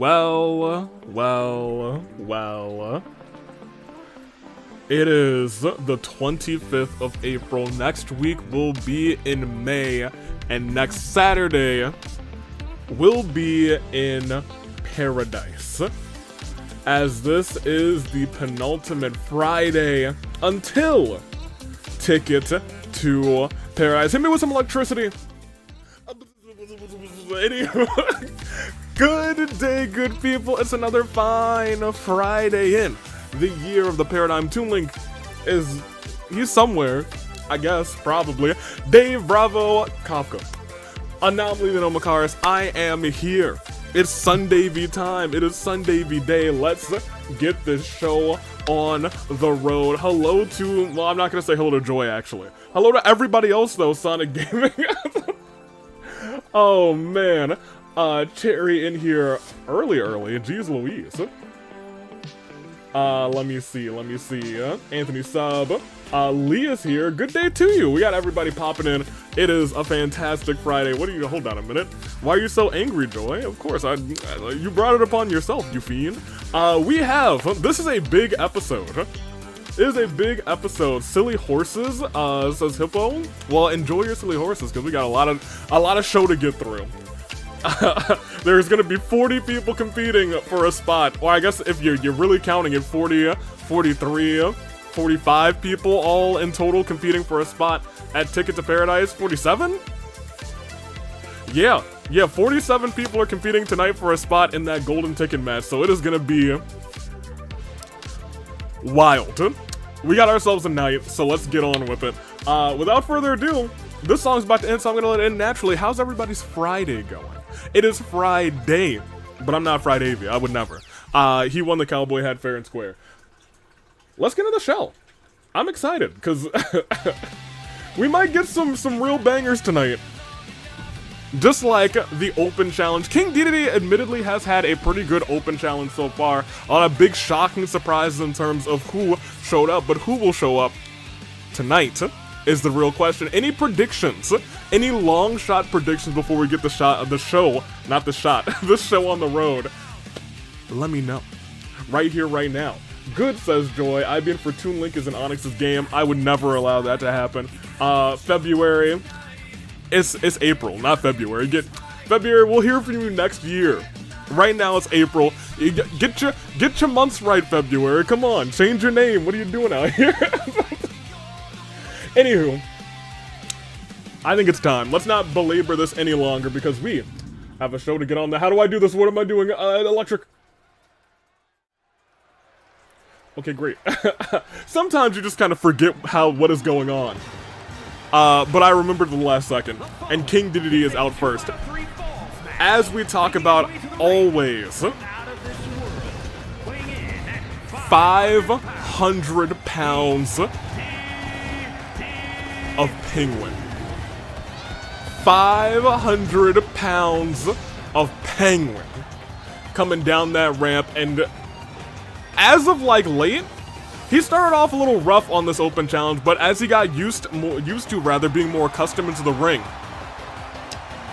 Well. It is the 25th of April. Next week will be in May. And next Saturday will be in Paradise. As this is the penultimate Friday until Ticket to Paradise. Hit me with some electricity. Good day, good people. It's another fine Friday in the year of the paradigm. Toon Link he's somewhere, I guess, probably. Dave, Bravo, Kafka. Anomaly, the Nomakaris, I am here. It's Sunday V time. It is Sunday V day. Let's get this show on the road. Hello to, well, I'm not gonna say hello to Joy, actually. Hello to everybody else, though, Sonic Gaming. Oh, man. Cherry in here early. Jeez Louise. Let me see. Anthony Sub. Leah's here. Good day to you. We got everybody popping in. It is a fantastic Friday. Hold on a minute. Why are you so angry, Joy? Of course, you brought it upon yourself, you fiend. This is a big episode. It is a big episode. Silly horses, says Hippo. Well, enjoy your silly horses, because we got a lot of show to get through. There's gonna be 40 people competing for a spot. Or I guess if you're really counting it, 40, 43, 45 people all in total competing for a spot at Ticket to Paradise. 47? Yeah, 47 people are competing tonight for a spot in that golden ticket match. So it is gonna be wild. We got ourselves a night, so let's get on with it. Without further ado, this song's about to end, so I'm gonna let it end naturally. How's everybody's Friday going? It is Friday, but I'm not Friday-vy. I would never. He won the cowboy hat fair and square. Let's get into the show. I'm excited, because we might get some real bangers tonight. Just like the open challenge. King DDD admittedly has had a pretty good open challenge so far. A lot of big shocking surprises in terms of who showed up, but who will show up tonight is the real question. Any predictions? Any long shot predictions before we get the show on the road? Let me know. Right here, right now. Good, says Joy. I've been for Toon Link is in Onyx's game. I would never allow that to happen. February. It's April, not February. February, we'll hear from you next year. Right now it's April. Get your months right, February. Come on, change your name. What are you doing out here? Anywho, I think it's time. Let's not belabor this any longer because we have a show to get on. How do I do this? What am I doing? Electric. Okay, great. Sometimes you just kind of forget what is going on. But I remembered the last second, and King DDD is out first. As we talk about always, 500 pounds of penguin. 500 pounds of penguin coming down that ramp, and as of like late, he started off a little rough on this open challenge, but as he got used to being more accustomed into the ring,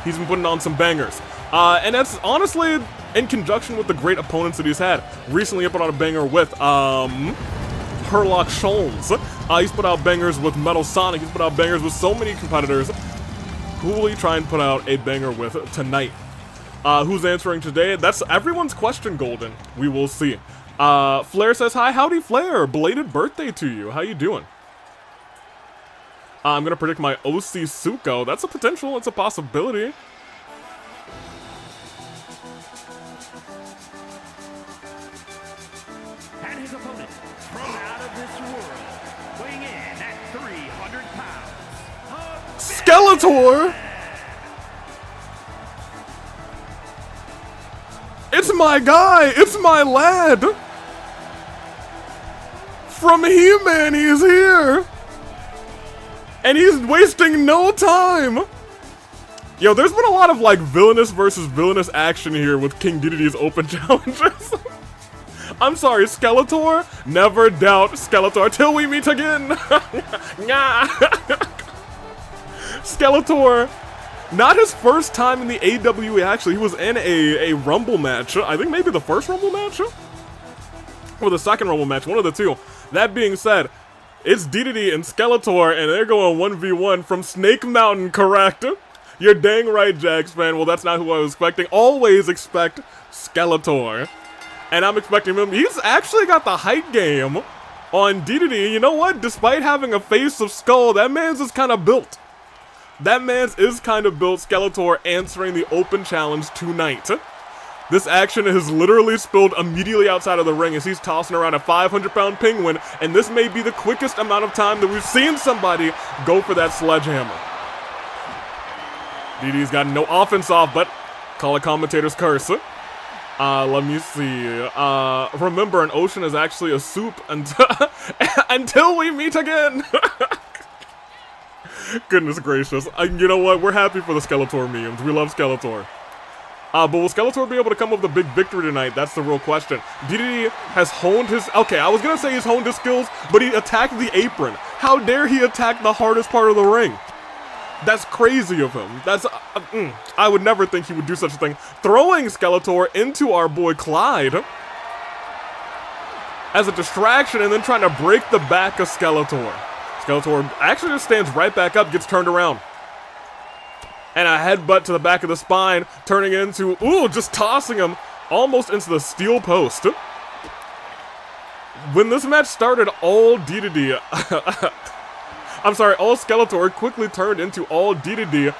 he's been putting on some bangers. And that's honestly in conjunction with the great opponents that he's had. Recently he put on a banger with Herlock Sholmes. He's put out bangers with Metal Sonic. He's put out bangers with so many competitors. Who will he try and put out a banger with tonight? Who's answering today? That's everyone's question, Golden. We will see. Flair says, hi, howdy Flair, belated birthday to you, how you doing? I'm gonna predict my OC Suko, that's a potential, it's a possibility. And his opponent, from out of this world, weighing in at 300 pounds, Skeletor! It's my guy, it's my lad! From He-Man, he's here! And he's wasting no time! Yo, there's been a lot of like villainous versus villainous action here with King DDD's open challenges. I'm sorry, Skeletor? Never doubt Skeletor till we meet again! Skeletor Not his first time in the AWE, actually. He was in a Rumble match. I think maybe the first Rumble match? Or the second Rumble match, one of the two. That being said, it's DDD and Skeletor, and they're going 1v1 from Snake Mountain, correct? You're dang right, Jags fan. Well, that's not who I was expecting. Always expect Skeletor. And I'm expecting him. He's actually got the height game on DDD. You know what? Despite having a face of skull, that man's is kind of built. That man's is kind of built. Skeletor answering the open challenge tonight. This action is literally spilled immediately outside of the ring as he's tossing around a 500-pound penguin, and this may be the quickest amount of time that we've seen somebody go for that sledgehammer. DD's got no offense off, but call a commentator's curse. Let me see. Remember, an ocean is actually a soup until we meet again. Goodness gracious. You know what? We're happy for the Skeletor memes. We love Skeletor. But will Skeletor be able to come up with a big victory tonight? That's the real question. DDD has honed his... Okay, I was going to say he's honed his skills, but he attacked the apron. How dare he attack the hardest part of the ring? That's crazy of him. That's... I would never think he would do such a thing. Throwing Skeletor into our boy Clyde as a distraction and then trying to break the back of Skeletor. Skeletor actually just stands right back up, gets turned around. And a headbutt to the back of the spine, turning it into, just tossing him almost into the steel post. When this match started, all DDD, all Skeletor quickly turned into all DDD.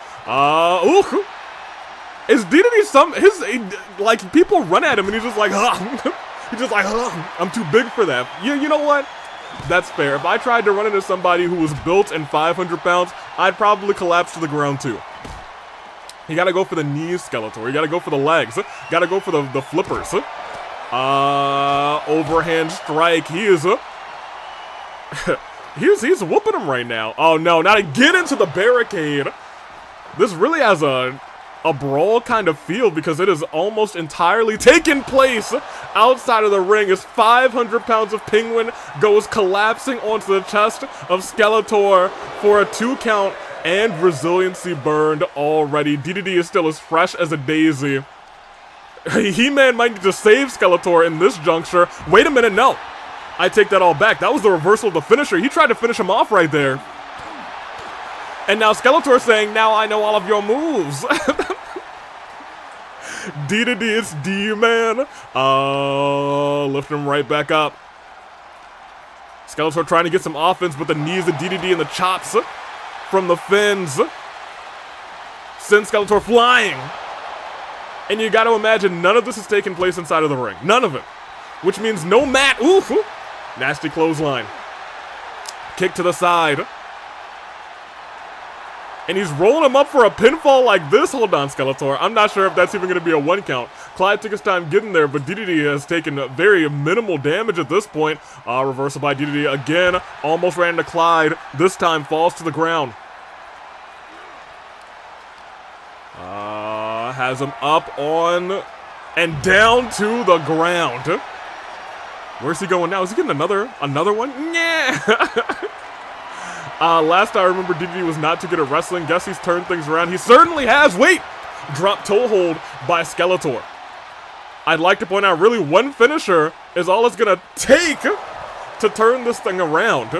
Is DDD like, people run at him and he's just like, he's just like, I'm too big for that. You know what? That's fair. If I tried to run into somebody who was built and 500 pounds, I'd probably collapse to the ground too. You gotta go for the knees, Skeletor. You gotta go for the legs. Gotta go for the flippers. Overhand strike. He is he's whooping him right now. Oh no, not to get into the barricade. This really has a brawl kind of feel because it is almost entirely taking place outside of the ring as 500 pounds of penguin goes collapsing onto the chest of Skeletor for a 2 count. And resiliency burned already. DDD is still as fresh as a daisy. He-Man might need to save Skeletor in this juncture. Wait a minute, no. I take that all back. That was the reversal of the finisher. He tried to finish him off right there. And now Skeletor saying, now I know all of your moves. DDD, it's D-Man. Lift him right back up. Skeletor trying to get some offense, but the knees of DDD and the chops from the fins send Skeletor flying. And you gotta imagine none of this is taking place inside of the ring. None of it. Which means no mat. Ooh. Nasty clothesline. Kick to the side. And he's rolling him up for a pinfall like this. Hold on, Skeletor. I'm not sure if that's even going to be a 1 count. Clyde took his time getting there, but DDD has taken very minimal damage at this point. Reversal by DDD again. Almost ran into Clyde. This time falls to the ground. Has him up on and down to the ground. Where's he going now? Is he getting another one? Yeah. Last I remember, DDD was not too good at wrestling. Guess he's turned things around. He certainly has. Wait! Drop toe hold by Skeletor. I'd like to point out, really, one finisher is all it's gonna take to turn this thing around.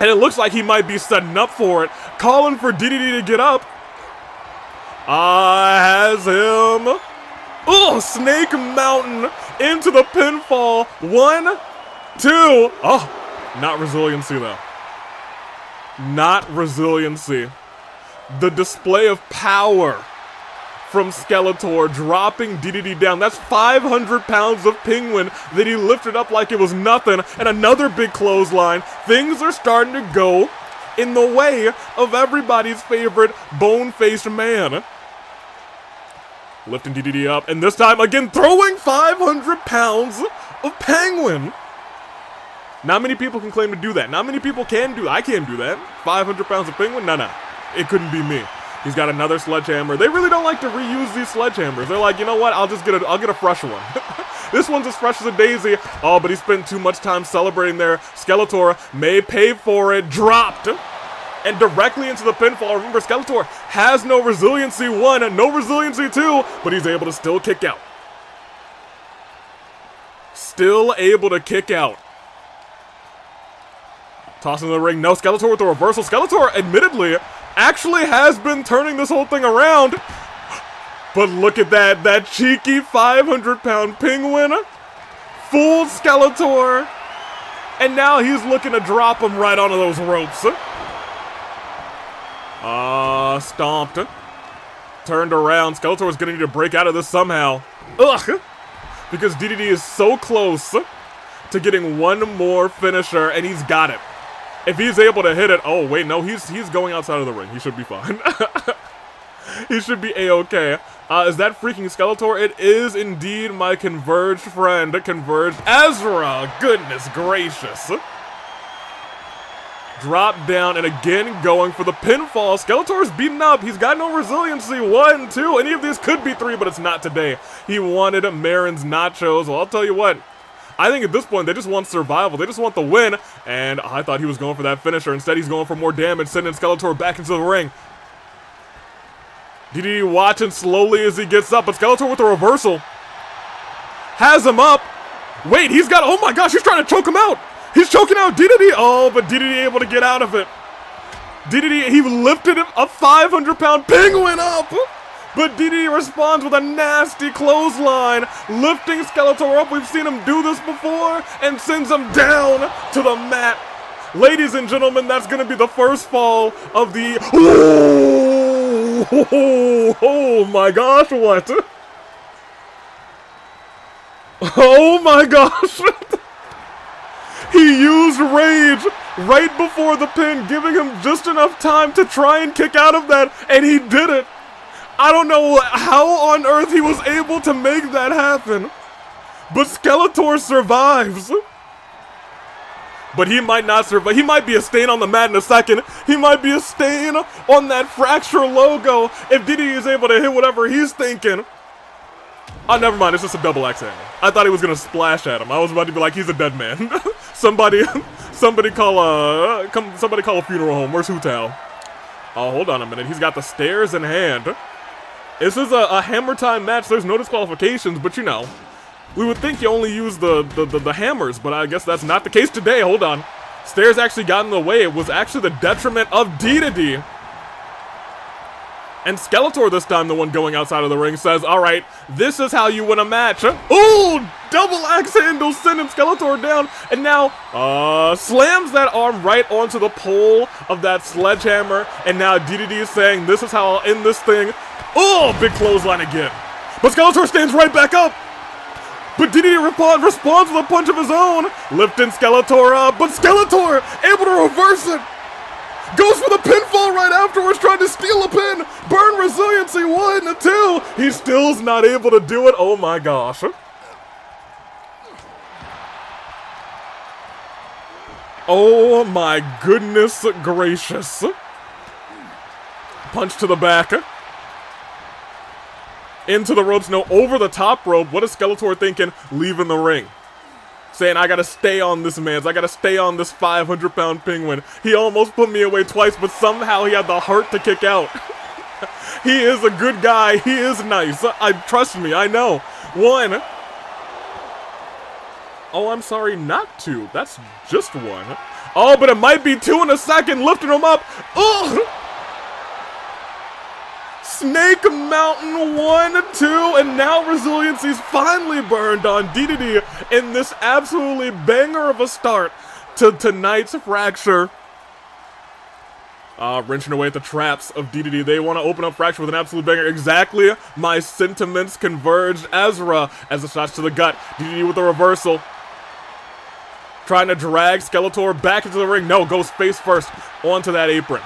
And it looks like he might be setting up for it. Calling for DDD to get up. Has him. Oh, Snake Mountain into the pinfall. 1, 2. Oh, not resiliency though. Not resiliency. The display of power from Skeletor dropping DDD down. That's 500 pounds of penguin that he lifted up like it was nothing. And another big clothesline. Things are starting to go in the way of everybody's favorite bone-faced man. Lifting DDD up, and this time again throwing 500 pounds of penguin. Not many people can claim to do that. Not many people can do. I can't do that. 500 pounds of penguin? No. It couldn't be me. He's got another sledgehammer. They really don't like to reuse these sledgehammers. They're like, you know what? I'll get a fresh one. This one's as fresh as a daisy. Oh, but he spent too much time celebrating there. Skeletor may pay for it. Dropped. and directly into the pinfall. Remember, Skeletor has no resiliency 1, no resiliency 2, but he's able to still kick out. Still able to kick out. Tossing the ring. No, Skeletor with the reversal. Skeletor, admittedly, actually has been turning this whole thing around. But look at that cheeky 500-pound penguin. Fooled Skeletor. And now he's looking to drop him right onto those ropes. Stomped. Turned around. Skeletor is going to need to break out of this somehow. Ugh. Because DDD is so close to getting one more finisher, and he's got it. If he's able to hit it, oh wait, no, he's going outside of the ring. He should be fine. He should be a-okay. Is that freaking Skeletor? It is indeed my converged friend, Converged Ezra. Goodness gracious. Drop down, and again going for the pinfall. Skeletor's beaten up. He's got no resiliency. 1, 2. Any of these could be 3, but it's not today. He wanted Marin's nachos. Well, I'll tell you what. I think at this point, they just want survival. They just want the win. And I thought he was going for that finisher. Instead, he's going for more damage, sending Skeletor back into the ring. DDD watching slowly as he gets up, but Skeletor with the reversal. Has him up. Wait, he's got, oh my gosh, he's trying to choke him out. He's choking out DDD. Oh, but DDD able to get out of it. DDD, he lifted a 500-pound penguin up. But DDD responds with a nasty clothesline, lifting Skeletor up. We've seen him do this before, and sends him down to the mat. Ladies and gentlemen, that's going to be the first fall of the... Oh my gosh, what? Oh my gosh. He used rage right before the pin, giving him just enough time to try and kick out of that, and he did it. I don't know how on earth he was able to make that happen, but Skeletor survives. But he might not survive. He might be a stain on the mat in a second. He might be a stain on that Fracture logo if DDD is able to hit whatever he's thinking. Oh, never mind. It's just a double axe handle. I thought he was going to splash at him. I was about to be like, he's a dead man. somebody call a funeral home. Where's Hutao? Oh, hold on a minute. He's got the stairs in hand. This is a hammer time match. There's no disqualifications, but you know, we would think you only use the hammers, but I guess that's not the case today. Hold on. Stairs actually got in the way. It was actually the detriment of DDD. And Skeletor this time, the one going outside of the ring, says, all right, this is how you win a match. Ooh, double axe handle sending Skeletor down. And now, slams that arm right onto the pole of that sledgehammer. And now DDD is saying, this is how I'll end this thing. Oh, big clothesline again. But Skeletor stands right back up. But DDD responds with a punch of his own, lifting Skeletor up. But Skeletor able to reverse it. Goes for the pinfall right afterwards, trying to steal a pin. Burn resiliency 1 and 2. He still's not able to do it. Oh my gosh. Oh my goodness gracious. Punch to the back. Into the ropes, no, over the top rope. What is Skeletor thinking? Leaving the ring. Saying, I gotta stay on this man's. I gotta stay on this 500-pound penguin. He almost put me away twice, but somehow he had the heart to kick out. He is a good guy. He is nice. Trust me, I know. 1. Oh, I'm sorry, not 2. That's just 1. Oh, but it might be 2 in a second. Lifting him up. Ugh! Snake Mountain 1, 2, and now resiliency's finally burned on DDD in this absolutely banger of a start to tonight's Fracture. Wrenching away at the traps of DDD. They want to open up Fracture with an absolute banger. Exactly my sentiments converged. Ezra as the shots to the gut. DDD with the reversal. Trying to drag Skeletor back into the ring. No, goes face first onto that apron.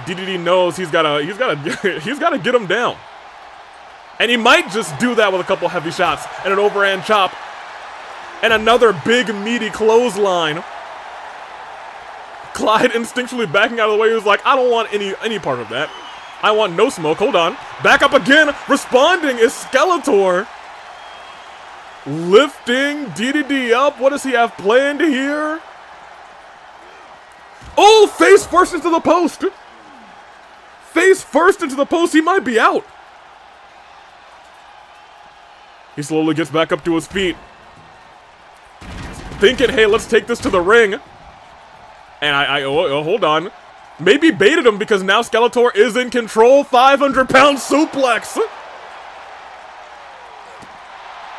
DDD knows he's gotta get him down. And he might just do that with a couple heavy shots and an overhand chop. And another big meaty clothesline. Clyde instinctually backing out of the way. He was like, I don't want any part of that. I want no smoke. Hold on. Back up again. Responding is Skeletor. Lifting DDD up. What does he have planned here? Oh, face first into the post. Face first into the post. He might be out. He slowly gets back up to his feet. Thinking, hey, let's take this to the ring. And oh, hold on. Maybe baited him because now Skeletor is in control. 500-pound suplex.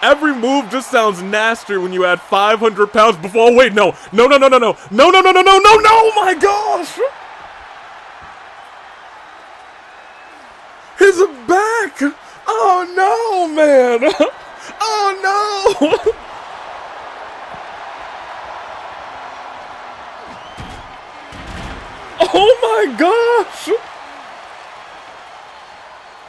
Every move just sounds nastier when you add 500 pounds before. Oh, wait, no. No, no, no, no, no. No, no, no, no, no, no, no, my gosh. His back. Oh, no, man. Oh, no. Oh, my gosh.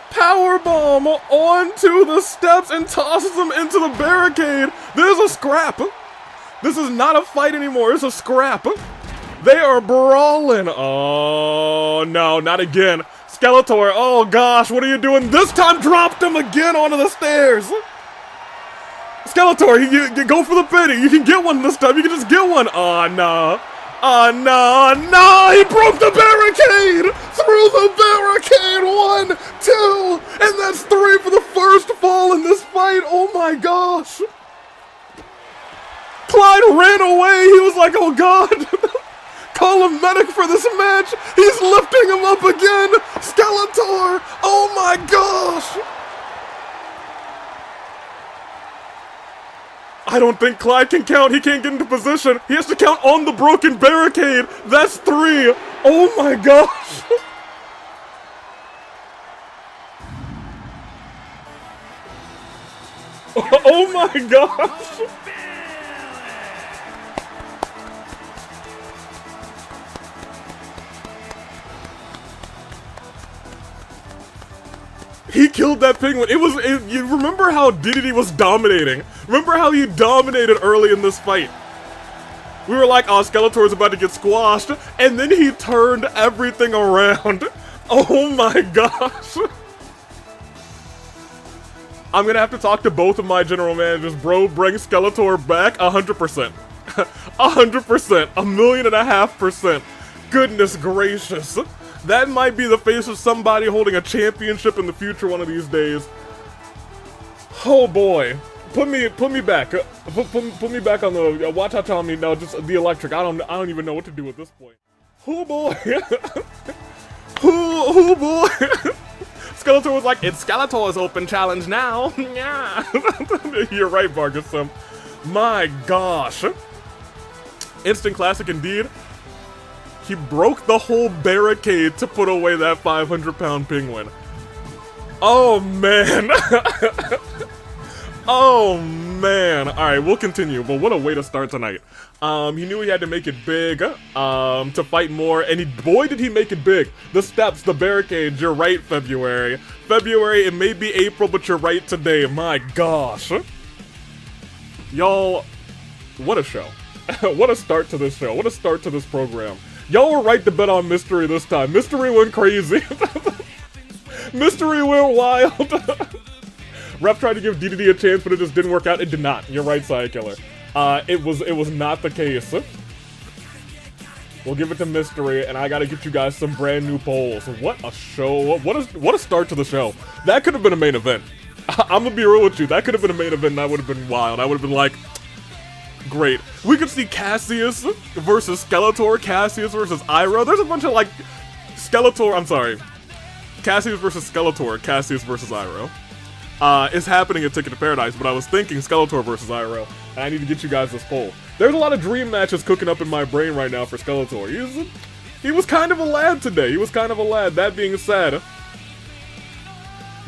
Powerbomb onto the steps and tosses him into the barricade. There's a scrap. This is not a fight anymore. It's a scrap. They are brawling. Oh, no, not again. Skeletor, oh gosh, what are you doing? This time dropped him again onto the stairs. Skeletor, you go for the pity. You can get one this time. You can just get one. Oh, no. Oh, no, no, he broke the barricade! Through the barricade! 1, 2, and that's 3 for the first fall in this fight! Oh my gosh! Clyde ran away! He was like, oh god! Call a medic for this match! He's lifting him up again! Skeletor! Oh my gosh! I don't think Clyde can count. He can't get into position. He has to count on the broken barricade. That's 3. Oh my gosh. Oh my gosh. He killed that penguin. You remember how DDD was dominating? Remember how he dominated early in this fight? We were like, oh, Skeletor's about to get squashed, and then he turned everything around. Oh my gosh. I'm gonna have to talk to both of my general managers. Bro, bring Skeletor back 100%. 100%. 1.5%. Goodness gracious. That might be the face of somebody holding a championship in the future one of these days. Oh boy. Put me back. Put me back on the Watatami. No, just the electric. I don't even know what to do at this point. Oh boy. Oh boy. Skeletor was like, it's Skeletor's open challenge now. Yeah. You're right, Vargas. My gosh. Instant classic indeed. He broke the whole barricade to put away that 500-pound penguin. Oh, man. Oh, man. All right, we'll continue, but what a way to start tonight. He knew he had to make it big to fight more, and boy, did he make it big. The steps, the barricades, you're right, February. February, it may be April, but you're right today. My gosh. Y'all, what a show. What a start to this show. What a start to this program. Y'all were right to bet on Mystery this time. Mystery went crazy. Mystery went wild. Ref tried to give DDD a chance, but it just didn't work out. It did not. You're right, Side Killer. It was not the case. We'll give it to Mystery, and I gotta get you guys some brand new polls. What a show. What a start to the show. That could have been a main event. I'm gonna be real with you. That could have been a main event, and that would have been wild. I would have been like, great. We could see Casius versus Skeletor, Casius versus Iroh. There's a bunch of, like, Casius versus Skeletor, Casius versus Iroh. Is happening at Ticket to Paradise, but I was thinking Skeletor versus Iroh, and I need to get you guys this poll. There's a lot of dream matches cooking up in my brain right now for Skeletor. He was kind of a lad today. He was kind of a lad. That being said,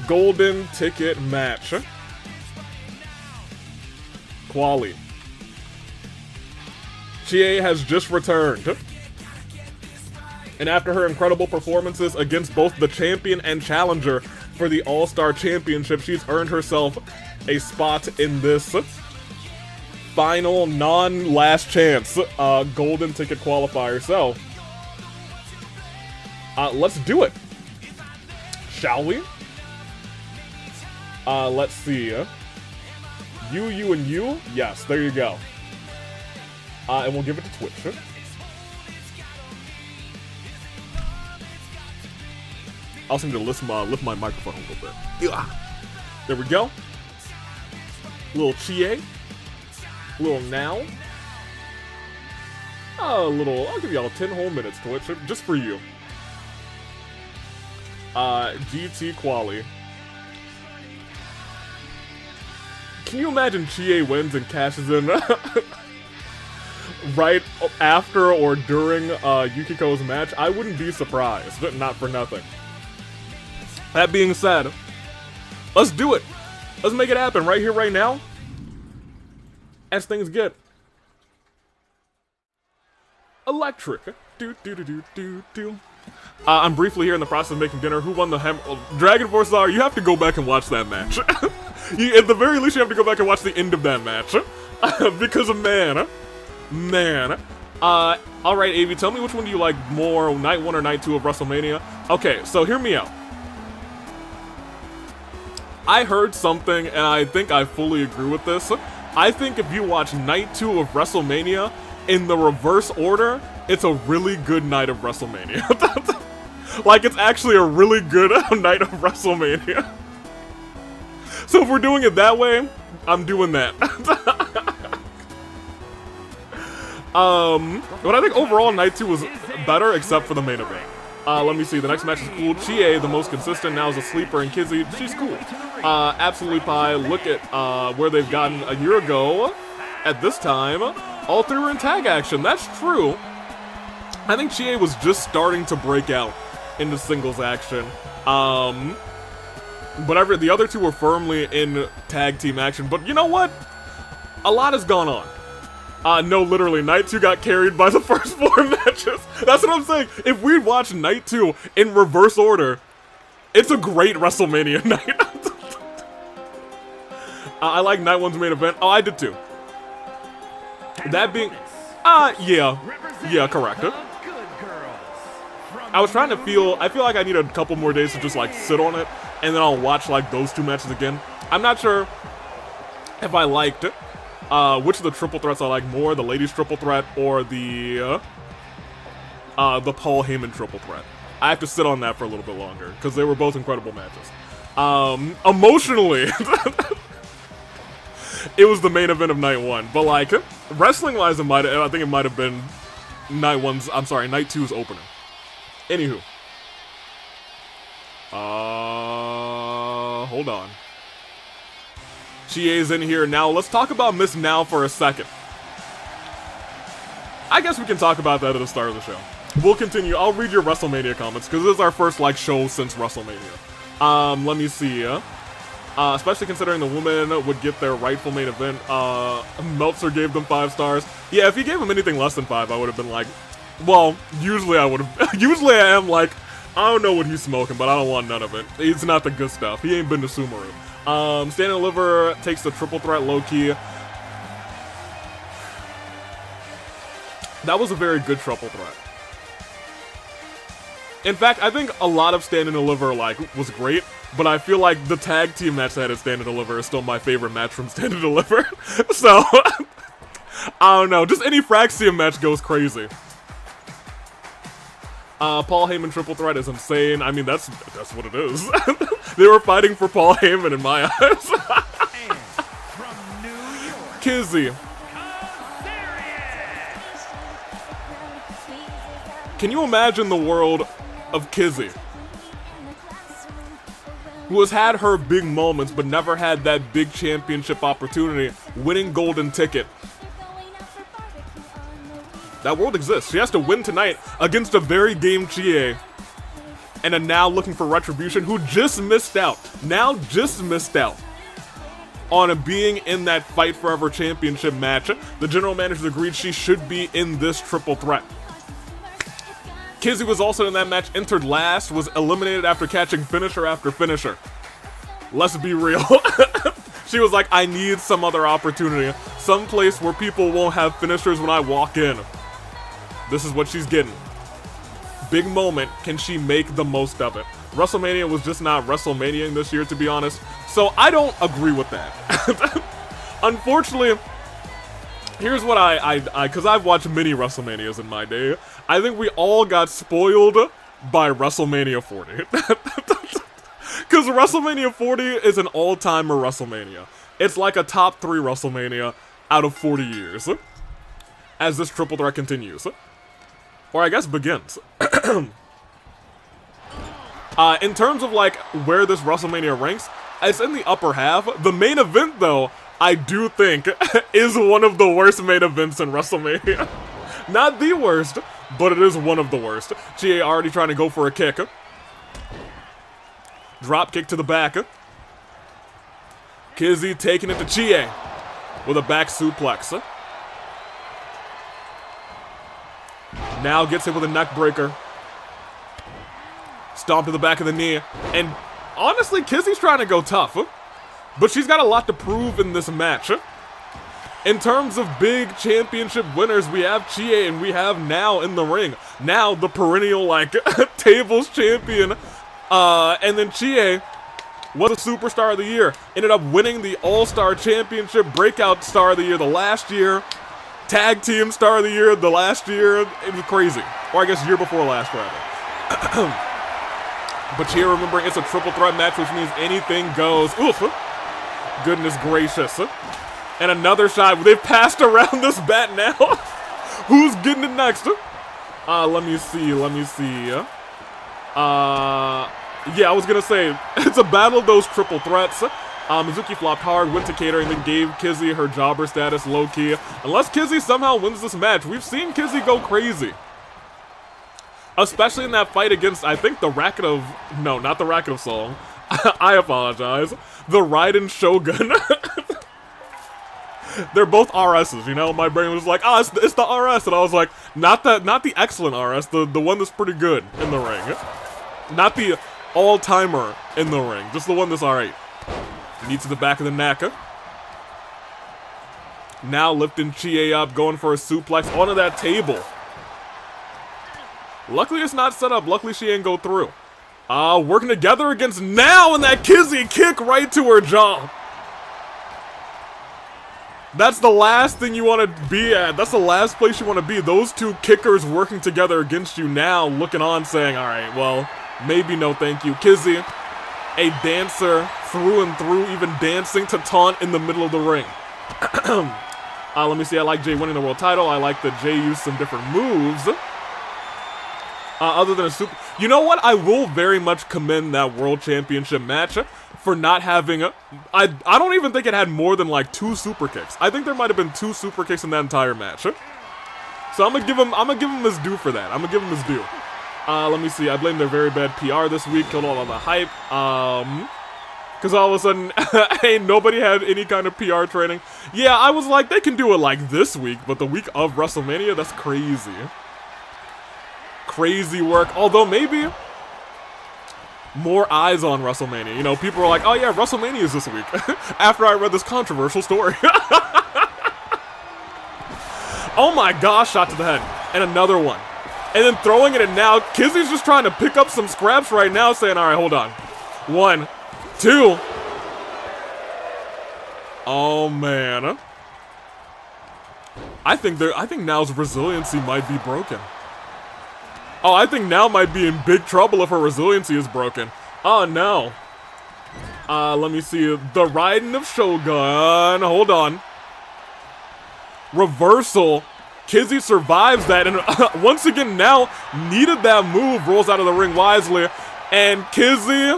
golden ticket match. Quali. Chie has just returned. And after her incredible performances against both the champion and challenger for the All-Star Championship, she's earned herself a spot in this final non-last chance golden ticket qualifier. So, let's do it. Shall we? Let's see. You, and you? Yes, there you go. And we'll give it to Twitch. I also need to lift my microphone a little bit. Yeah. There we go. Little Chie. Little now. I'll give y'all 10 whole minutes, Twitch, just for you. GT Quali. Can you imagine Chie wins and cashes in right after or during Yukiko's match? I wouldn't be surprised, not for nothing. That being said, let's do it. Let's make it happen right here, right now. As things get electric. I'm briefly here in the process of making dinner. Who won the Dragon Force Star? You have to go back and watch that match. At the very least, you have to go back and watch the end of that match. Because of man. Alright, Avi, tell me which one do you like more, night 1 or night 2 of WrestleMania? Okay, so hear me out. I heard something, and I think I fully agree with this. I think if you watch night 2 of WrestleMania in the reverse order, it's a really good night of WrestleMania. Like, it's actually a really good night of WrestleMania. So if we're doing it that way, I'm doing that. But I think overall night 2 was better, except for the main event. Let me see, the next match is cool. Chie, the most consistent, now is a sleeper, and Kizzy, she's cool. Absolutely Pie, look at where they've gotten a year ago. At this time, all three were in tag action. That's true. I think Chie was just starting to break out into singles action. But the other two were firmly in tag team action. But you know what? A lot has gone on. No, literally, Night 2 got carried by the first 4 matches. That's what I'm saying. If we watch Night 2 in reverse order, it's a great WrestleMania night. I like Night 1's main event. Oh, I did too. That being... Yeah, correct. I was trying to I feel like I need a couple more days to just, like, sit on it, and then I'll watch, like, those 2 matches again. I'm not sure if I liked which of the triple threats I like more, the ladies triple threat or the Paul Heyman triple threat. I have to sit on that for a little bit longer, because they were both incredible matches. Emotionally, it was the main event of Night 1, but, like, wrestling-wise, I think it might have been Night 2's opener. Anywho. Hold on. Chie's in here now. Let's talk about Miss Now for a second. I guess we can talk about that at the start of the show. We'll continue. I'll read your WrestleMania comments, because this is our first, like, show since WrestleMania. Let me see. Especially considering the women would get their rightful main event. Meltzer gave them 5 stars. Yeah, if he gave them anything less than 5, I would have been like, well, usually I would have. Usually I am like, I don't know what he's smoking, but I don't want none of it. It's not the good stuff. He ain't been to Sumeru. Standing Liver takes the triple threat low-key. That was a very good triple threat. In fact, I think a lot of Stand and Deliver, like, was great, but I feel like the tag team match that had Stand and Deliver is still my favorite match from Stand and Deliver. So, I don't know. Just any Fraxium match goes crazy. Paul Heyman triple threat is insane. I mean, that's what it is. They were fighting for Paul Heyman in my eyes. And from New York, Kizzy. Can you imagine the world of Kizzy, who has had her big moments but never had that big championship opportunity, winning Golden Ticket? That world exists. She has to win tonight against a very game Chie, and a now looking for retribution who just missed out. Now just missed out on being in that Fight Forever championship match. The general manager agreed she should be in this triple threat. Kizzy was also in that match, entered last, was eliminated after catching finisher after finisher. Let's be real. She was like, I need some other opportunity. Some place where people won't have finishers when I walk in. This is what she's getting. Big moment. Can she make the most of it? WrestleMania was just not WrestleManiaing this year, to be honest. So I don't agree with that. Unfortunately, here's what because I've watched many WrestleManias in my day. I think we all got spoiled by WrestleMania 40. Because WrestleMania 40 is an all-timer WrestleMania. It's like a top 3 WrestleMania out of 40 years. As this triple threat continues. Or I guess begins. In terms of like where this WrestleMania ranks, it's in the upper half. The main event though, I do think is one of the worst main events in WrestleMania. Not the worst, but it is one of the worst. Chie already trying to go for a kick. Drop kick to the back. Kizzy taking it to Chie with a back suplex. Now gets hit with a neck breaker. Stomp to the back of the knee. And honestly, Kizzy's trying to go tough. But she's got a lot to prove in this match. In terms of big championship winners, we have Chie and we have now in the ring. Now the perennial, like, tables champion. And then Chie was a superstar of the year. Ended up winning the All-Star Championship, breakout star of the year the last year. Tag team star of the year the last year. It was crazy. Or I guess year before last, rather. But Chia, remembering it's a triple threat match, which means anything goes. Oof. Goodness gracious. And another shot. They've passed around this bat now. Who's getting it next? Let me see. Yeah, I was gonna say, it's a battle of those triple threats. Mizuki flopped hard, went to catering, then gave Kizzy her jobber status low-key. Unless Kizzy somehow wins this match, we've seen Kizzy go crazy. Especially in that fight against, I think, the Racket of... No, not the Racket of Soul. I apologize. The Ryden Shogun. They're both RSs, you know? My brain was like, oh, it's the RS. And I was like, not the excellent RS, the one that's pretty good in the ring. Not the all-timer in the ring, just the one that's alright. Knee to the back of the neck. Now lifting Chie up, going for a suplex onto that table. Luckily it's not set up. Luckily she ain't go through. Working together against now, and that Kizzy kick right to her jaw. That's the last thing you want to be at. That's the last place you want to be. Those two kickers working together against you now, looking on saying, alright, well, maybe no thank you. Kizzy, a dancer through and through, even dancing to taunt in the middle of the ring. Let me see, I like Jay winning the world title. I like that Jay used some different moves. Other than a super... You know what? I will very much commend that world championship match for not having... I don't even think it had more than like 2 super kicks. I think there might have been 2 super kicks in that entire match. So I'm gonna give him his due for that. I'm gonna give him his due. Let me see. I blame their very bad PR this week. Killed all of the hype. Because all of a sudden, ain't nobody had any kind of PR training. Yeah, I was like, they can do it like this week, but the week of WrestleMania, that's crazy. Crazy work. Although maybe more eyes on WrestleMania. You know, people are like, oh yeah, WrestleMania is this week. After I read this controversial story. Oh my gosh, shot to the head. And another one. And then throwing it in now. Kizzy's just trying to pick up some scraps right now, saying, alright, hold on. 1, 2. Oh man. I think now's resiliency might be broken. Oh, I think now might be in big trouble if her resiliency is broken. Oh no. Let me see. The Ryden of Shogun. Hold on. Reversal. Kizzy survives that, and once again now needed that move, rolls out of the ring wisely, and Kizzy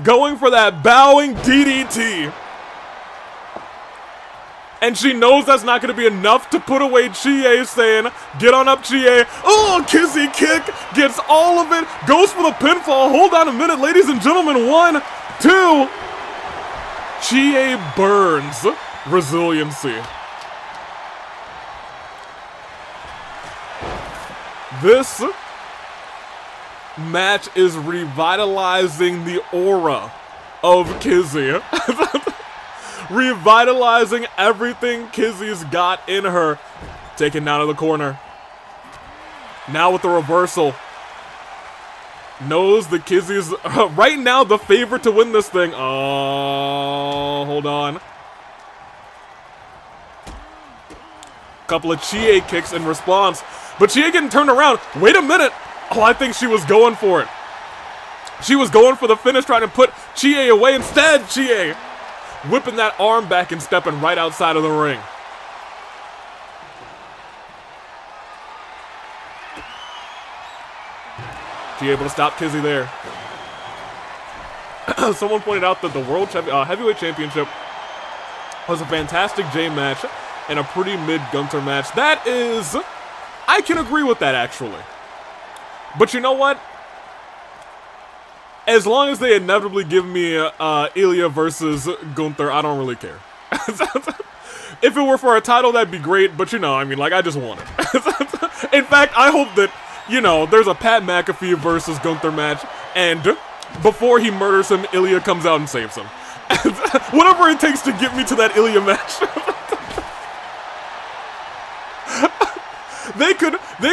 going for that bowing DDT. And she knows that's not going to be enough to put away Chie, saying, get on up, Chie. Oh, Kizzy kick, gets all of it, goes for the pinfall. Hold on a minute, ladies and gentlemen. 1, 2. Chie burns. Resiliency. This match is revitalizing the aura of Kizzy. Revitalizing everything Kizzy's got in her. Taken down to the corner. Now with the reversal. Knows the Kizzy's right now the favorite to win this thing. Oh, hold on. Couple of Chie kicks in response. But Chie getting turned around. Wait a minute. Oh, I think she was going for it. She was going for the finish, trying to put Chie away. Instead, Chie whipping that arm back and stepping right outside of the ring. She able to stop Kizzy there. Someone pointed out that the World Heavyweight Championship was a fantastic J match and a pretty mid-Gunter match. That is... I can agree with that, actually. But you know what? As long as they inevitably give me Ilya versus Gunther, I don't really care. If it were for a title, that'd be great, but you know, I mean, like, I just want it. In fact, I hope that, you know, there's a Pat McAfee versus Gunther match, and before he murders him, Ilya comes out and saves him. Whatever it takes to get me to that Ilya match. They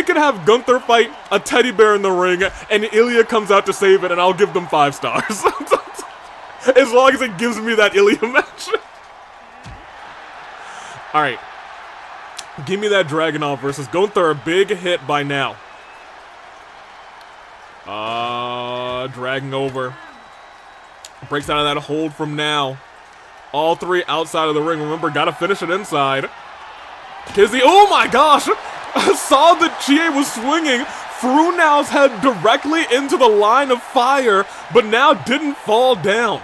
could have Gunther fight a teddy bear in the ring, and Ilya comes out to save it, and I'll give them 5 stars. As long as it gives me that Ilya match. Alright. Give me that Dragunov versus Gunther, a big hit by now. Dragging over. Breaks out of that hold from now. All 3 outside of the ring. Remember, gotta finish it inside. Kizzy, oh my gosh! Saw that Chie was swinging, threw Now's head directly into the line of fire, but now didn't fall down.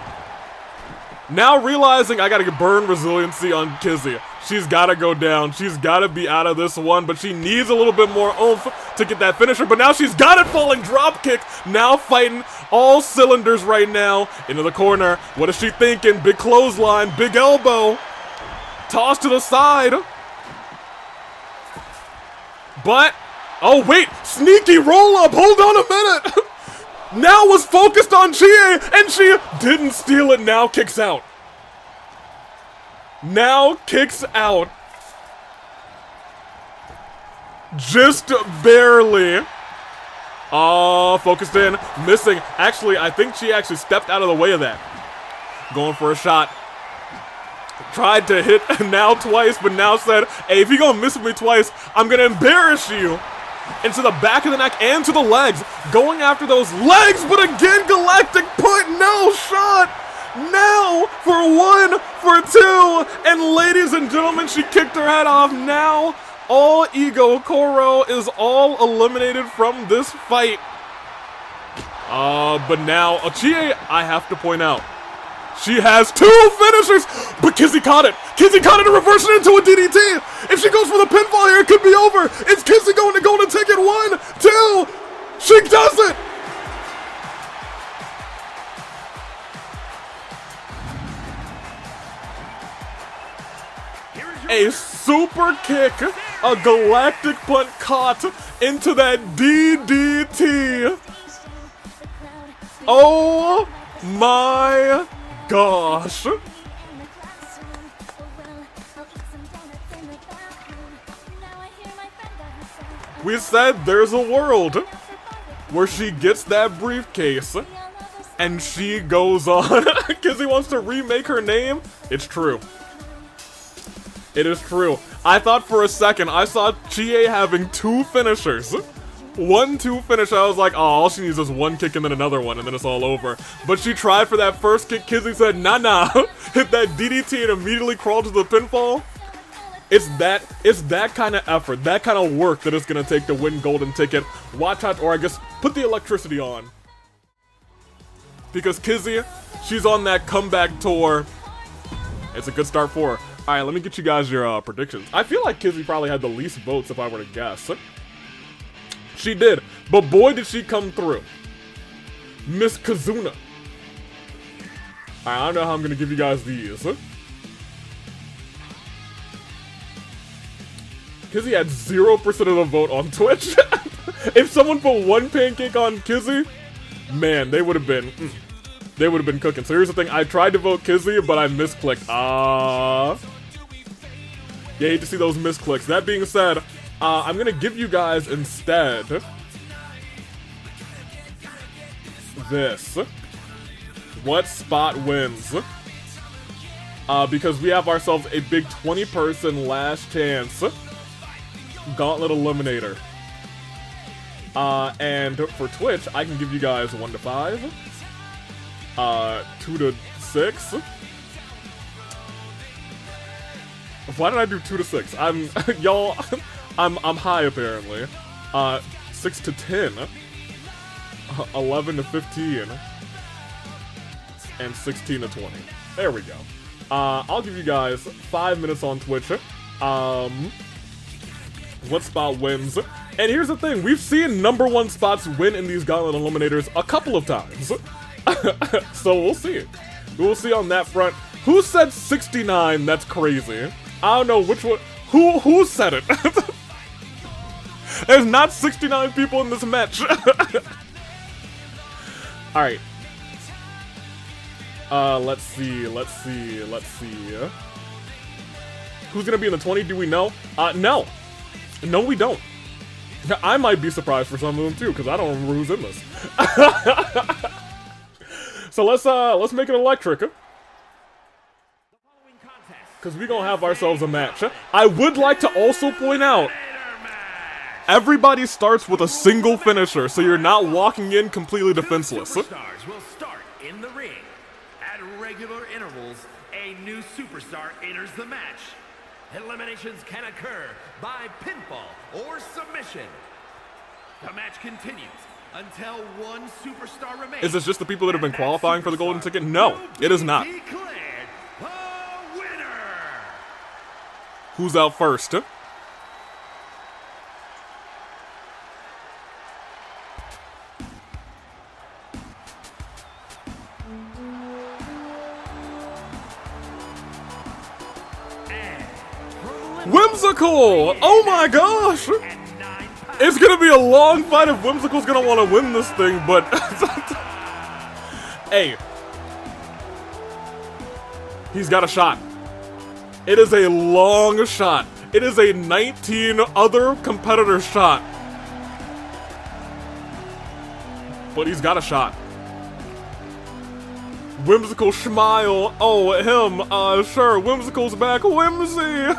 Now realizing I gotta burn resiliency on Kizzy. She's gotta go down. She's gotta be out of this one, but she needs a little bit more oomph to get that finisher. But now she's got it falling drop kick. Now fighting all cylinders right now. Into the corner. What is she thinking? Big clothesline, big elbow. Toss to the side. But, oh wait, sneaky roll up. Hold on a minute. Now was focused on Chie, and she didn't steal it. Now kicks out. Now kicks out. Just barely. Oh, focused in, missing. Actually, I think she actually stepped out of the way of that. Going for a shot. Tried to hit Now twice, but Now said, hey, if you're gonna miss me twice, I'm gonna embarrass you. Into the back of the neck and to the legs. Going after those legs, but again, Galactic put no shot. Now for 1, for 2, and ladies and gentlemen, she kicked her head off. Now all ego. Goro is all eliminated from this fight. But now Chie, I have to point out, she has 2 finishers, but Kizzy caught it. Kizzy caught it and reversed it into a DDT. If she goes for the pinfall here, it could be over. It's Kizzy going to golden ticket. 1, 2. She does it. A super kick, a galactic punt caught into that DDT. Oh my gosh. We said there's a world where she gets that briefcase and she goes on. Kizzy wants to remake her name. It's true. It is true. I thought for a second I saw Chie having 2 finishers. 1-2 finish. I was like, oh, all she needs is 1 kick and then another one, and then it's all over. But she tried for that first kick. Kizzy said, nah. Hit that DDT and immediately crawled to the pinfall. It's that kind of effort, that kind of work that it's gonna take to win golden ticket. Watch out, or I guess put the electricity on. Because Kizzy, she's on that comeback tour. It's a good start for her. Alright, let me get you guys your predictions. I feel like Kizzy probably had the least votes if I were to guess. She did, but boy did she come through. Miss Kazuna. Alright, I don't know how I'm gonna give you guys these. Kizzy had 0% of the vote on Twitch. If someone put 1 pancake on Kizzy, man, they would have been... They would have been cooking. So here's the thing. I tried to vote Kizzy, but I misclicked. Yeah, hate to see those misclicks. That being said, I'm going to give you guys instead this. What spot wins? Because we have ourselves a big 20-person last chance Gauntlet Eliminator And for Twitch, I can give you guys 1 to 5, 2 to 6. Why did I do 2 to 6? Y'all, I'm high apparently. 6 to 10, 11 to 15, and 16 to 20. There we go. I'll give you guys 5 minutes on Twitch. What spot wins? And here's the thing, we've seen #1 spots win in these Gauntlet Eliminators a couple of times. So we'll see. We'll see on that front. Who said 69? That's crazy. I don't know which one. Who said it? There's not 69 people in this match. Alright. Let's see. Who's gonna be in the 20? Do we know? No. No, we don't. I might be surprised for some of them too, because I don't remember who's in this. So let's make it electric. Because we're gonna have ourselves a match. I would like to also point out, everybody starts with a single finisher, so you're not walking in completely defenseless. Superstars will start in the ring. At regular intervals, a new superstar enters the match. Eliminations can occur by pinfall or submission. The match continues until one superstar remains. Is this just the people that have been qualifying for the golden ticket? No, it is not. Declared the winner. Who's out first? Whimsical! Oh my gosh! It's gonna be a long fight if Whimsical's gonna want to win this thing, but... Hey. He's got a shot. It is a long shot. It is a 19 other competitor shot. But he's got a shot. Whimsical smile. Oh, him. Sure, Whimsical's back. Whimsy!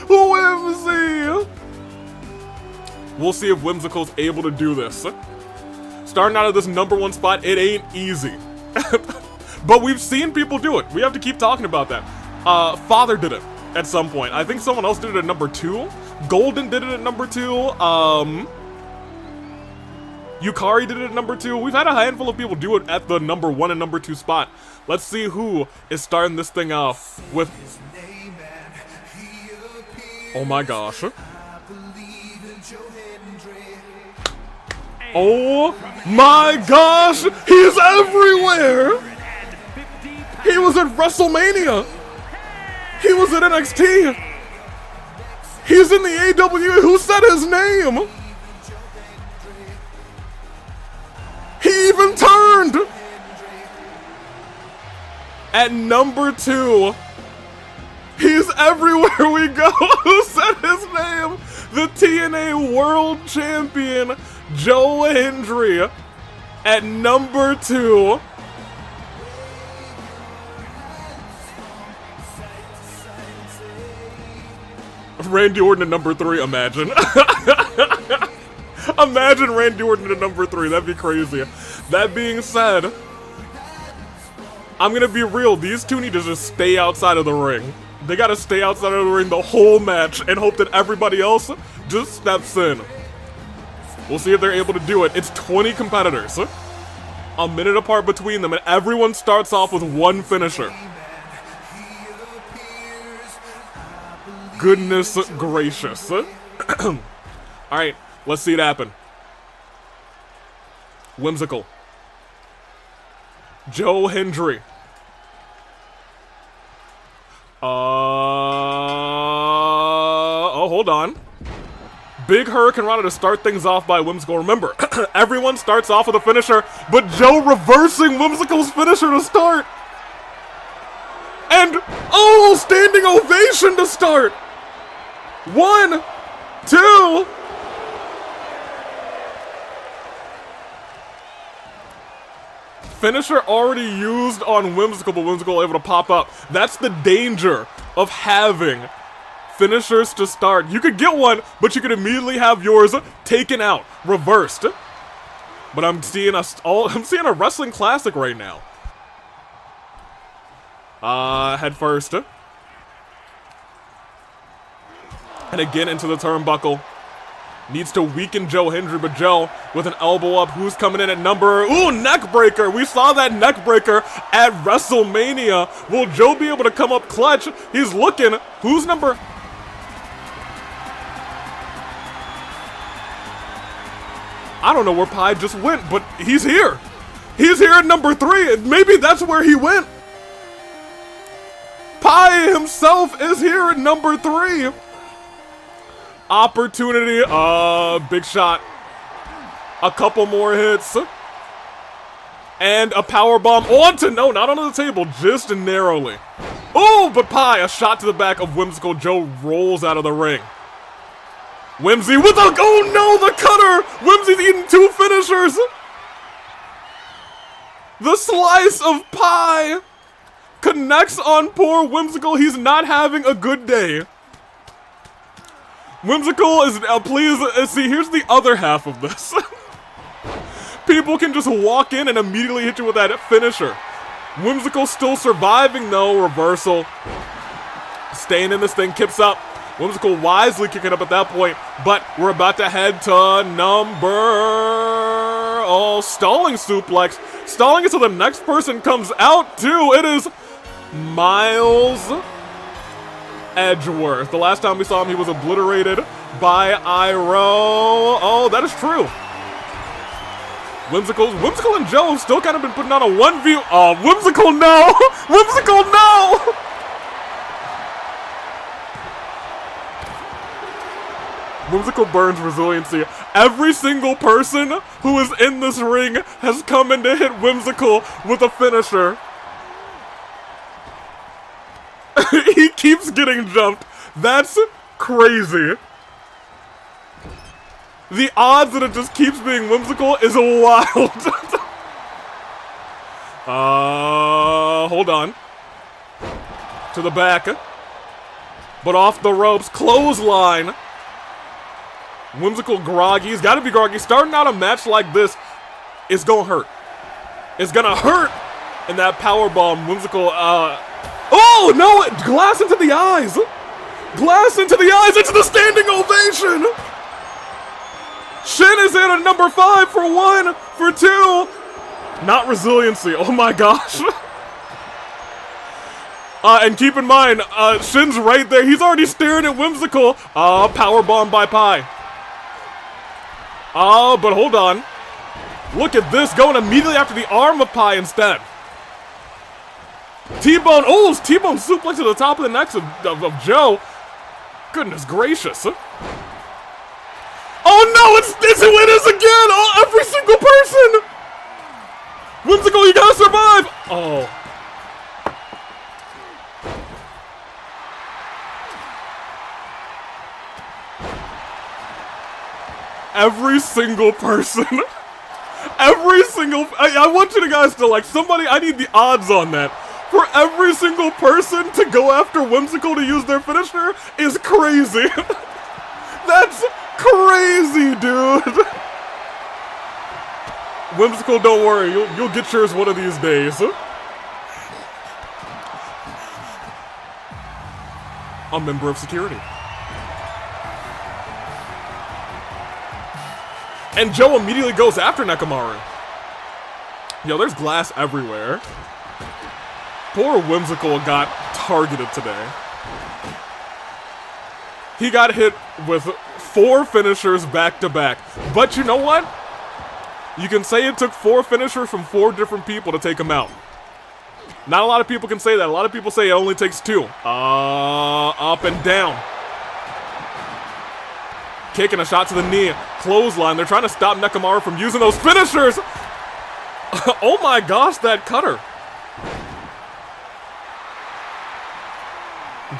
Whimsy! We'll see if Whimsical's able to do this. Starting out of this #1 spot, it ain't easy. But we've seen people do it. We have to keep talking about that. Father did it at some point. I think someone else did it at #2. Golden did it at #2. Yukari did it at #2. We've had a handful of people do it at the #1 and #2 spot. Let's see who is starting this thing off with... Oh my gosh. Oh my gosh! He's everywhere! He was at WrestleMania! He was at NXT! He's in the AWA! Who said his name? He even turned! At #2. He's everywhere we go! Who said his name? The TNA World Champion, Joe Hendry, at #2. Randy Orton at #3, imagine. Imagine Randy Orton at #3, that'd be crazy. That being said, I'm gonna be real, these two need to just stay outside of the ring. They gotta stay outside of the ring the whole match and hope that everybody else just steps in. We'll see if they're able to do it. It's 20 competitors, a minute apart between them, and everyone starts off with one finisher. Goodness gracious. Alright, let's see it happen. Whimsical. Joe Hendry. Oh, hold on. Big Hurricane Rana to start things off by Whimsical. Remember, everyone starts off with a finisher, but Joe reversing Whimsical's finisher to start. And, oh, standing ovation to start. 1, 2. Finisher already used on Whimsical, but Whimsical able to pop up. That's the danger of having finishers to start. You could get one, but you could immediately have yours taken out, reversed. But I'm seeing a wrestling classic right now. Head first. And again into the turnbuckle. Needs to weaken Joe Hendry, but Joe with an elbow up. Who's coming in at number... Ooh, neck breaker. We saw that neck breaker at WrestleMania. Will Joe be able to come up clutch? He's looking. Who's number... I don't know where Pi just went, but he's here. He's here at number 3. Maybe that's where he went. Pi himself is here at number 3. Opportunity, big shot. A couple more hits. And a powerbomb onto, no, not onto the table, just narrowly. Oh, but Pi, a shot to the back of Whimsical. Joe rolls out of the ring. Whimsy with a, oh no, the cutter! Whimsy's eating 2 finishers! The slice of Pi connects on poor Whimsical. He's not having a good day. Whimsical is, please, see, here's the other half of this. People can just walk in and immediately hit you with that finisher. Whimsical still surviving though, reversal. Staying in this thing, kips up. Whimsical wisely kicking up at that point, but we're about to head to stalling suplex. Stalling until the next person comes out too. It is Miles Edgeworth. The last time we saw him, he was obliterated by Iroh. Oh, that is true. Whimsical and Joe have still kind of been putting on a 1v. Oh, Whimsical, no! Whimsical, no! Whimsical burns resiliency. Every single person who is in this ring has come in to hit Whimsical with a finisher. He keeps getting jumped. That's crazy. The odds that it just keeps being Whimsical is wild. Hold on. To the back. But off the ropes. Clothesline. Whimsical groggy. He's got to be groggy. Starting out a match like this is gonna hurt. It's gonna hurt. And that powerbomb, Whimsical, oh, no! Glass into the eyes! Glass into the eyes! Into the standing ovation! Shin is in at number 5 for 1, for 2. Not resiliency. Oh my gosh. And keep in mind, Shin's right there. He's already staring at Whimsical. Powerbomb by Pi. But hold on. Look at this, going immediately after the arm of Pi instead. T-Bone, oh, T-Bone suplex to the top of the neck of Joe. Goodness gracious. Oh no, it's who it is again! Oh, every single person! Whimsical, you gotta survive! Oh. Every single person. Every single, I want you guys to, like, somebody, I need the odds on that. For every single person to go after Whimsical to use their finisher is crazy. That's crazy, dude. Whimsical, don't worry, you'll get yours one of these days. A member of security. And Joe immediately goes after Nekomaru. Yo, there's glass everywhere. Poor Whimsical got targeted today. He got hit with 4 finishers back to back. But you know what? You can say it took 4 finishers from 4 different people to take him out. Not a lot of people can say that. A lot of people say it only takes 2. Up and down. Kicking a shot to the knee. Clothesline. They're trying to stop Nekomaru from using those finishers. Oh my gosh, that cutter.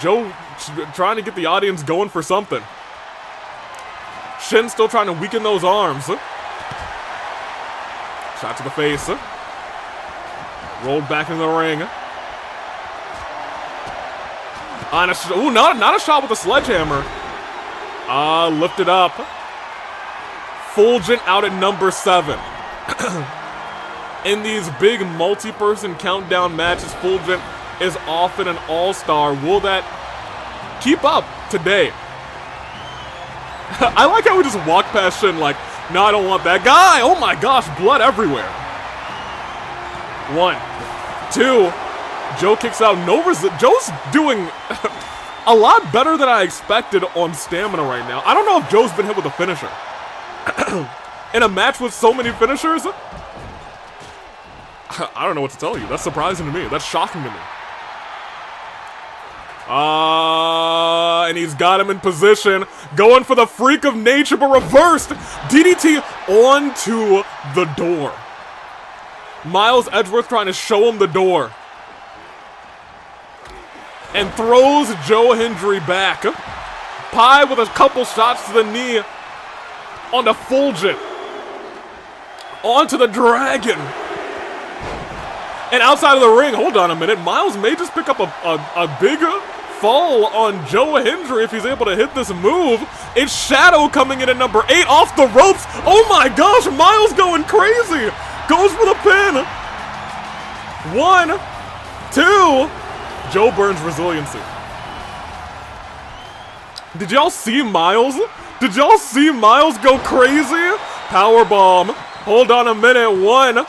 Joe trying to get the audience going for something. Shin still trying to weaken those arms. Shot to the face. Rolled back in the ring. Ooh, not a shot with a sledgehammer. Lifted up. Fulgent out at number 7. In these big multi-person countdown matches, Fulgent is often an all-star. Will that keep up today? I like how we just walk past Shin like, no, I don't want that guy. Oh my gosh, blood everywhere. 1, 2. Joe kicks out. Joe's doing a lot better than I expected on stamina right now. I don't know if Joe's been hit with a finisher. In a match with so many finishers, I don't know what to tell you. That's surprising to me. That's shocking to me. And he's got him in position. Going for the freak of nature, but reversed. DDT onto the door. Miles Edgeworth trying to show him the door. And throws Joe Hendry back. Pie with a couple shots to the knee. Onto Fulgent. Onto the Dragon. And outside of the ring, hold on a minute, Miles may just pick up a big fall on Joe Hendry if he's able to hit this move. It's Shadow coming in at number 8 off the ropes. Oh my gosh, Miles going crazy. Goes for the pin. 1, 2. Joe burns resiliency. Did y'all see Miles? Did y'all see Miles go crazy? Powerbomb. Hold on a minute. 1,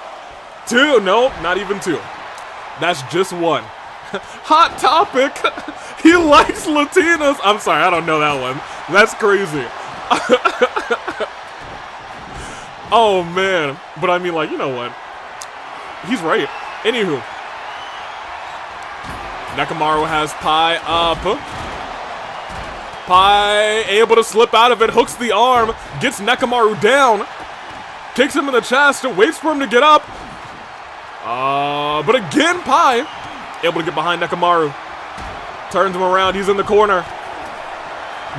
2. No, not even 2. That's just 1. Hot topic. He likes Latinas. I'm sorry, I don't know that one. That's crazy. Oh, man. But I mean, like, you know what? He's right. Anywho. Nekomaru has Pi up. Pi able to slip out of it. Hooks the arm. Gets Nekomaru down. Kicks him in the chest. Waits for him to get up. But again, Pi able to get behind Nekomaru. Turns him around. He's in the corner.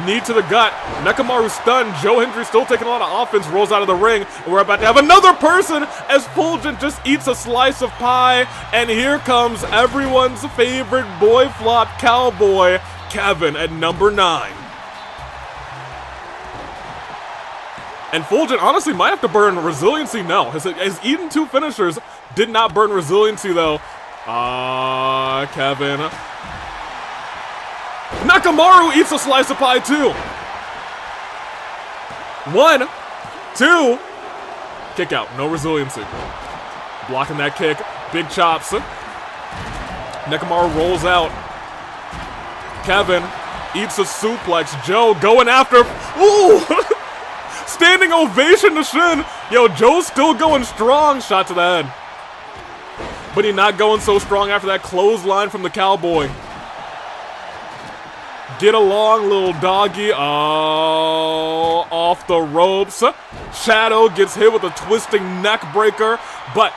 Knee to the gut. Nekomaru stunned. Joe Hendry still taking a lot of offense. Rolls out of the ring. And we're about to have another person as Fulgent just eats a slice of pie. And here comes everyone's favorite boy flop cowboy, Kevin, at number 9. And Fulgent honestly might have to burn resiliency. No, has eaten 2 finishers. Did not burn resiliency though. Kevin. Nekomaru eats a slice of pie too. 1, 2. Kick out. No resiliency. Blocking that kick. Big chops. Nekomaru rolls out. Kevin eats a suplex. Joe going after. Ooh! Standing ovation to Shin. Yo, Joe's still going strong. Shot to the head. But he's not going so strong after that clothesline from the cowboy. Get along, little doggy. Oh, off the ropes. Shadow gets hit with a twisting neck breaker. But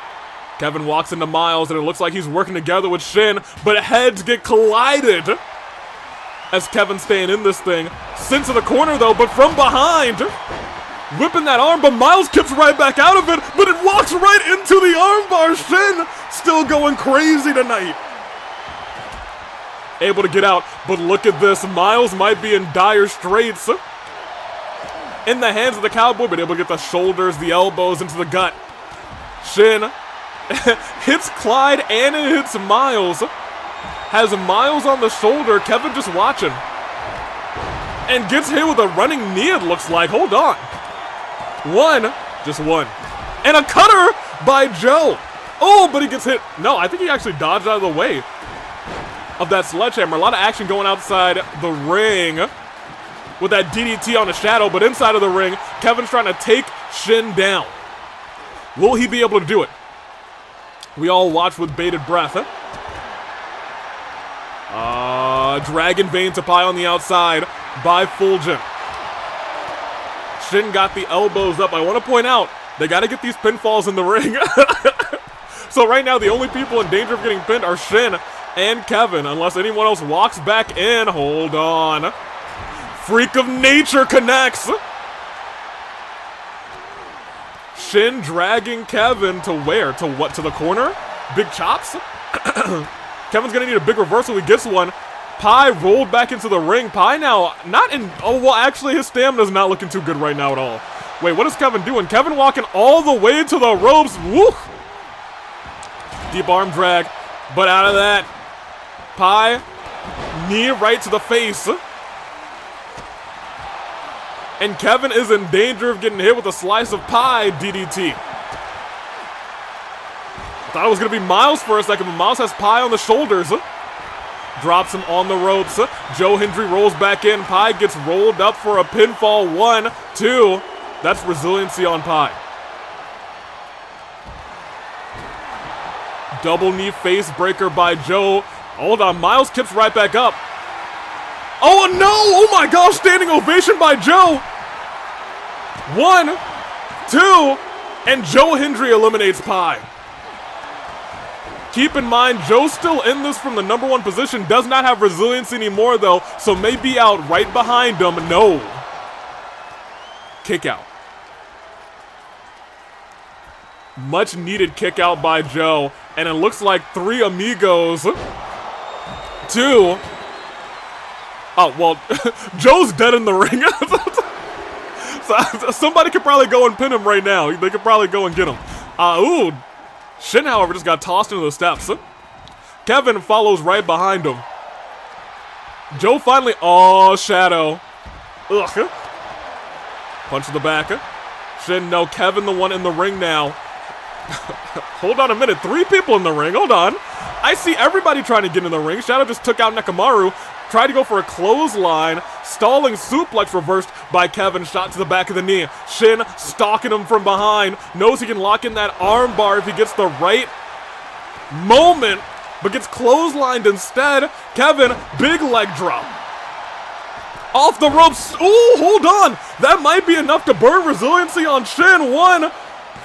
Kevin walks into Miles, and it looks like he's working together with Shin. But heads get collided as Kevin's staying in this thing. Sent to the corner, though, but from behind. Whipping that arm, but Miles kicks right back out of it. But it walks right into the armbar. Shin still going crazy tonight. Able to get out, but look at this. Miles might be in dire straits. In the hands of the cowboy, but able to get the shoulders, the elbows into the gut. Shin hits Clyde and it hits Miles. Has Miles on the shoulder. Kevin just watching. And gets hit with a running knee, it looks like. Hold on. 1, just 1. And a cutter by Joe. Oh, but he gets hit. No, I think he actually dodged out of the way of that sledgehammer. A lot of action going outside the ring with that DDT on the Shadow, but inside of the ring, Kevin's trying to take Shin down. Will he be able to do it? We all watch with bated breath. Dragon Vein to Pie on the outside by Fulgent. Shin got the elbows up. I want to point out, they got to get these pinfalls in the ring. So right now, the only people in danger of getting pinned are Shin and Kevin, unless anyone else walks back in. Hold on. Freak of nature connects. Shin dragging Kevin to where? To what? To the corner? Big chops? Kevin's gonna need a big reversal. He gets one. Pi rolled back into the ring. Pi now not in, oh, well, actually his stamina's not looking too good right now at all. Wait, what is Kevin doing? Kevin walking all the way to the ropes. Woo! Deep arm drag, but out of that, Pi, knee right to the face. And Kevin is in danger of getting hit with a slice of pie DDT. Thought it was going to be Miles for a second, but Miles has Pi on the shoulders. Drops him on the ropes. Joe Hendry rolls back in. Pi gets rolled up for a pinfall. 1, 2. That's resiliency on Pi. Double knee face breaker by Joe. Hold on, Miles kips right back up. Oh no! Oh my gosh, standing ovation by Joe. 1, 2, and Joe Hendry eliminates Pi. Keep in mind, Joe's still in this from the #1 position, does not have resiliency anymore though, so may be out right behind him. No. Kick out. Much needed kick out by Joe, and it looks like 3 amigos. 2. Oh, well, Joe's dead in the ring. So somebody could probably go and pin him right now. They could probably go and get him. Ooh. Shin, however, just got tossed into the steps. Kevin follows right behind him. Joe finally, oh, Shadow. Ugh. Punch to the back. Shin, no, Kevin the one in the ring now. Hold on a minute, 3 people in the ring, hold on. I see everybody trying to get in the ring. Shadow just took out Nekomaru. Tried to go for a clothesline. Stalling suplex reversed by Kevin. Shot to the back of the knee. Shin stalking him from behind. Knows he can lock in that arm bar if he gets the right moment, but gets clotheslined instead. Kevin, big leg drop. Off the ropes. Ooh, hold on. That might be enough to burn resiliency on Shin. 1,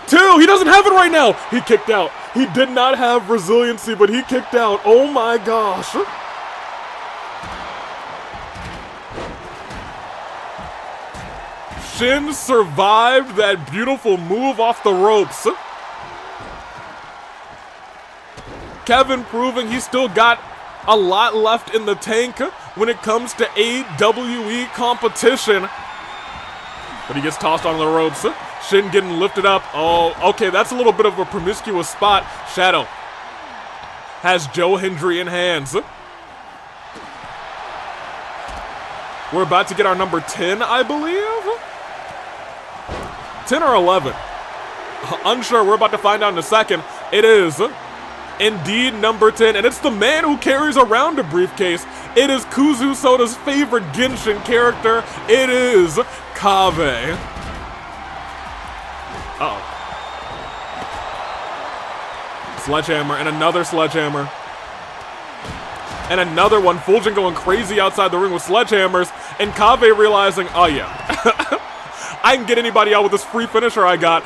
2. He doesn't have it right now. He kicked out. He did not have resiliency, but he kicked out. Oh my gosh. Shin survived that beautiful move off the ropes. Kevin proving he's still got a lot left in the tank when it comes to AWE competition. But he gets tossed on the ropes. Shin getting lifted up. Oh, okay, that's a little bit of a promiscuous spot. Shadow has Joe Hendry in hands. We're about to get our number 10, I believe. 10 or 11. Unsure, we're about to find out in a second. It is indeed number 10, and it's the man who carries around a briefcase. It is Kuzu Soda's favorite Genshin character. It is Kaveh. Uh-oh. Sledgehammer, and another sledgehammer. And another one. Fulgin going crazy outside the ring with sledgehammers, and Kaveh realizing, oh yeah, I can get anybody out with this free finisher I got.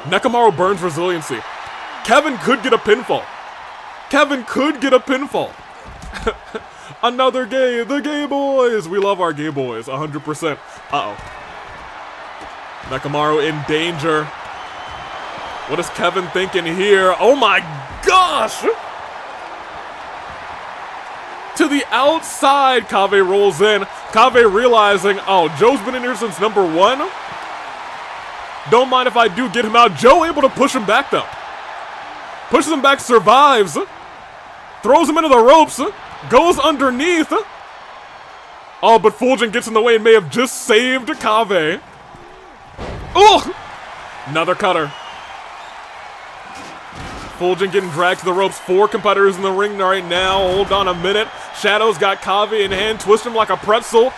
Nekomaru burns resiliency. Kevin could get a pinfall. Kevin could get a pinfall. Another gay, the gay boys. We love our gay boys, 100%. Uh-oh. Nekomaru in danger. What is Kevin thinking here? Oh my gosh! To the outside, Kaveh rolls in. Kaveh realizing, oh, Joe's been in here since number 1. Don't mind if I do get him out. Joe able to push him back, though. Pushes him back, survives. Throws him into the ropes. Goes underneath. Oh, but Fulgin gets in the way and may have just saved Kaveh. Oh! Another cutter. Fulgin getting dragged to the ropes. 4 competitors in the ring right now. Hold on a minute. Shadow's got Kaveh in hand. Twist him like a pretzel.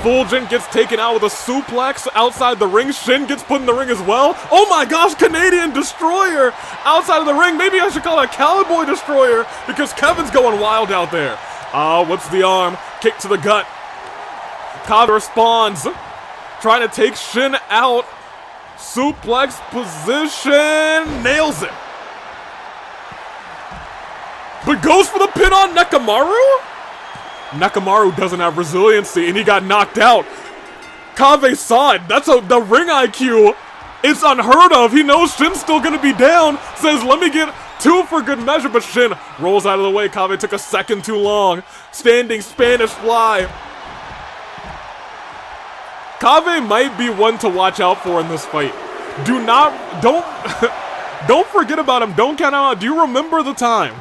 Fulgin gets taken out with a suplex outside the ring. Shin gets put in the ring as well. Oh my gosh, Canadian Destroyer outside of the ring. Maybe I should call it a Cowboy Destroyer because Kevin's going wild out there. What's the arm? Kick to the gut. Kaveh responds. Trying to take Shin out. Suplex position. Nails it. But goes for the pin on Nekomaru? Nekomaru doesn't have resiliency and he got knocked out. Kaveh saw it. That's the ring IQ. It's unheard of. He knows Shin's still gonna be down. Says, let me get 2 for good measure, but Shin rolls out of the way. Kaveh took a second too long. Standing Spanish fly. Kaveh might be one to watch out for in this fight. Don't forget about him. Don't count him out. Do you remember the time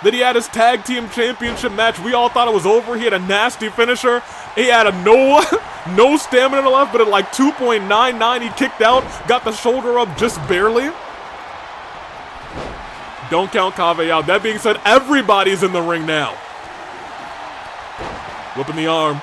that he had his tag team championship match? We all thought it was over. He had a nasty finisher. He had a no stamina left, but at like 2.99 he kicked out, got the shoulder up just barely. Don't count Kaveh out. That being said, everybody's in the ring now. Whipping the arm.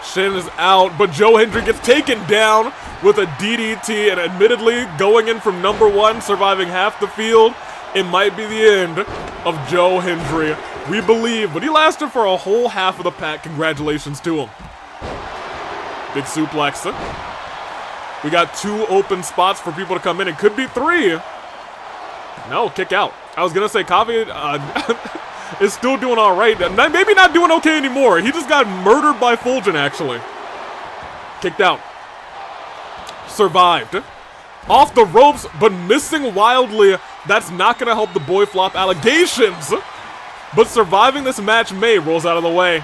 Shin is out, but Joe Hendry gets taken down with a DDT, and admittedly, going in from number 1, surviving half the field, it might be the end of Joe Hendry. We believe, but he lasted for a whole half of the pack. Congratulations to him. Big suplex. We got 2 open spots for people to come in. It could be 3. No, kick out. I was going to say, Kaveh is still doing all right. Maybe not doing okay anymore. He just got murdered by Fulgen, actually. Kicked out. Survived. Off the ropes, but missing wildly. That's not going to help the boy flop allegations. But surviving this match, May rolls out of the way.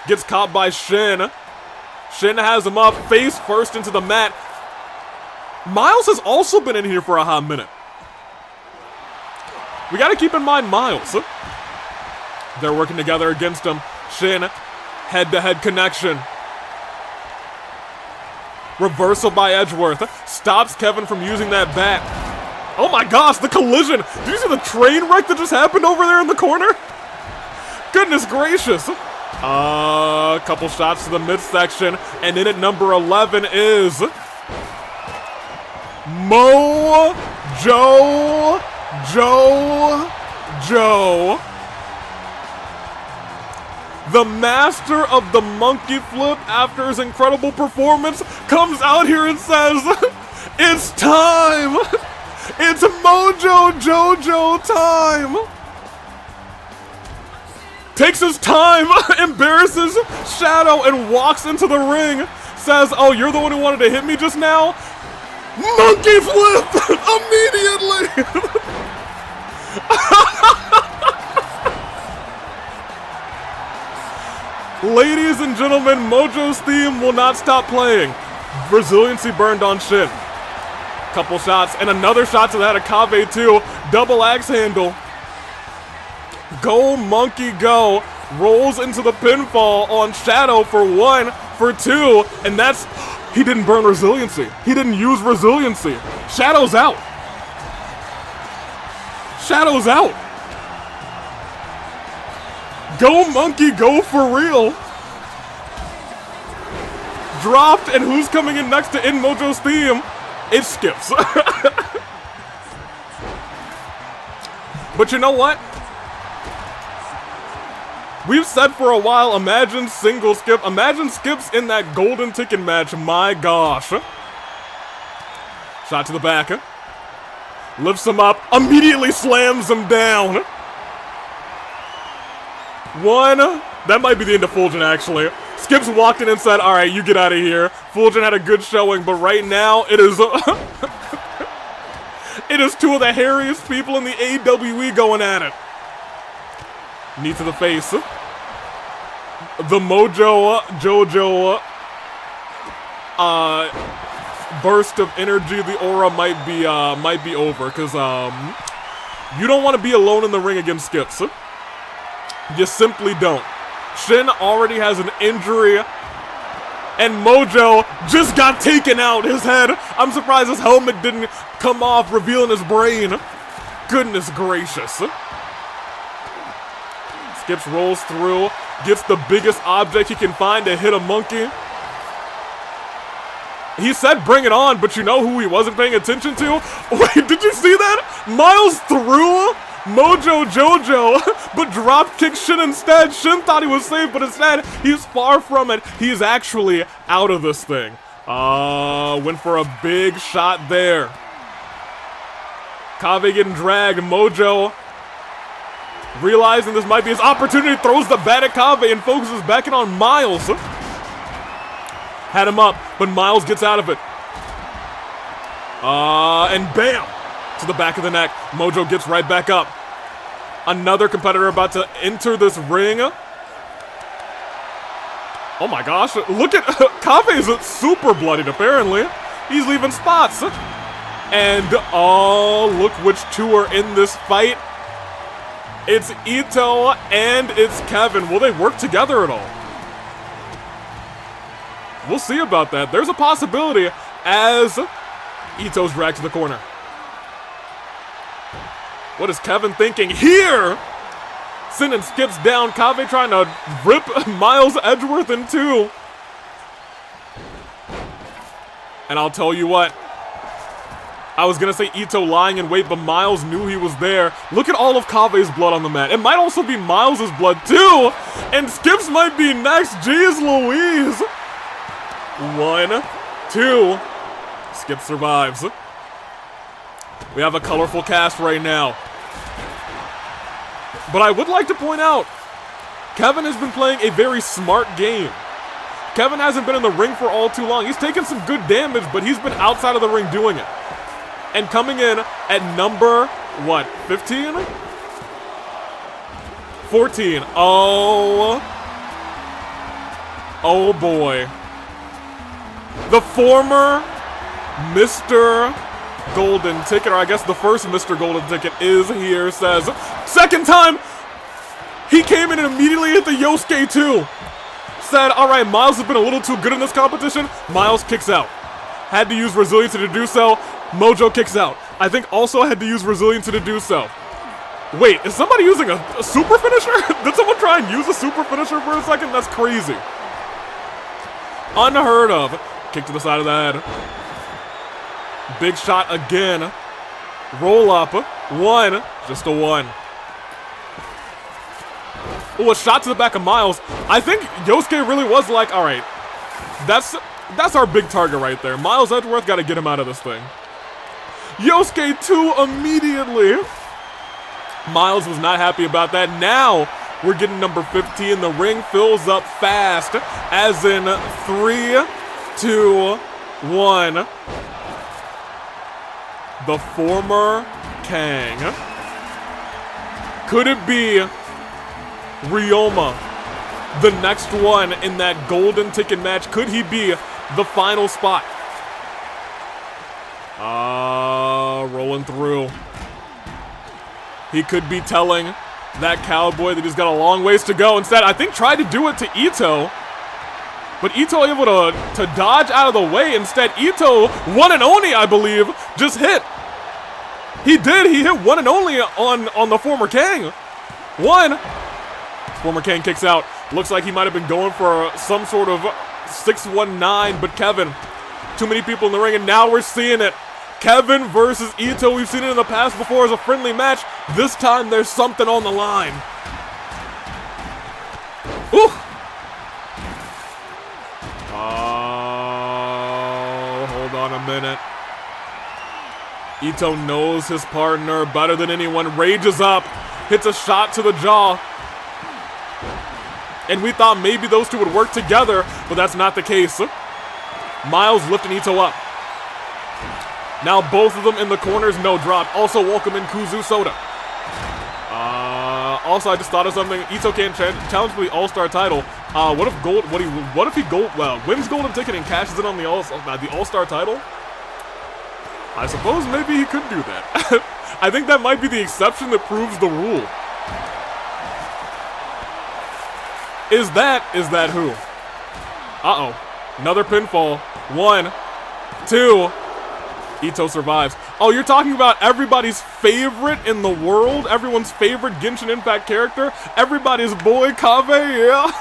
Gets caught by Shin. Shin has him up, face first into the mat. Miles has also been in here for a hot minute. We got to keep in mind Miles. They're working together against him. Shin, head-to-head connection. Reversal by Edgeworth. Stops Kevin from using that bat. Oh my gosh, the collision. Did you see the train wreck that just happened over there in the corner? Goodness gracious. Couple shots to the midsection. And in at number 11 is Joe. The master of the monkey flip, after his incredible performance, comes out here and says, "It's time! It's Mojo Jojo time!" Takes his time, embarrasses Shadow, and walks into the ring. Says, "Oh, you're the one who wanted to hit me just now?" Monkey flip! Immediately! Ladies and gentlemen, Mojo's theme will not stop playing. Resiliency burned on Shin. Couple shots, and another shot to that of Kaveh too. Double axe handle. Go Monkey Go. Rolls into the pinfall on Shadow for 1, for 2, and that's... He didn't burn resiliency. He didn't use resiliency. Shadow's out. Shadow's out. Go Monkey Go for real. Dropped, and who's coming in next to end Mojo's theme? It skips. But you know what? We've said for a while, imagine single skip. Imagine skips in that golden ticket match. My gosh. Shot to the back. Lifts him up. Immediately slams him down. 1. That might be the end of Fulgen, actually. Skips walked in and said, "All right, you get out of here." Fulgen had a good showing, but right now it is... it is 2 of the hairiest people in the AWE going at it. Knee to the face. The Mojo Jojo burst of energy, the aura might be over, because you don't want to be alone in the ring against Skips. You simply don't. Shin already has an injury, and Mojo just got taken out. His head, I'm surprised his helmet didn't come off, revealing his brain. Goodness gracious. Skips rolls through, gets the biggest object he can find to hit a monkey. He said bring it on, but you know who he wasn't paying attention to? Wait, did you see that? Miles threw Mojo Jojo, but drop kicked Shin instead. Shin thought he was safe, but instead, he's far from it. He's actually out of this thing. Went for a big shot there. Kaveh getting dragged. Mojo, realizing this might be his opportunity, throws the bat at Kaveh and focuses back in on Miles. Had him up, but Miles gets out of it. And bam! to the back of the neck. Mojo gets right back up. Another competitor about to enter this ring. Oh my gosh, look at Kave is super bloodied apparently. He's leaving spots. And oh, look which two are in this fight. It's Ito and it's Kevin. Will they work together at all? We'll see about that. There's a possibility as Ito's dragged to the corner. What is Kevin thinking here? Sinan skips down. Kave trying to rip Miles Edgeworth in two. And I'll tell you what. I was going to say Ito lying in wait, but Miles knew he was there. Look at all of Kave's blood on the mat. It might also be Miles' blood too. And Skips might be next. Jeez Louise. 1, 2. Skip survives. We have a colorful cast right now. But I would like to point out, Kevin has been playing a very smart game. Kevin hasn't been in the ring for all too long. He's taken some good damage, but he's been outside of the ring doing it. And coming in at number, what, 15? 14. Oh. Oh boy. The former Mr. Golden Ticket, or I guess the first Mr. Golden Ticket is here, says, second time, he came in and immediately hit the Yosuke too. Said, all right, Miles has been a little too good in this competition. Miles kicks out. Had to use resiliency to do so. Mojo kicks out. I think also had to use resiliency to do so. Wait, is somebody using a super finisher? Did someone try and use a super finisher for a second? That's crazy. Unheard of. Kick to the side of the head. Big shot again. Roll up. 1. Just a 1. Oh, a shot to the back of Miles. I think Yosuke really was like, all right, that's our big target right there. Miles Edgeworth got to get him out of this thing. Yosuke 2 immediately. Miles was not happy about that. Now we're getting number 15. The ring fills up fast, as in 3, 2, 1. The former Kang. Could it be Ryoma, the next one in that golden ticket match? Could he be the final spot? Rolling through. He could be telling that cowboy that he's got a long ways to go. Instead, I think tried to do it to Ito. But Ito able to dodge out of the way. Instead, Ito, one and only, I believe, just hit. He did. He hit one and only on the former Kang. 1. Former Kang kicks out. Looks like he might have been going for some sort of 619, but Kevin, too many people in the ring, and now we're seeing it. Kevin versus Ito. We've seen it in the past before as a friendly match. This time there's something on the line. Ooh. Oh, hold on a minute. Ito knows his partner better than anyone. Rages up. Hits a shot to the jaw. And we thought maybe those two would work together, but that's not the case. Miles lifting Ito up. Now both of them in the corners, no drop. Also welcome in Kuzu Soda. Also, I just thought of something. Ito can't challenge for the All-Star title. What if he wins Golden Ticket and cashes in on the All-Star title? I suppose maybe he could do that. I think that might be the exception that proves the rule. Is that who? Uh-oh. Another pinfall. 1, 2. Ito survives. Oh, you're talking about everybody's favorite in the world? Everyone's favorite Genshin Impact character? Everybody's boy, Kave? Yeah.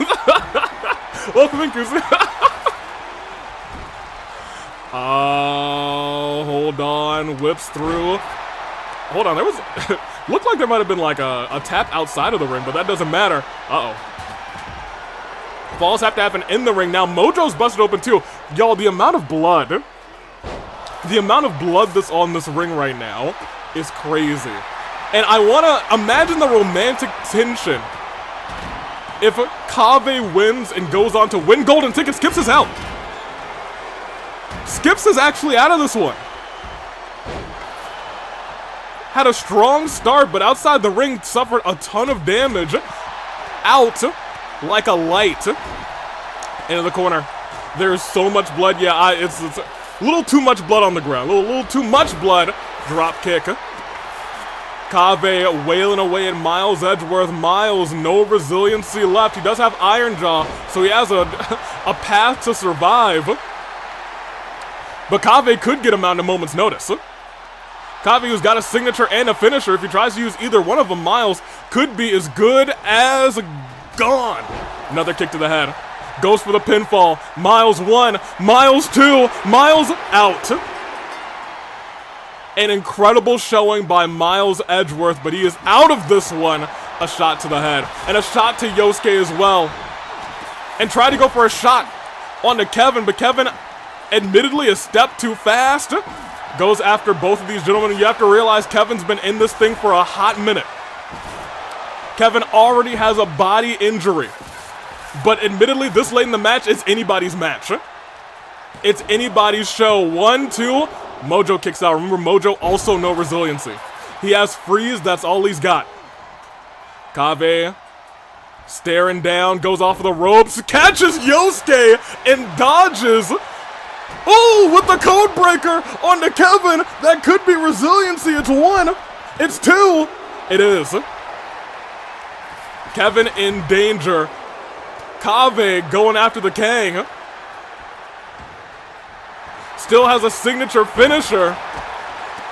Welcome in, Kizzy. Oh, hold on. Whips through. Hold on, there was... looked like there might have been like a tap outside of the ring, but that doesn't matter. Uh-oh. Falls have to happen in the ring. Now Mojo's busted open too. Y'all, the amount of blood that's on this ring right now is crazy. And I want to imagine the romantic tension if Kave wins and goes on to win Golden Ticket. Skips is out. Skips is actually out of this one. had a strong start, but outside the ring suffered a ton of damage. Out like a light. Into the corner. There's so much blood. Yeah, it's a little too much blood on the ground. A little too much blood. Drop kick. Kaveh wailing away at Miles Edgeworth. Miles, no resiliency left. He does have Iron Jaw, so he has a path to survive. But Kaveh could get him out in a moment's notice. Kaveh, who's got a signature and a finisher, if he tries to use either one of them, Miles could be as good as gone. Another kick to the head. Goes for the pinfall. Miles 1, Miles 2, Miles out. An incredible showing by Miles Edgeworth, but he is out of this one. A shot to the head. And a shot to Yosuke as well. And tried to go for a shot onto Kevin, but Kevin, admittedly, a step too fast. Goes after both of these gentlemen. You have to realize Kevin's been in this thing for a hot minute. Kevin already has a body injury. But admittedly, this late in the match, it's anybody's match. It's anybody's show. 1, 2... Mojo kicks out. Remember, Mojo also no resiliency. He has freeze, that's all he's got. Kaveh staring down, goes off of the ropes, catches Yosuke and dodges. Oh, with the code breaker onto Kevin. That could be resiliency. It's 1. It's 2. It is. Kevin in danger. Kaveh going after the Kang. Still has a signature finisher.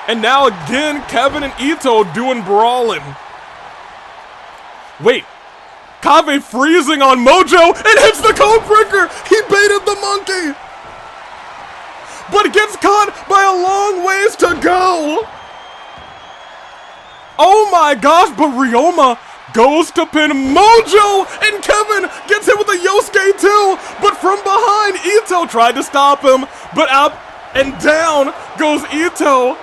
And now again, Kevin and Ito doing brawling. Wait. Kaveh freezing on Mojo and hits the code breaker. He baited the monkey. But gets caught by a long ways to go. Oh my gosh, but Ryoma goes to pin Mojo, and Kevin gets hit with a Yosuke too, but from behind, Ito tried to stop him, but up and down goes Ito.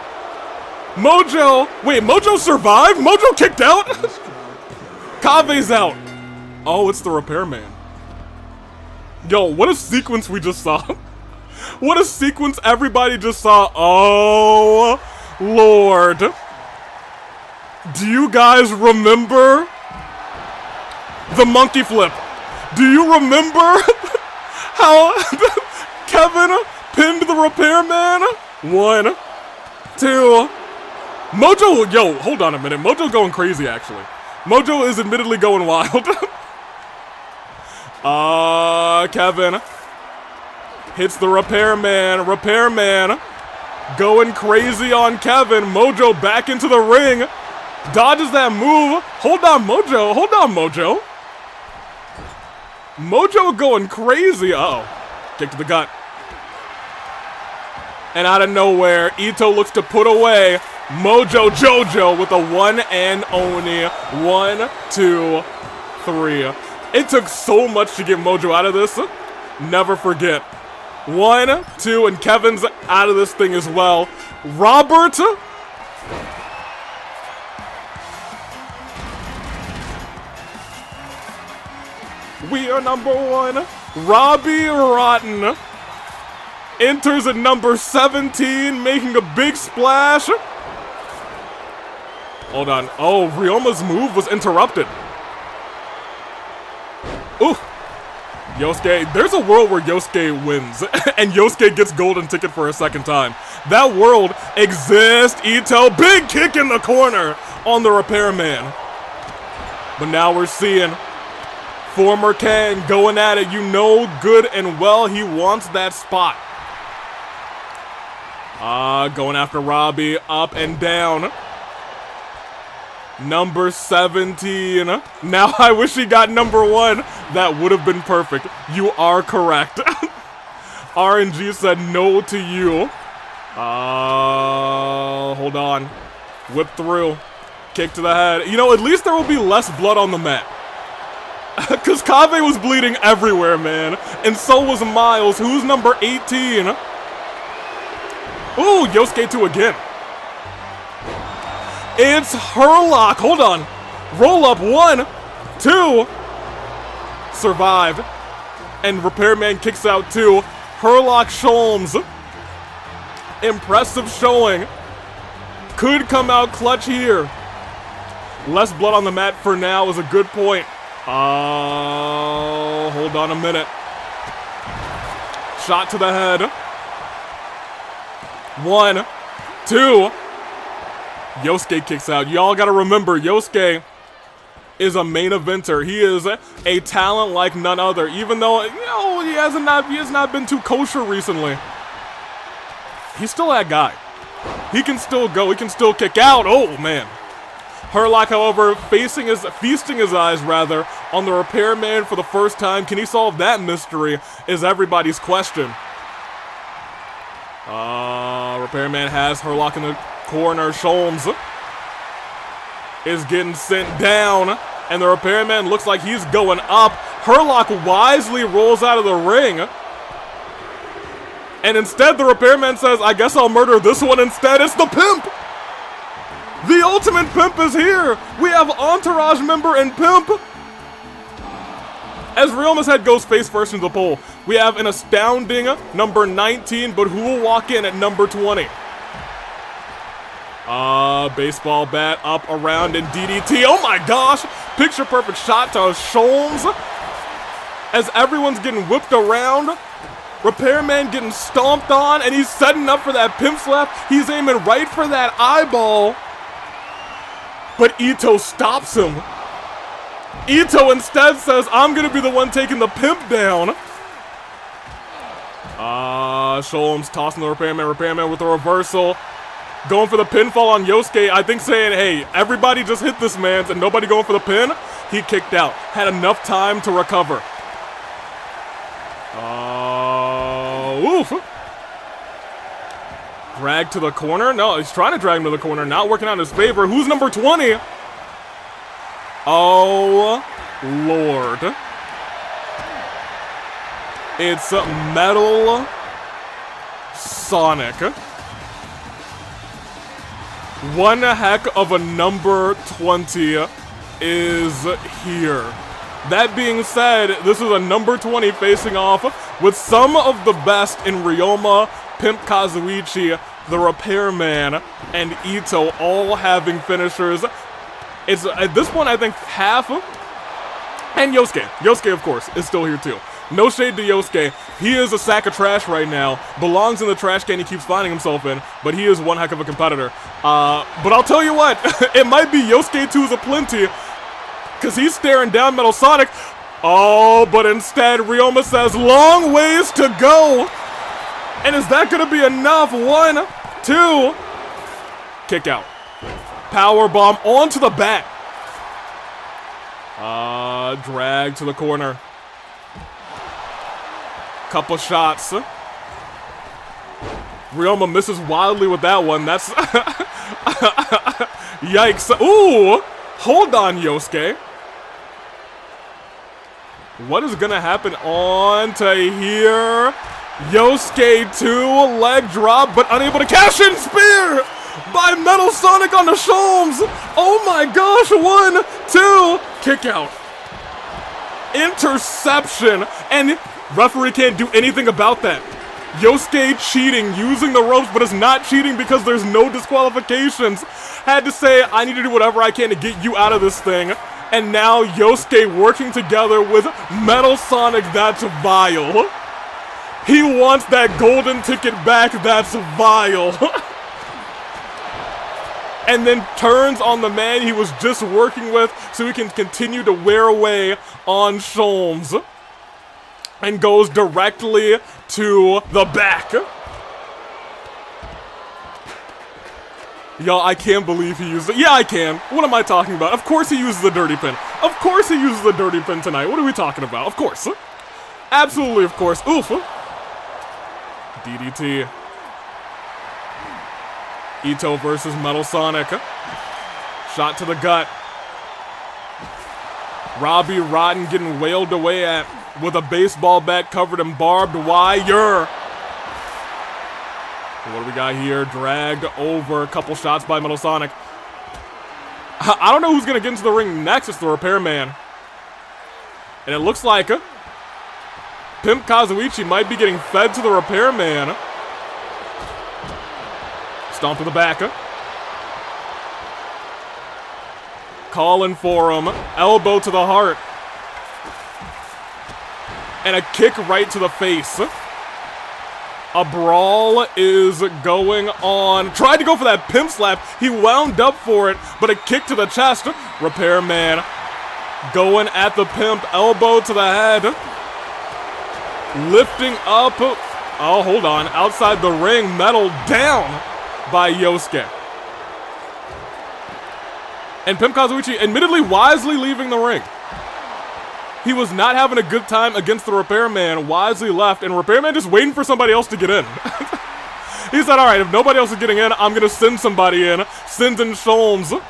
Mojo, wait, Mojo survived? Mojo kicked out? Kaveh's out. Oh, it's the repairman. Yo, what a sequence we just saw. What a sequence everybody just saw. Oh, Lord. Do you guys remember the monkey flip? Do you remember how Kevin pinned the repairman? 1, 2. Mojo, yo, hold on a minute. Mojo's going crazy, actually. Mojo is admittedly going wild. Kevin hits the repairman. Repairman going crazy on Kevin. Mojo back into the ring. Dodges that move. Hold on, Mojo. Hold on, Mojo. Mojo going crazy. Uh-oh. Kick to the gut. And out of nowhere, Ito looks to put away Mojo Jojo with a one and only 1, 2, 3. It took so much to get Mojo out of this. Never forget. 1, 2, and Kevin's out of this thing as well. Robert. We are number 1. Robbie Rotten enters at number 17, making a big splash. Hold on. Oh, Ryoma's move was interrupted. Ooh. Yosuke, there's a world where Yosuke wins, and Yosuke gets golden ticket for a second time. That world exists. Ito, big kick in the corner on the repairman. But now we're seeing former Kang going at it. You know good and well he wants that spot. Going after Robbie, up and down. Number 17. Now I wish he got number 1. That would have been perfect. You are correct. RNG said no to you. Hold on. Whip through. Kick to the head. You know, at least there will be less blood on the mat. Because Kaveh was bleeding everywhere, man. And so was Miles, who's number 18. Ooh, Yosuke 2 again. It's Herlock. Hold on. Roll up. 1, 2. Survived. And Repairman kicks out 2. Herlock Sholmes. Impressive showing could come out clutch here. Less blood on the mat for now is a good point. Hold on a minute. Shot to the head. 1, 2. Yosuke kicks out. Y'all gotta remember, Yosuke is a main eventer. He is a talent like none other. Even though, you know, he has not been too kosher recently. He's still that guy. He can still go. He can still kick out. Oh man. Herlock, however, feasting his eyes rather on the repairman for the first time. Can he solve that mystery? Is everybody's question. Repairman has Herlock in the corner. Sholmes is getting sent down, and the repairman looks like he's going up. Herlock wisely rolls out of the ring, and instead the repairman says, I guess I'll murder this one instead. It's the pimp! The ultimate pimp is here! We have Entourage member and pimp! As Ryoma's head goes face first into the pole, we have an astounding number 19, but who will walk in at number 20? Baseball bat up, around, and DDT. Oh my gosh! Picture perfect shot to Sholmes. As everyone's getting whipped around, Repairman getting stomped on, and he's setting up for that pimp slap. He's aiming right for that eyeball. But Ito stops him. Ito instead says, I'm gonna be the one taking the pimp down. Sholmes tossing the Repairman. Repairman with a reversal. Going for the pinfall on Yosuke. I think saying, hey, everybody just hit this man's and nobody going for the pin. He kicked out. Had enough time to recover. Oof. Drag to the corner. No, he's trying to drag him to the corner. Not working out in his favor. Who's number 20? Oh, Lord. It's Metal Sonic. One heck of a number 20 is here. That being said, this is a number 20 facing off with some of the best in Ryoma, Pimp Kazuichi, the Repairman, and Ito all having finishers. It's at this point, I think, half, and Yosuke. Yosuke, of course, is still here too. No shade to Yosuke. He is a sack of trash right now. Belongs in the trash can he keeps finding himself in, but he is one heck of a competitor. But I'll tell you what, it might be Yosuke 2's aplenty, because he's staring down Metal Sonic. Oh, but instead, Ryoma says, long ways to go. And is that going to be enough? 1, 2. Kick out. Power bomb onto the back. Drag to the corner. Couple shots. Ryoma misses wildly with that one. That's yikes. Ooh! Hold on, Yosuke. What is gonna happen on to here? Yosuke 2, leg drop, but unable to cash in. Spear by Metal Sonic on the Sholmes. Oh my gosh, 1, 2, kick out. Interception, and referee can't do anything about that. Yosuke cheating, using the ropes, but is not cheating because there's no disqualifications. Had to say, I need to do whatever I can to get you out of this thing. And now Yosuke working together with Metal Sonic, that's vile. He wants that golden ticket back, that's vile. And then turns on the man he was just working with so he can continue to wear away on Sholmes. And goes directly to the back. Y'all, I can't believe he used it. Yeah, I can. What am I talking about? Of course he uses the dirty pin. Of course he uses the dirty pin tonight. What are we talking about? Of course. Absolutely, of course. Oof. DDT. Ito versus Metal Sonic. Shot to the gut. Robbie Ryden getting wailed away at with a baseball bat covered in barbed wire. What do we got here? Dragged over. A couple shots by Metal Sonic. I don't know who's going to get into the ring next. It's the Repairman. And it looks like Pimp Kazuichi might be getting fed to the Repairman. Stomp to the back. calling for him. Elbow to the heart. And a kick right to the face. A brawl is going on. Tried to go for that pimp slap. He wound up for it, but a kick to the chest. Repairman going at the pimp. Elbow to the head. Lifting up. Oh, hold on. Outside the ring. Metal down by Yosuke. And Pimp Kazuichi admittedly wisely leaving the ring. He was not having a good time against the Repairman, wisely left, and Repairman just waiting for somebody else to get in. He said, alright, if nobody else is getting in, I'm gonna send somebody in. Sends in Sholmes.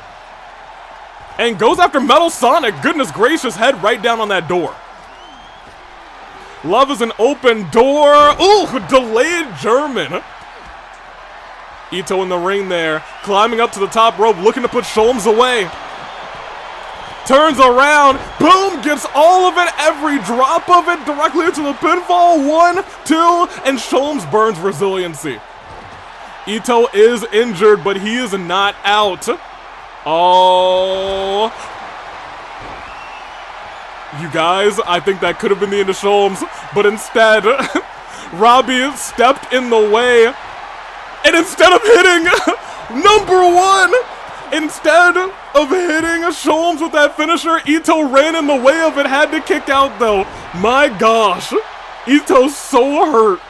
And goes after Metal Sonic. Goodness gracious, head right down on that door. Love is an open door. Ooh, delayed German. Ito in the ring there, climbing up to the top rope, looking to put Sholmes away. Turns around, boom, gets all of it, every drop of it directly into the pinfall. 1, 2, and Sholmes burns resiliency. Ito is injured, but he is not out. Oh. You guys, I think that could have been the end of Sholmes, but instead, Robbie stepped in the way, and instead of hitting #1, instead of hitting Sholmes with that finisher, Ito ran in the way of it, had to kick out though. My gosh, Ito's so hurt.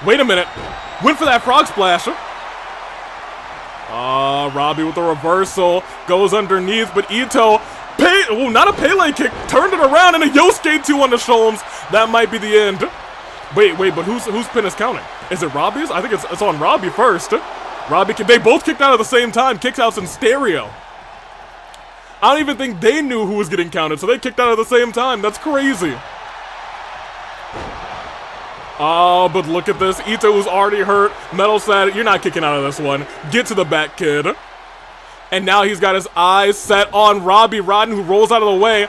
Wait a minute, went for that frog splash. Robbie with the reversal, goes underneath, but Ito, not a Pele kick, turned it around, and a Yosuke 2 on the Sholmes. That might be the end. Wait, but whose pin is counting? Is it Robbie's? I think it's on Robbie first. Robbie, they both kicked out at the same time. Kicked outs in stereo. I don't even think they knew who was getting counted, so they kicked out at the same time. That's crazy. Oh, but look at this. Ito was already hurt. Metal said, you're not kicking out of this one. Get to the back, kid. And now he's got his eyes set on Robbie Ryden, who rolls out of the way.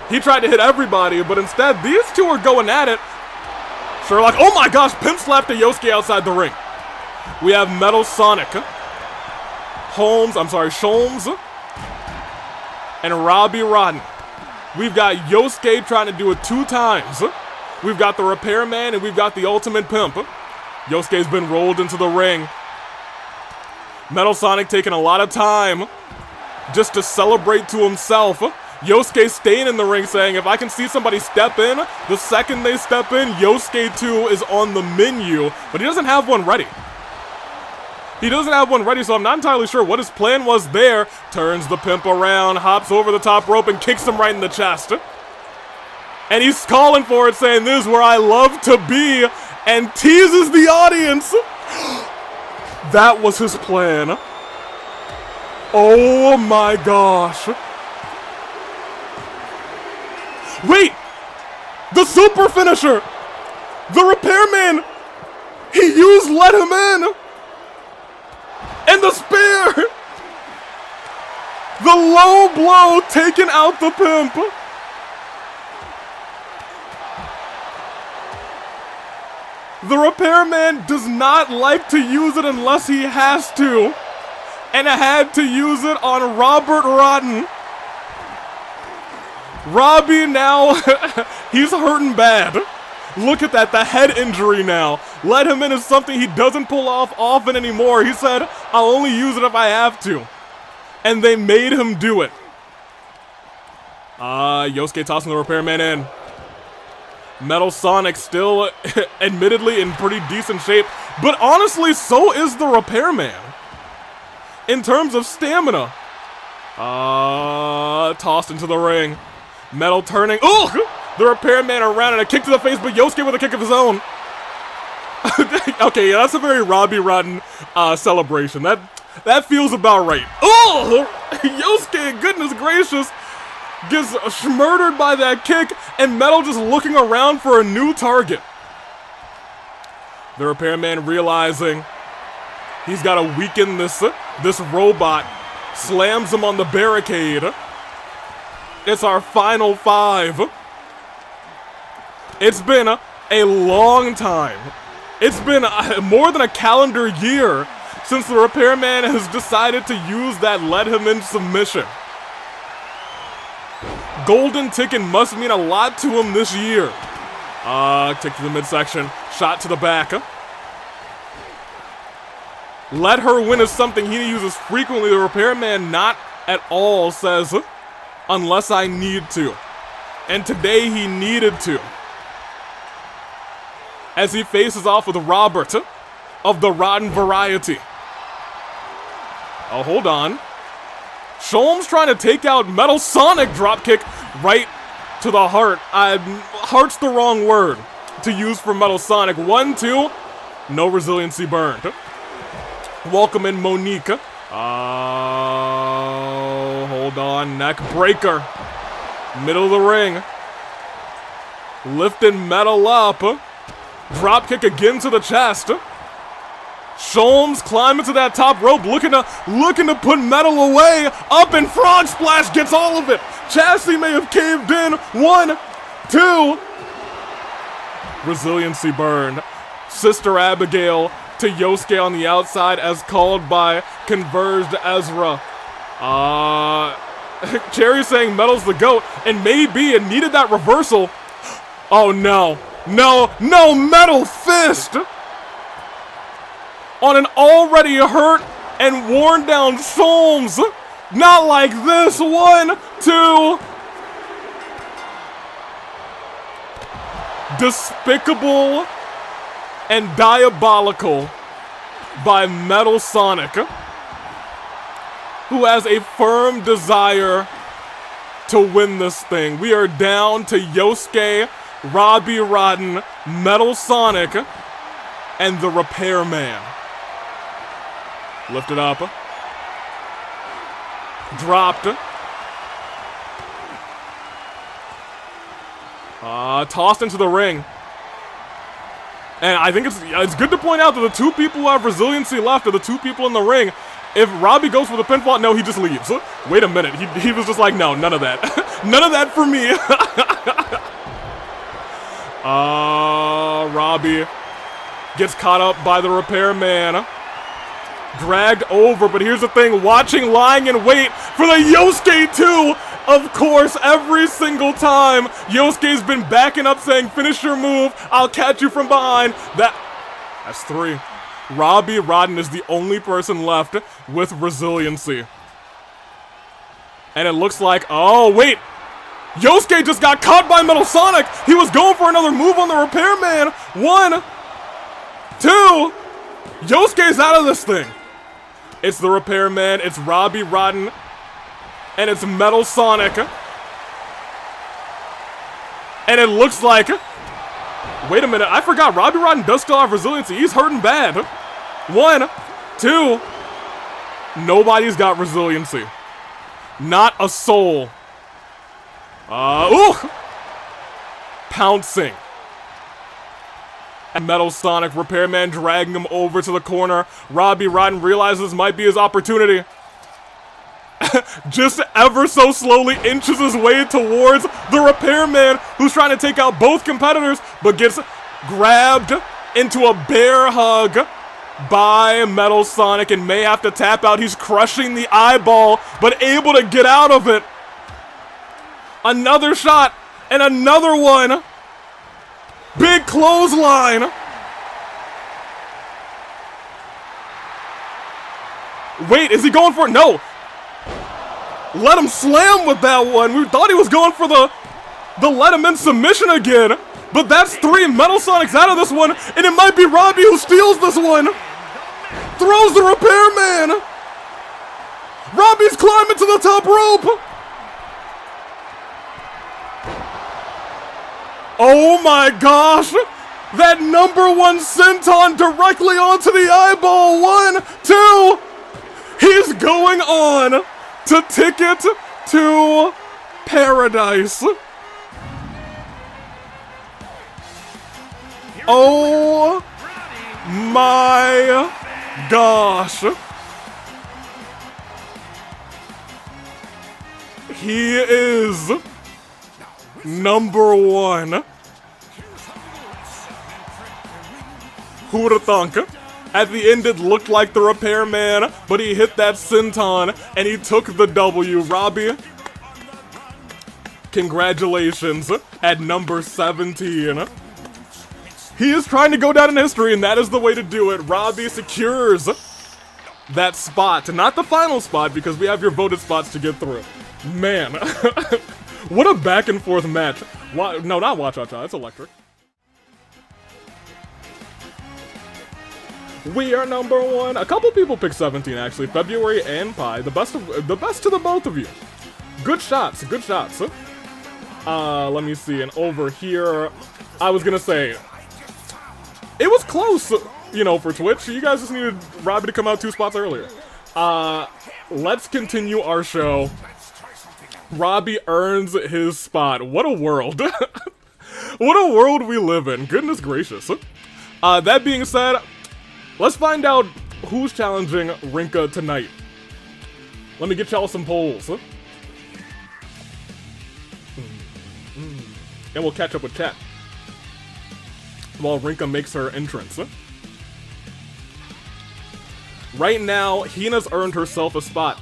He tried to hit everybody, but instead, these two are going at it. Sherlock, oh my gosh, pimp slapped to Yosuke outside the ring. We have Metal Sonic, Sholmes, and Robbie Ryden. We've got Yosuke trying to do it 2 times. We've got the Repairman, and we've got the Ultimate Pimp. Yosuke's been rolled into the ring. Metal Sonic taking a lot of time just to celebrate to himself. Yosuke staying in the ring saying, if I can see somebody step in, the second they step in, Yosuke 2 is on the menu. But he doesn't have one ready. So I'm not entirely sure what his plan was there. Turns the pimp around, hops over the top rope, and kicks him right in the chest. And he's calling for it, saying, this is where I love to be, and teases the audience. That was his plan. Oh my gosh. Wait! The super finisher! The Repairman! He used Let Him In! And the spear! The low blow taking out the pimp! The Repairman does not like to use it unless he has to. And had to use it on Robert Ryden. Robbie now, he's hurting bad. Look at that, the head injury now. Let Him In is something he doesn't pull off often anymore. He said, I'll only use it if I have to. And they made him do it. Yosuke tossing the Repairman in. Metal Sonic still admittedly in pretty decent shape, but honestly, so is the Repairman. In terms of stamina. Tossed into the ring. Metal turning. Ooh! The Repairman around and a kick to the face, but Yosuke with a kick of his own. Okay, yeah, that's a very Robbie Ryden celebration. That feels about right. Oh! Yosuke, goodness gracious, gets murdered by that kick, and Metal just looking around for a new target. The Repairman realizing he's got to weaken this robot, slams him on the barricade. It's our final 5. It's been a long time It's been more than a calendar year since the repairman has decided to use that let him in submission. Golden ticket must mean a lot to him this year. Kick to the midsection, shot to the back. Let her win is something he uses frequently. The repairman not at all says, unless I need to. And today he needed to. As he faces off with Robert of the Rotten variety. Oh, hold on. Sholm's trying to take out Metal Sonic dropkick right to the heart. Heart's the wrong word to use for Metal Sonic. 1, 2, no resiliency burned. Welcome in Monique. Hold on, neck breaker. Middle of the ring. Lifting Metal up. Dropkick again to the chest. Sholmes climbing to that top rope, looking to put Metal away. Up and Frog Splash gets all of it. Chassis may have caved in. 1, 2. Resiliency burn. Sister Abigail to Yosuke on the outside as called by Converged Ezra. Cherry saying Metal's the GOAT, and maybe it needed that reversal. Oh no. No, Metal Fist! On an already hurt and worn down Sholmes. Not like this. 1, 2. Despicable and diabolical by Metal Sonic, who has a firm desire to win this thing. We are down to Yosuke, Robbie Ryden, Metal Sonic, and the Repairman. Lifted up. Dropped. Tossed into the ring. And I think it's good to point out that the two people who have resiliency left are the two people in the ring. If Robbie goes for the pinfall, no, he just leaves. Wait a minute. He was just like, no, none of that. None of that for me. Robbie gets caught up by the repairman. Dragged over, but here's the thing. Watching, lying in wait for the Yosuke 2. Of course, every single time, Yosuke's been backing up saying, finish your move, I'll catch you from behind. That's 3. Robbie Ryden is the only person left with resiliency. And it looks like, oh wait, Yosuke just got caught by Metal Sonic. He was going for another move on the repairman. 1, 2, Yosuke's out of this thing. It's the repairman, it's Robbie Ryden, and it's Metal Sonic. And it looks like, wait a minute, I forgot, Robbie Ryden does still have resiliency. He's hurting bad. 1, 2, nobody's got resiliency. Not a soul. Pouncing. And Metal Sonic, repairman dragging him over to the corner. Robbie Ryden realizes this might be his opportunity. Just ever so slowly inches his way towards the repairman, who's trying to take out both competitors, but gets grabbed into a bear hug by Metal Sonic and may have to tap out. He's crushing the eyeball, but able to get out of it. Another shot, and another one. Big clothesline. Wait, is he going for it? No. Let him slam with that one. We thought he was going for the let him in submission again. But that's 3. Metal Sonic's out of this one. And it might be Robbie who steals this one. Throws the repairman. Robbie's climbing to the top rope. Oh my gosh. That #1 senton directly onto the eyeball. 1, 2. He's going on to Ticket to Paradise. Oh my gosh. He is #1. Who would've thunk? At the end, it looked like the repairman, but he hit that senton, and he took the W. Robbie, congratulations at number 17. He is trying to go down in history, and that is the way to do it. Robbie secures that spot. Not the final spot, because we have your voted spots to get through. Man, what a back and forth match. No, not Watch Out, it's electric. We are number 1. A couple people picked 17 actually. February and Pi. The best to the both of you. Good shots, good shots. Let me see. And over here, I was gonna say, it was close, you know, for Twitch. You guys just needed Robbie to come out 2 spots earlier. Let's continue our show. Robbie earns his spot. What a world. What a world we live in. Goodness gracious. That being said, let's find out who's challenging Rinka tonight. Let me get y'all some polls. And we'll catch up with chat while Rinka makes her entrance. Right now, Hina's earned herself a spot.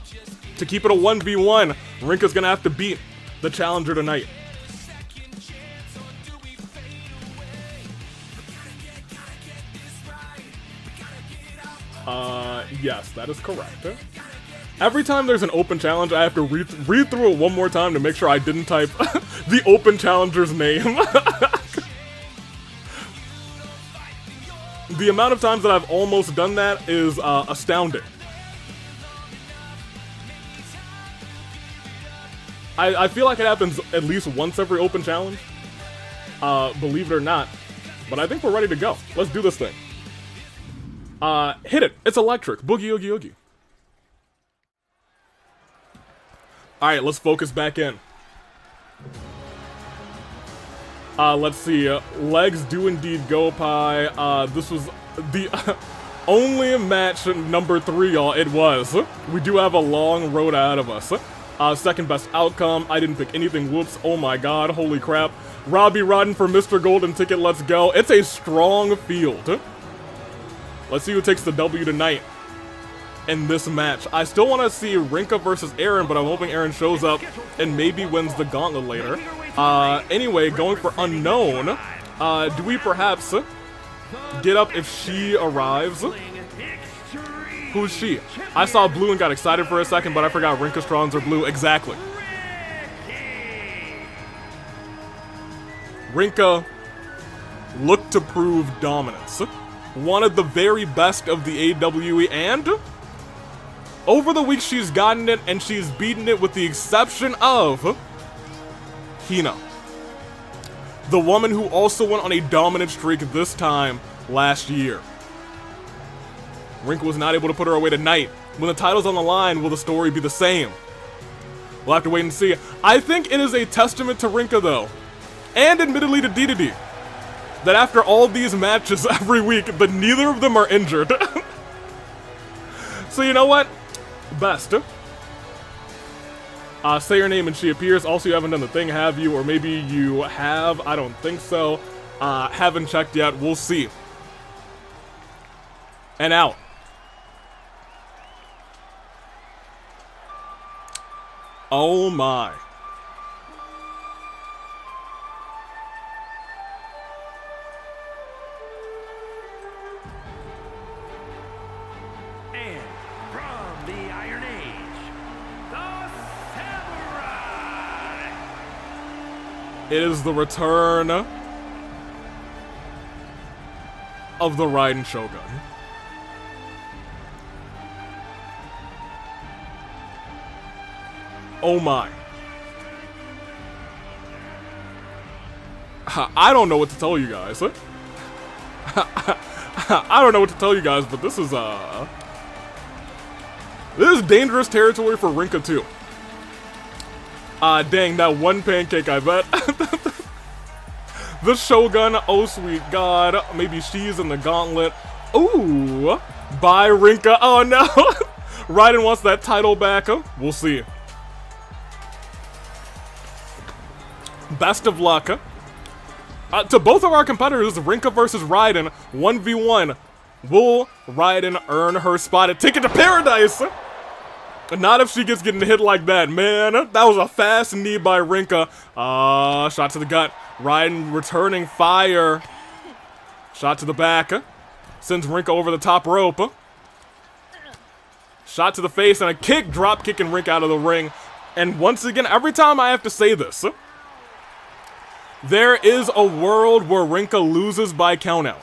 To keep it a 1v1, Rinka's gonna have to beat the challenger tonight. Yes, that is correct. Every time there's an open challenge, I have to read through it one more time to make sure I didn't type the open challenger's name. The amount of times that I've almost done that is astounding. I feel like it happens at least once every open challenge, believe it or not, but I think we're ready to go. Let's do this thing. Hit it. It's electric. Boogie, oogie, oogie. Alright, let's focus back in. Let's see. Legs do indeed go, Pi. This was the only match number 3, y'all. It was. We do have a long road ahead of us. Second best outcome. I didn't pick anything. Whoops. Oh my god. Holy crap. Robbie Ryden for Mr. Golden Ticket. Let's go. It's a strong field. Let's see who takes the W tonight in this match. I still want to see Rinka versus Aaron, but I'm hoping Aaron shows up and maybe wins the gauntlet later. Anyway, going for unknown. Do we perhaps get up if she arrives? Who's she? I saw blue and got excited for a second, but I forgot Rinka Strongs are blue. Exactly. Rinka looked to prove dominance. One of the very best of the AWE, and over the week she's gotten it and she's beaten it with the exception of Hina. The woman who also went on a dominant streak this time last year. Rinka was not able to put her away tonight. When the title's on the line, will the story be the same? We'll have to wait and see. I think it is a testament to Rinka though, and admittedly to DDD, that after all these matches every week, but neither of them are injured. So you know what? Best. Say your name and she appears. Also, you haven't done the thing, have you? Or maybe you have. I don't think so. Haven't checked yet. We'll see. And out. Oh my. It is the return of the Ryden Shogun. Oh my. I don't know what to tell you guys. I don't know what to tell you guys, but this is dangerous territory for Rinka too. Dang, that one pancake, I bet. The Shogun, oh sweet god. Maybe she's in the gauntlet. Ooh, bye Rinka. Oh no. Ryden wants that title back. We'll see. Best of luck. to both of our competitors, Rinka versus Ryden, 1v1. Will Ryden earn her spot at Ticket to Paradise? Not if she gets getting hit like that, man. That was a fast knee by Rinka. Shot to the gut. Ryden returning fire. Shot to the back. Sends Rinka over the top rope. Shot to the face and a kick, drop kicking Rinka out of the ring. And once again, every time I have to say this, there is a world where Rinka loses by countout.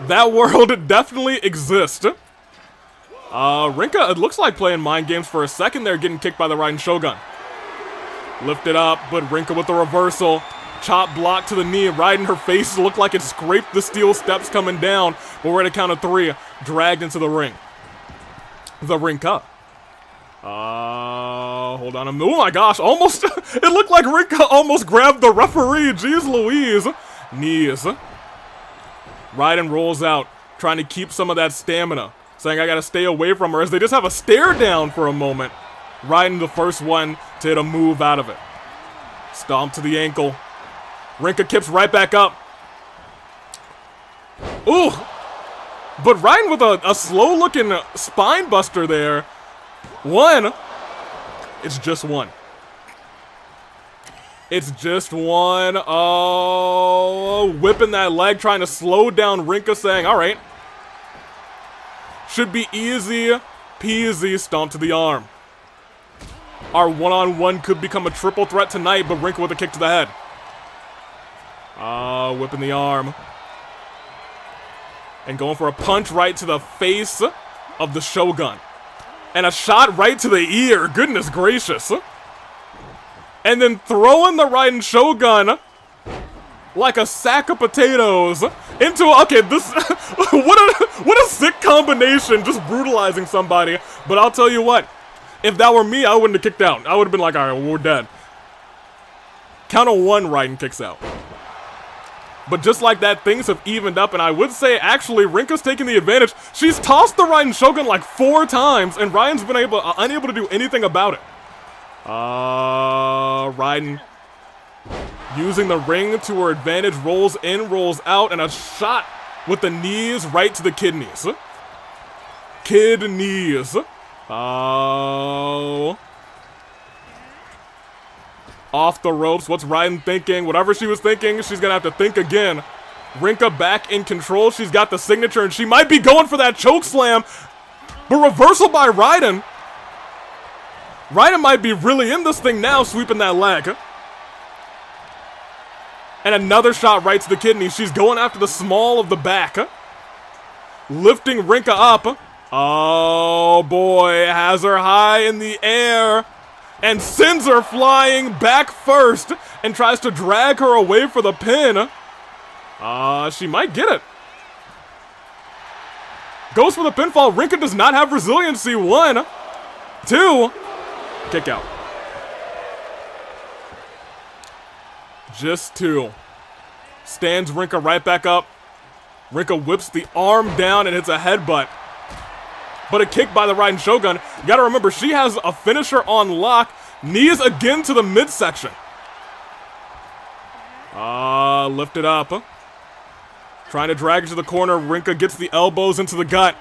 That world definitely exists. Rinka, it looks like playing mind games for a second there, getting kicked by the Ryden Shogun. Lifted up, but Rinka with the reversal. Chop block to the knee. Ryden, her face looked like it scraped the steel steps coming down. But we're at a count of 3. Dragged into the ring. The Rinka. Hold on. Oh my gosh, almost. It looked like Rinka almost grabbed the referee. Jeez Louise. Knees. Ryden rolls out, trying to keep some of that stamina. Saying I gotta stay away from her as they just have a stare down for a moment. Ryden the first one to hit a move out of it. Stomp to the ankle. Rinka kips right back up. Ooh! But Ryden with a slow-looking spine buster there. 1. It's just 1. It's just 1. Oh, whipping that leg, trying to slow down Rinka, saying, all right. Should be easy peasy. Stomp to the arm. Our one-on-one could become a triple threat tonight, but Rinka with a kick to the head. Whipping the arm. And going for a punch right to the face of the Shogun. And a shot right to the ear. Goodness gracious. And then throwing the Ryden Shogun like a sack of potatoes into, okay, this, what a sick combination, just brutalizing somebody. But I'll tell you what, if that were me, I wouldn't have kicked out. I would have been like, all right, well, we're dead. Count of 1, Ryden kicks out. But just like that, things have evened up, and I would say, actually, Rinka's taking the advantage. She's tossed the Ryden Shogun like 4 times, and Ryden's been unable to do anything about it. Ryden using the ring to her advantage, rolls in, rolls out, and a shot with the knees right to the kidneys. Kidneys. Off the ropes. What's Ryden thinking? Whatever she was thinking, she's gonna have to think again. Rinka back in control. She's got the signature, and she might be going for that choke slam. But reversal by Ryden. Ryden might be really in this thing now, sweeping that leg. And another shot right to the kidney. She's going after the small of the back. Lifting Rinka up. Oh boy, has her high in the air. And sends her flying back first. And tries to drag her away for the pin. She might get it. Goes for the pinfall. Rinka does not have resiliency. 1, 2. Kick out. Just 2. Stands Rinka right back up. Rinka whips the arm down and hits a headbutt. But a kick by the Ryden Shogun. You gotta remember, she has a finisher on lock. Knees again to the midsection. Lifted up. Trying to drag it to the corner. Rinka gets the elbows into the gut.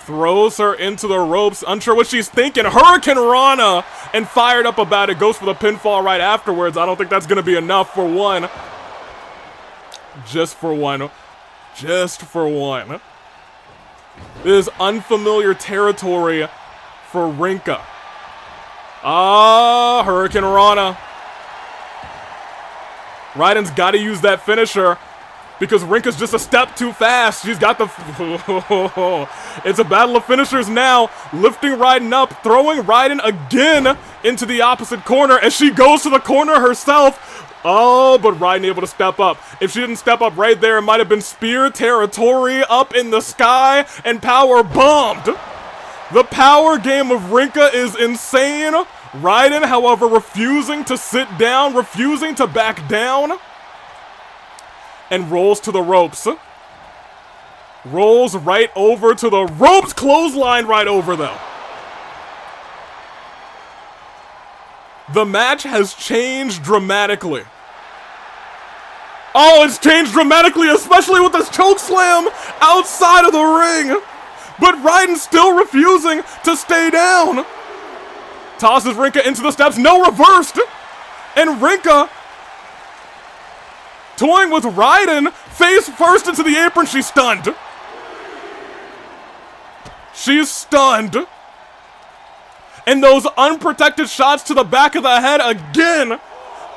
Throws her into the ropes, unsure what she's thinking. Hurricane Rana! And fired up about it. Goes for the pinfall right afterwards. I don't think that's going to be enough for 1. Just for 1. Just for 1. This is unfamiliar territory for Rinka. Hurricane Rana. Ryden's got to use that finisher. Because Rinka's just a step too fast. She's got the... It's a battle of finishers now. Lifting Ryden up. Throwing Ryden again into the opposite corner. As she goes to the corner herself. Oh, but Ryden able to step up. If she didn't step up right there, it might have been spear territory up in the sky. And power bombed. The power game of Rinka is insane. Ryden, however, refusing to sit down. Refusing to back down. And rolls to the ropes. Rolls right over to the ropes. Clothesline right over, though. The match has changed dramatically. Oh, it's changed dramatically, especially with this choke slam outside of the ring. But Ryden's still refusing to stay down. Tosses Rinka into the steps, no reversed. And Rinka, toying with Ryden, face first into the apron, she's stunned. She's stunned. And those unprotected shots to the back of the head again.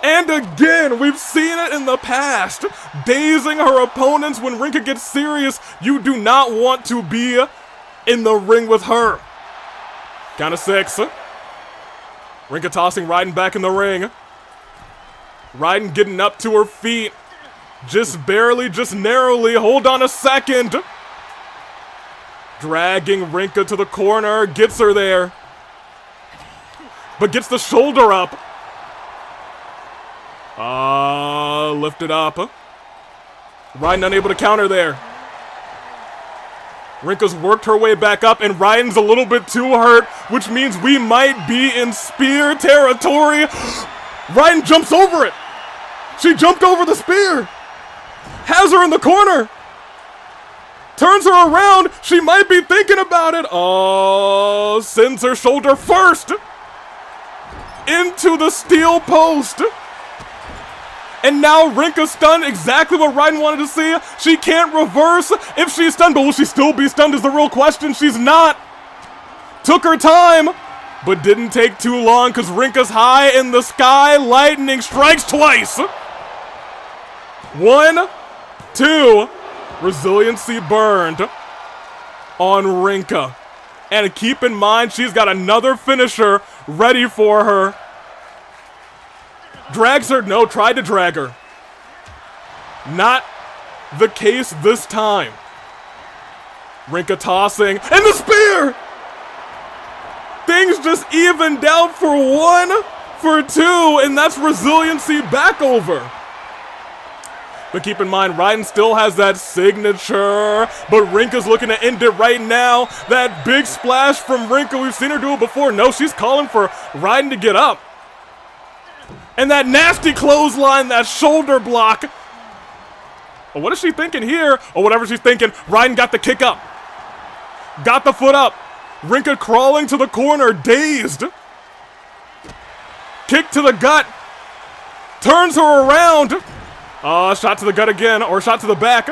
And again, we've seen it in the past. Dazing her opponents when Rinka gets serious. You do not want to be in the ring with her. Count of 6. Rinka tossing Ryden back in the ring. Ryden getting up to her feet. Just barely, just narrowly. Hold on a second. Dragging Rinka to the corner. Gets her there. But gets the shoulder up. Lifted up. Ryden unable to counter there. Rinka's worked her way back up, and Ryden's a little bit too hurt, which means we might be in spear territory. Ryden jumps over it. She jumped over the spear. Has her in the corner. Turns her around. She might be thinking about it. Oh, sends her shoulder first into the steel post. And now Rinka's stunned, exactly what Ryden wanted to see. She can't reverse if she's stunned, but will she still be stunned is the real question. She's not. Took her time, but didn't take too long because Rinka's high in the sky. Lightning strikes twice. 1, 2, resiliency burned on Rinka. And keep in mind, she's got another finisher ready for her. Drags her, no, tried to drag her. Not the case this time. Rinka tossing, and the spear! Things just evened out for 1, for 2, and that's resiliency back over. But keep in mind, Ryden still has that signature, but Rinka's looking to end it right now. That big splash from Rinka, we've seen her do it before. No, she's calling for Ryden to get up. And that nasty clothesline, that shoulder block. Oh, what is she thinking here? Or whatever she's thinking, Ryden got the kick up. Got the foot up. Rinka crawling to the corner, dazed. Kick to the gut. Turns her around. Shot to the gut again, or shot to the back.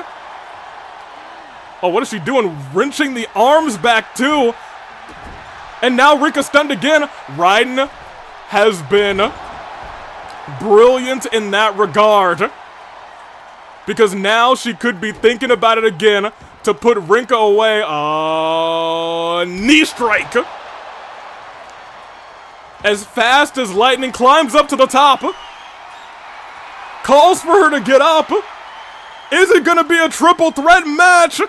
Oh, what is she doing? Wrenching the arms back too. And now Rinka stunned again. Ryden has been brilliant in that regard. Because now she could be thinking about it again to put Rinka away. Knee strike. As fast as lightning climbs up to the top. Calls for her to get up. Is it going to be a triple threat match?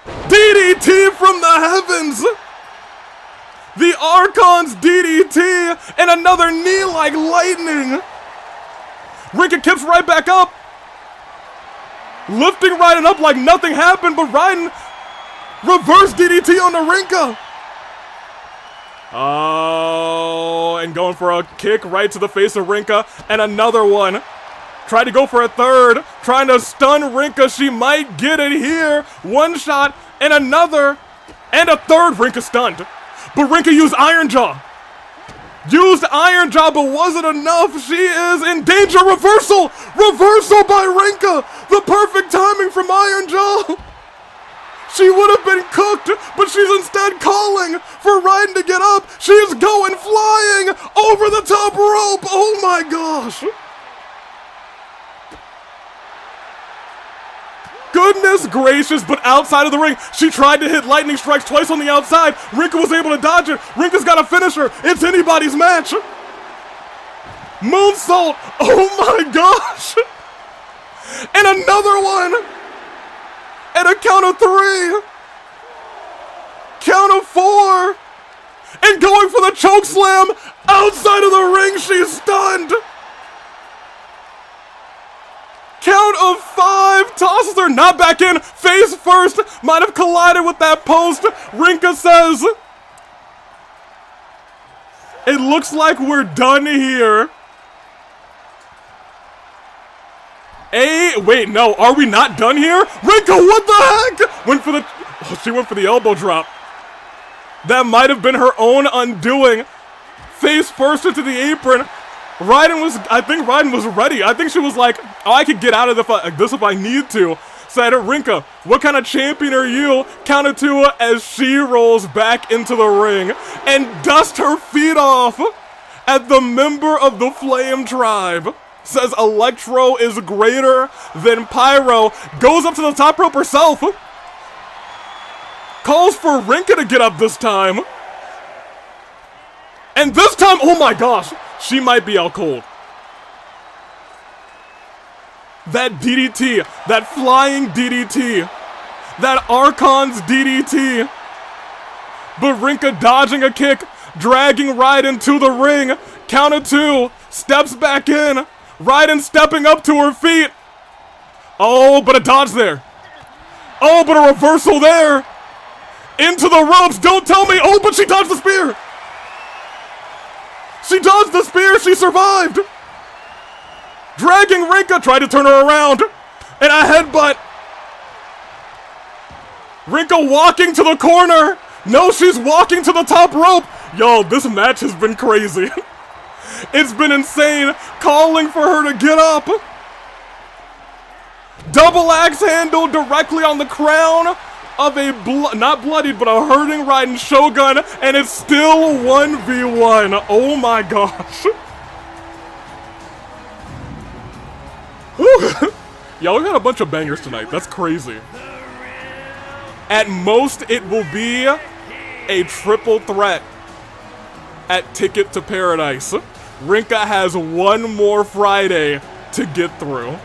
DDT from the heavens. The Archon's DDT and another knee like lightning. Rinka kips right back up. Lifting Ryden up like nothing happened, but Ryden reverse DDT on the Rinka. Oh, and going for a kick right to the face of Rinka, and another one. Tried to go for a third, trying to stun Rinka. She might get it here. One shot, and another, and a third. Rinka stunned, but Rinka used Iron Jaw. Used Iron Jaw, but wasn't enough. She is in danger. Reversal! Reversal by Rinka! The perfect timing from Iron Jaw! She would have been cooked, but she's instead calling for Ryden to get up. She is going flying over the top rope. Oh my gosh! Goodness gracious, but outside of the ring, she tried to hit lightning strikes twice on the outside. Rinka was able to dodge it. Rinka's got a finisher. It's anybody's match. Moonsault. Oh my gosh. And another one. At a count of 3. Count of 4. And going for the choke slam. Outside of the ring, she's stunned. Count of 5, tosses her, not back in, face first, might have collided with that post. Rinka says, It looks like we're done here. Wait, no, are we not done here? Rinka, what the heck? She went for the elbow drop. That might have been her own undoing. Face first into the apron. I think Ryden was ready. I think she was like, oh, I could get out of this if I need to. Said Rinka, what kind of champion are you? Counted to as she rolls back into the ring and dusts her feet off at the member of the Flame Tribe. Says Electro is greater than Pyro. Goes up to the top rope herself. Calls for Rinka to get up this time. And this time, oh my gosh, she might be out cold. That DDT, that flying DDT, that Archon's DDT. But Rinka dodging a kick, dragging Ryden to the ring. Counted 2, steps back in. Ryden stepping up to her feet. Oh, but a dodge there. Oh, but a reversal there. Into the ropes, don't tell me. Oh, but she dodged the spear. She dodged the spear, she survived. Dragging Rinka, tried to turn her around. And a headbutt. Rinka walking to the corner. No, she's walking to the top rope. Yo, this match has been crazy. It's been insane, calling for her to get up. Double axe handle directly on the crown of a, not bloodied, but a hurting Ryden Shogun, and it's still 1v1. Oh my gosh. Yo, we got a bunch of bangers tonight. That's crazy. At most, it will be a triple threat at Ticket to Paradise. Rinka has one more Friday to get through.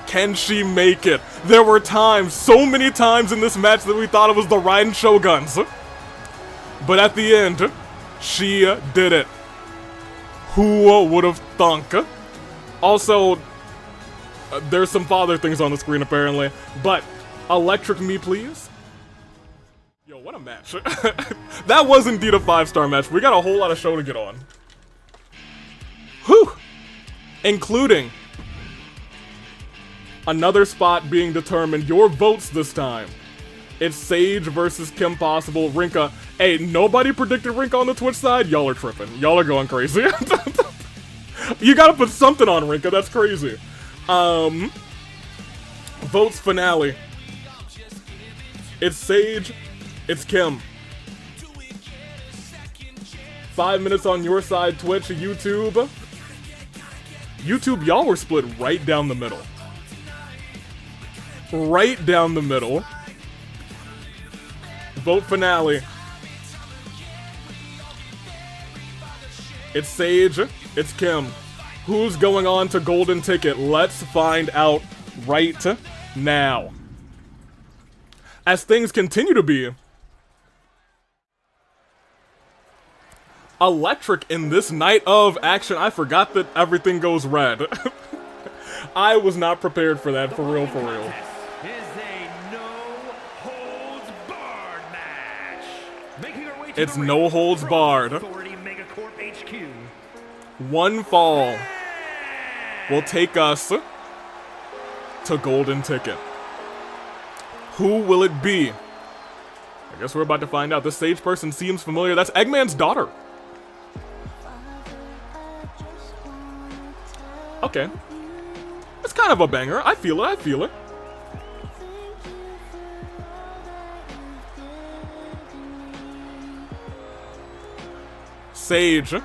Can she make it? There were times, so many times in this match that we thought it was the Ryden Shoguns. But at the end, she did it. Who would have thunk? Also, there's some father things on the screen apparently. But, electric me please. Yo, what a match. That was indeed a 5-star match. We got a whole lot of show to get on. Whew! Including another spot being determined. Your votes this time. It's Sage versus Kim Possible. Rinka. Hey, nobody predicted Rinka on the Twitch side? Y'all are tripping. Y'all are going crazy. You gotta put something on Rinka. That's crazy. Votes finale. It's Sage. It's Kim. 5 minutes on your side, Twitch, YouTube. YouTube, y'all were split right down the middle. Right down the middle. Vote finale. It's Sage. It's Kim. Who's going on to Golden Ticket? Let's find out right now. As things continue to be electric in this night of action. I forgot that everything goes red. I was not prepared for that, for real, for real. Is a no-holds-barred match. Making our way to It's the ring no holds from barred. Authority Megacorp HQ. One fall will take us to Golden Ticket. Who will it be? I guess we're about to find out. This Sage person seems familiar. That's Eggman's daughter. Okay. It's kind of a banger. I feel it, I feel it. Sage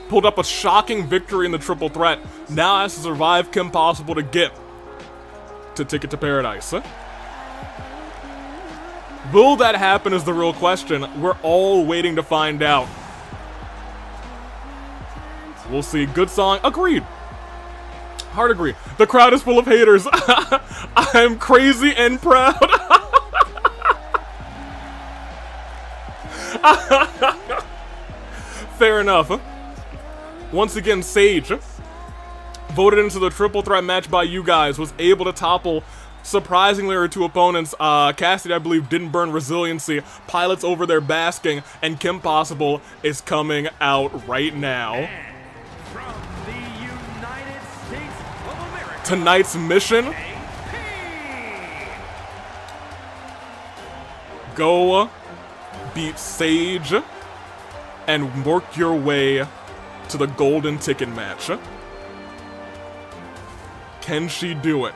pulled up a shocking victory in the triple threat. Now has to survive Kim Possible to get to Ticket to Paradise. Will that happen is the real question. We're all waiting to find out. We'll see. Good song. Agreed. Hard agree. The crowd is full of haters. I'm crazy and proud. Fair enough. Once again, Sage, voted into the triple threat match by you guys, was able to topple Surprisingly, her two opponents, Cassidy, I believe, didn't burn resiliency. Pilot's over there basking, and Kim Possible is coming out right now. And from the United States of America, Tonight's mission: go beat Sage and work your way to the golden ticket match. Can she do it?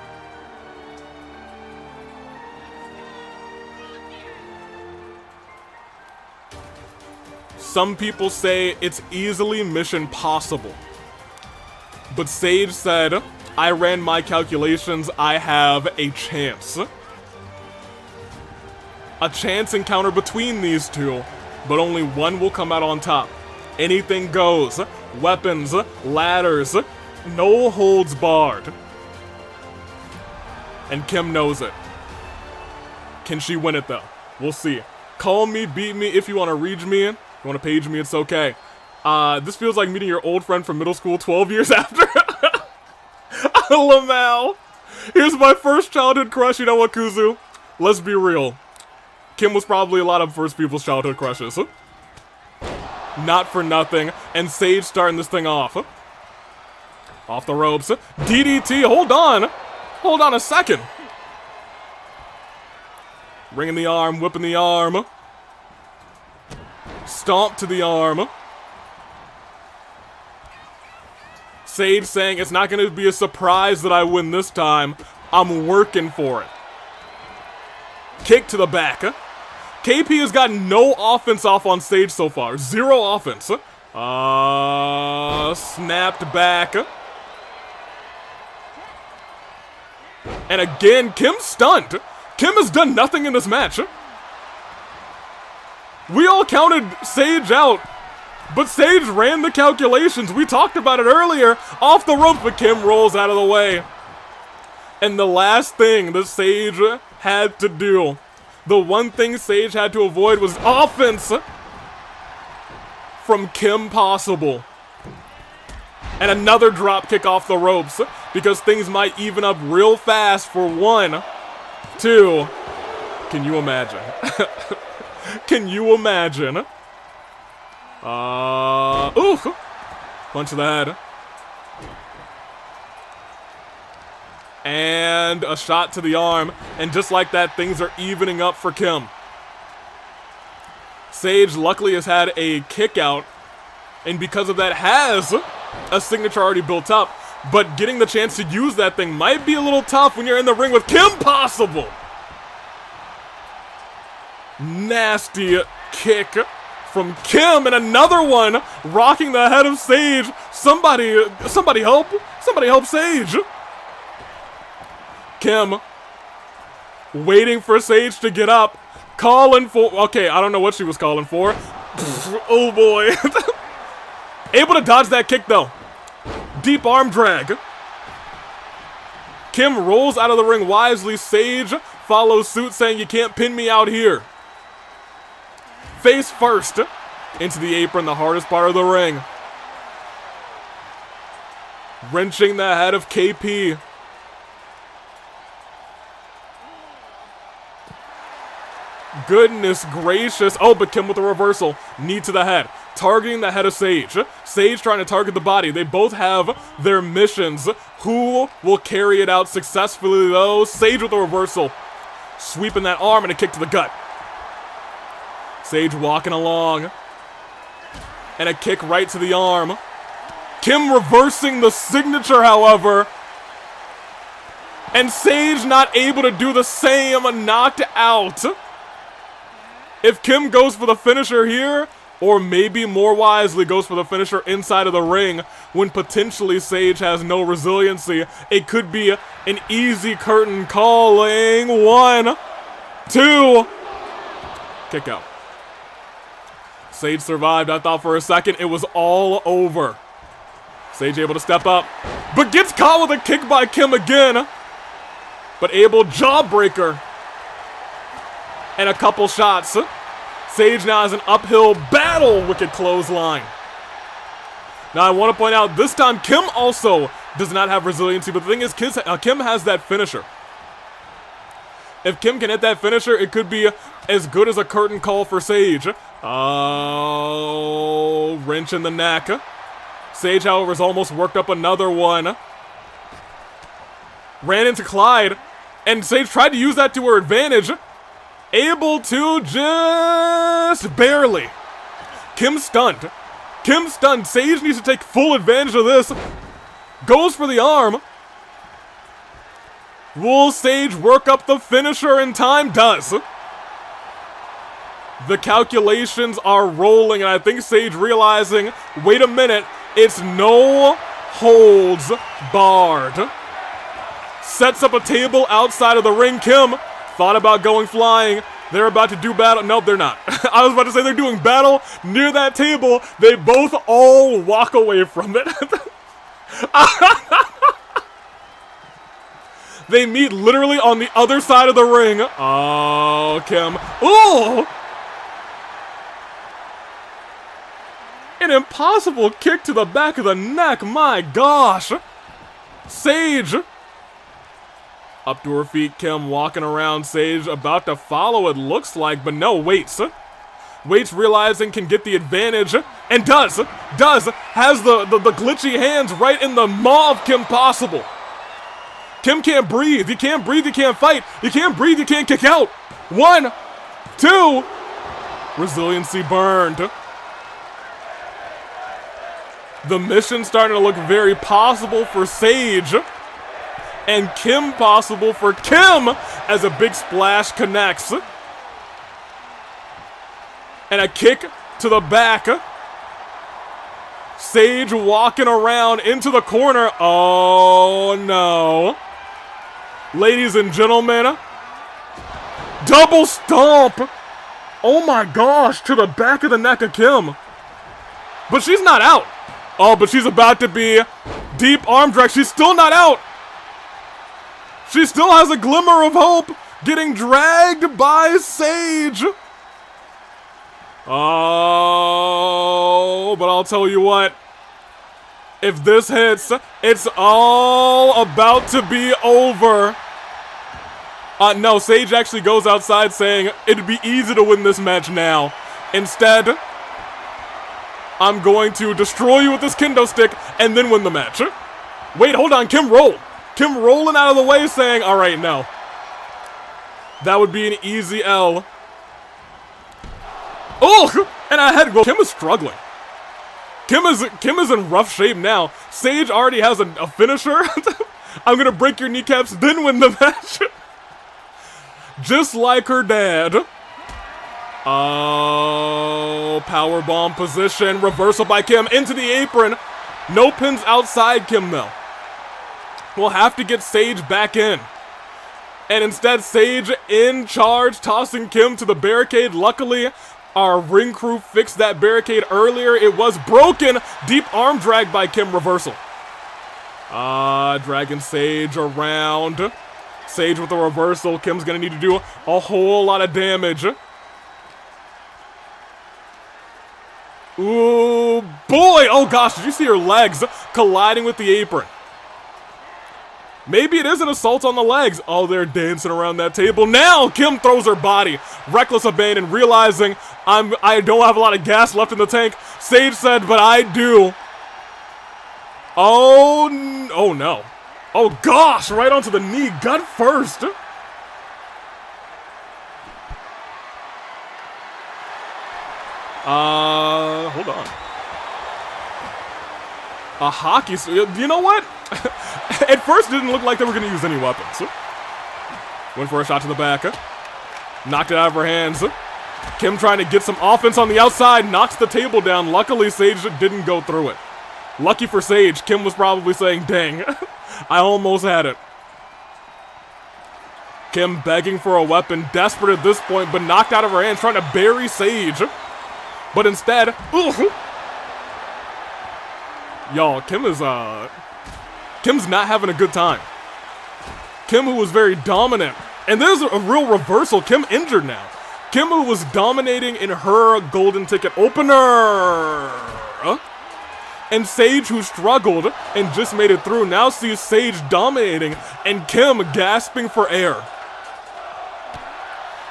Some people say it's easily mission possible. But Sage said, I ran my calculations, I have a chance. A chance encounter between these two, but only one will come out on top. Anything goes. Weapons, ladders, no holds barred. And Kim knows it. Can she win it though? We'll see. Call me, beat me, if you want to reach me in. You want to page me, it's okay. This feels like meeting your old friend from middle school 12 years after. Lamau. Here's my first childhood crush, you know what, Kuzu? Let's be real. Kim was probably a lot of first people's childhood crushes. Not for nothing. And Sage starting this thing off. Off the ropes. DDT, hold on. Hold on a second. Ringing the arm, whipping the arm. Stomp to the arm. Sage saying it's not going to be a surprise that I win this time. I'm working for it. Kick to the back. KP has gotten no offense off on Sage so far. Zero offense. Snapped back. And again, Kim's stunned. Kim has done nothing in this match. We all counted Sage out, but Sage ran the calculations. We talked about it earlier. Off the rope, but Kim rolls out of the way. And the last thing that Sage had to do, the one thing Sage had to avoid was offense from Kim Possible. And another drop kick off the ropes, because things might even up real fast for 1, 2. Can you imagine? Can you imagine? Ooh! Punch to the head. And a shot to the arm. And just like that, things are evening up for Kim. Sage luckily has had a kick out, and because of that has a signature already built up. But getting the chance to use that thing might be a little tough when you're in the ring with Kim Possible. Nasty kick from Kim, and another one rocking the head of Sage. Somebody help! Somebody help Sage! Kim waiting for Sage to get up, calling for. Okay, I don't know what she was calling for. Oh boy! Able to dodge that kick though. Deep arm drag. Kim rolls out of the ring wisely. Sage follows suit, saying, "You can't pin me out here." Face first into the apron, the hardest part of the ring. Wrenching the head of KP. Goodness gracious. Oh, but Kim with a reversal. Knee to the head. Targeting the head of Sage. Sage trying to target the body. They both have their missions. Who will carry it out successfully though? Sage with a reversal. Sweeping that arm and a kick to the gut. Sage walking along. And a kick right to the arm. Kim reversing the signature, however. And Sage not able to do the same, knocked out. If Kim goes for the finisher here, or maybe more wisely goes for the finisher inside of the ring, when potentially Sage has no resiliency, it could be an easy curtain calling. 1, 2. Kick out. Sage survived. I thought for a second it was all over. Sage able to step up, but gets caught with a kick by Kim again. But able jawbreaker. And a couple shots. Sage now has an uphill battle. Wicked clothesline. Now I want to point out, this time Kim also does not have resiliency, but the thing is, Kim has that finisher. If Kim can hit that finisher, it could be as good as a curtain call for Sage. Oh, wrench in the neck. Sage, however, has almost worked up another one. Ran into Clyde, and Sage tried to use that to her advantage. Able to just barely. Kim stunned. Kim stunned. Sage needs to take full advantage of this. Goes for the arm. Will Sage work up the finisher in time? Does. The calculations are rolling, and I think Sage realizing, wait a minute, it's no holds barred. Sets up a table outside of the ring. Kim thought about going flying. They're about to do battle. Nope, they're not. I was about to say they're doing battle near that table. They both all walk away from it. They meet literally on the other side of the ring. Oh, Kim. Ooh! An impossible kick to the back of the neck. My gosh. Sage. Up to her feet, Kim walking around. Sage about to follow, it looks like, but no, waits. Waits, realizing can get the advantage, and does. Has the glitchy hands right in the maw of Kim possible. Kim can't breathe. He can't breathe, he can't fight. He can't breathe, he can't kick out. 1, 2. Resiliency burned. The mission's starting to look very possible for Sage. And Kim possible for Kim as a big splash connects. And a kick to the back. Sage walking around into the corner. Oh no. Ladies and gentlemen, double stomp. Oh my gosh, to the back of the neck of Kim. But she's not out. Oh, but she's about to be deep arm drag. She's still not out. She still has a glimmer of hope, getting dragged by Sage. Oh, but I'll tell you what. If this hits, it's all about to be over. No, Sage actually goes outside saying it'd be easy to win this match now. Instead, I'm going to destroy you with this kendo stick and then win the match. Wait, hold on, Kim roll. Kim rolling out of the way saying, all right, no. That would be an easy L. Oh, and I had, well, Kim is struggling. Kim is in rough shape now. Sage already has a finisher. I'm gonna break your kneecaps, then win the match. Just like her dad. Oh, powerbomb position, reversal by Kim into the apron. No pins outside Kim though. We'll have to get Sage back in. And instead, Sage in charge, tossing Kim to the barricade. Luckily, our ring crew fixed that barricade earlier. It was broken. Deep arm drag by Kim, reversal. Dragging Sage around. Sage with a reversal. Kim's gonna need to do a whole lot of damage. Ooh, boy! Oh gosh, did you see her legs colliding with the apron? Maybe it is an assault on the legs. Oh, they're dancing around that table. Now, Kim throws her body. Reckless abandon, realizing I don't have a lot of gas left in the tank. Sage said, but I do. Oh no. Oh gosh, right onto the knee, gut first. Hold on. A hockey, you know what? At first it didn't look like they were going to use any weapons. Went for a shot to the back. Knocked it out of her hands. Kim trying to get some offense on the outside, knocks the table down. Luckily, Sage didn't go through it. Lucky for Sage, Kim was probably saying, dang, I almost had it. Kim begging for a weapon, desperate at this point, but knocked out of her hands, trying to bury Sage. But instead, y'all, Kim's not having a good time. Kim, who was very dominant, and there's a real reversal. Kim injured now. Kim, who was dominating in her golden ticket opener. And Sage, who struggled and just made it through, now sees Sage dominating and Kim gasping for air.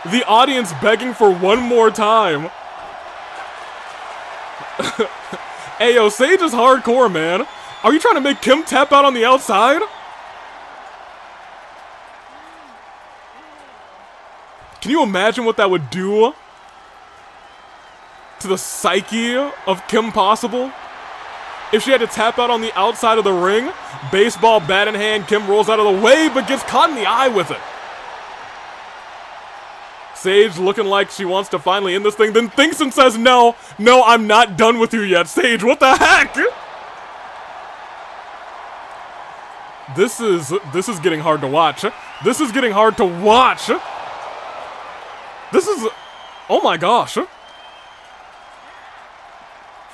The audience begging for one more time. Hey, yo, Sage is hardcore, man. Are you trying to make Kim tap out on the outside? Can you imagine what that would do to the psyche of Kim Possible? If she had to tap out on the outside of the ring, baseball bat in hand, Kim rolls out of the way but gets caught in the eye with it. Sage looking like she wants to finally end this thing, then thinks and says, no, I'm not done with you yet. Sage, what the heck? This is getting hard to watch. This is getting hard to watch. This is, oh my gosh.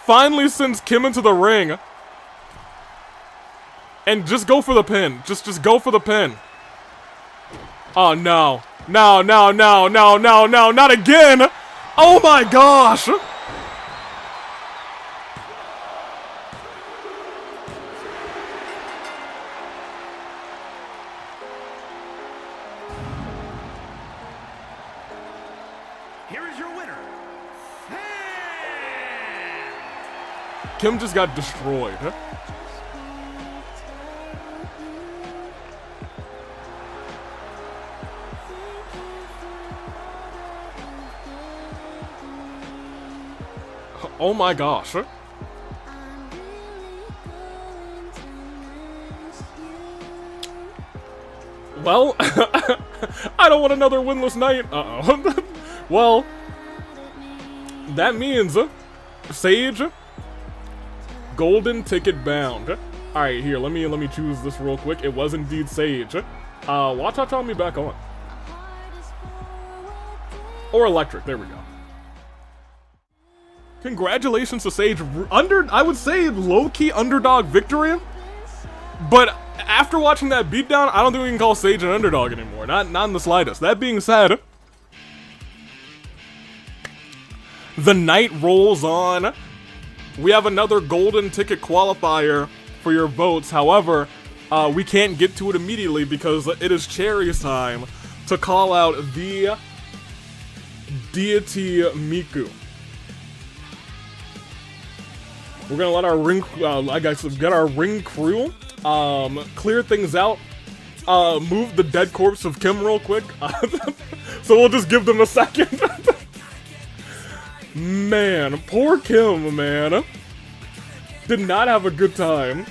Finally sends Kim into the ring. And just go for the pin. Just go for the pin. Oh no. No, not again! Oh my gosh! Here is your winner. Kim just got destroyed. Oh my gosh. Well, I don't want another winless night. Uh-oh. Well, that means Sage, golden ticket bound. Alright, here, let me choose this real quick. It was indeed Sage. Watch out on me back on. Or electric, there we go. Congratulations to Sage. I would say low-key underdog victory. But after watching that beatdown, I don't think we can call Sage an underdog anymore. Not in the slightest. That being said, the night rolls on. We have another golden ticket qualifier for your votes. However, we can't get to it immediately because it is Cherry's time to call out the deity Miku. We're gonna let our ring, I guess, get our ring crew, clear things out, move the dead corpse of Kim real quick. So we'll just give them a second. Man, poor Kim, man. Did not have a good time.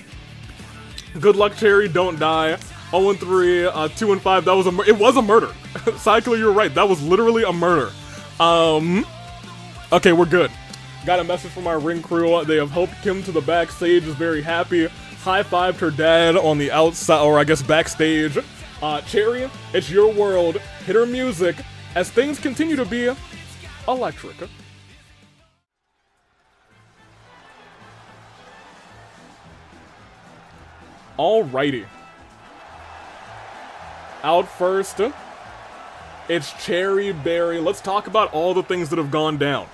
Good luck, Cherry, don't die. 0-3, 2-5, that was it was a murder. Cycler, you're right, that was literally a murder. Okay, we're good. Got a message from our ring crew. They have helped Kim to the backstage. Is very happy. High-fived her dad on the outside, or I guess backstage. Cherry, it's your world. Hit her music as things continue to be electric. Alrighty. Out first, it's Cherry Berry. Let's talk about all the things that have gone down.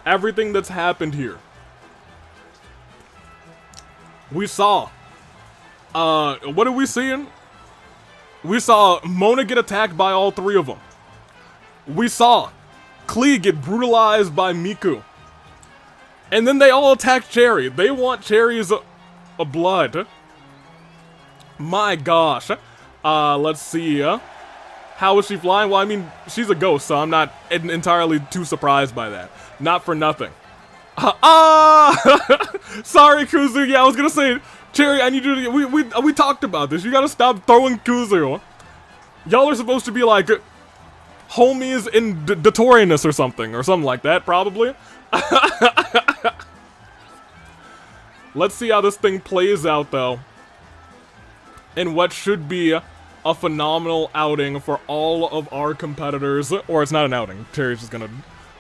Everything that's happened here. We saw, what are we seeing? We saw Mona get attacked by all three of them. We saw Klee get brutalized by Miku. And then they all attack Cherry. They want Cherry's blood. My gosh. Let's see. How is she flying? Well, I mean, she's a ghost, so I'm not entirely too surprised by that. Not for nothing. Sorry, Kuzu. Yeah, I was gonna say, Cherry, I need you to. We talked about this. You gotta stop throwing Kuzu. Y'all are supposed to be like homies in Dotoriness or something like that, probably. Let's see how this thing plays out, though. In what should be a phenomenal outing for all of our competitors. Or it's not an outing. Cherry's just gonna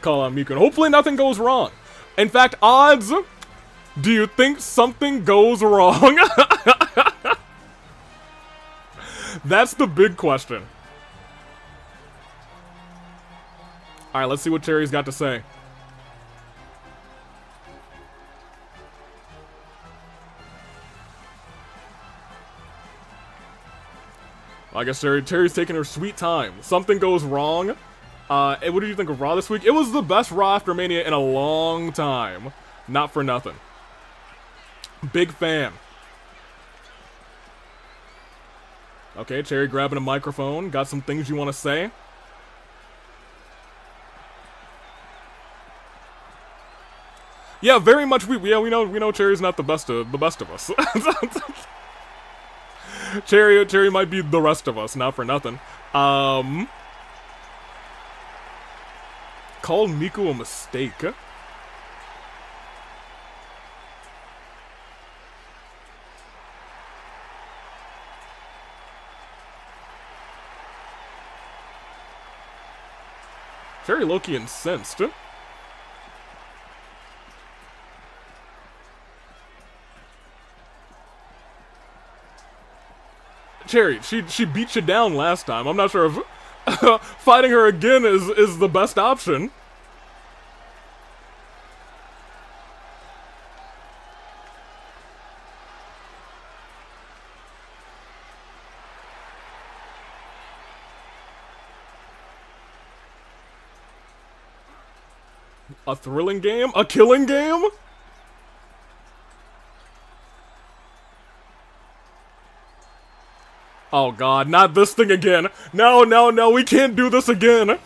call out Miku. And hopefully nothing goes wrong. In fact, odds, do you think something goes wrong? That's the big question. Alright, let's see what Cherry's got to say. I guess Terry's taking her sweet time. Something goes wrong. What did you think of Raw this week? It was the best Raw after Mania in a long time. Not for nothing. Big fan. Okay, Cherry grabbing a microphone. Got some things you want to say? Yeah, very much. We know Cherry's not the best of us. Cherry might be the rest of us, not for nothing. Called Miku a mistake. Cherry low-key incensed. Cherry, she beat you down last time. I'm not sure if fighting her again is the best option. A thrilling game? A killing game? Oh god, not this thing again. No, we can't do this again.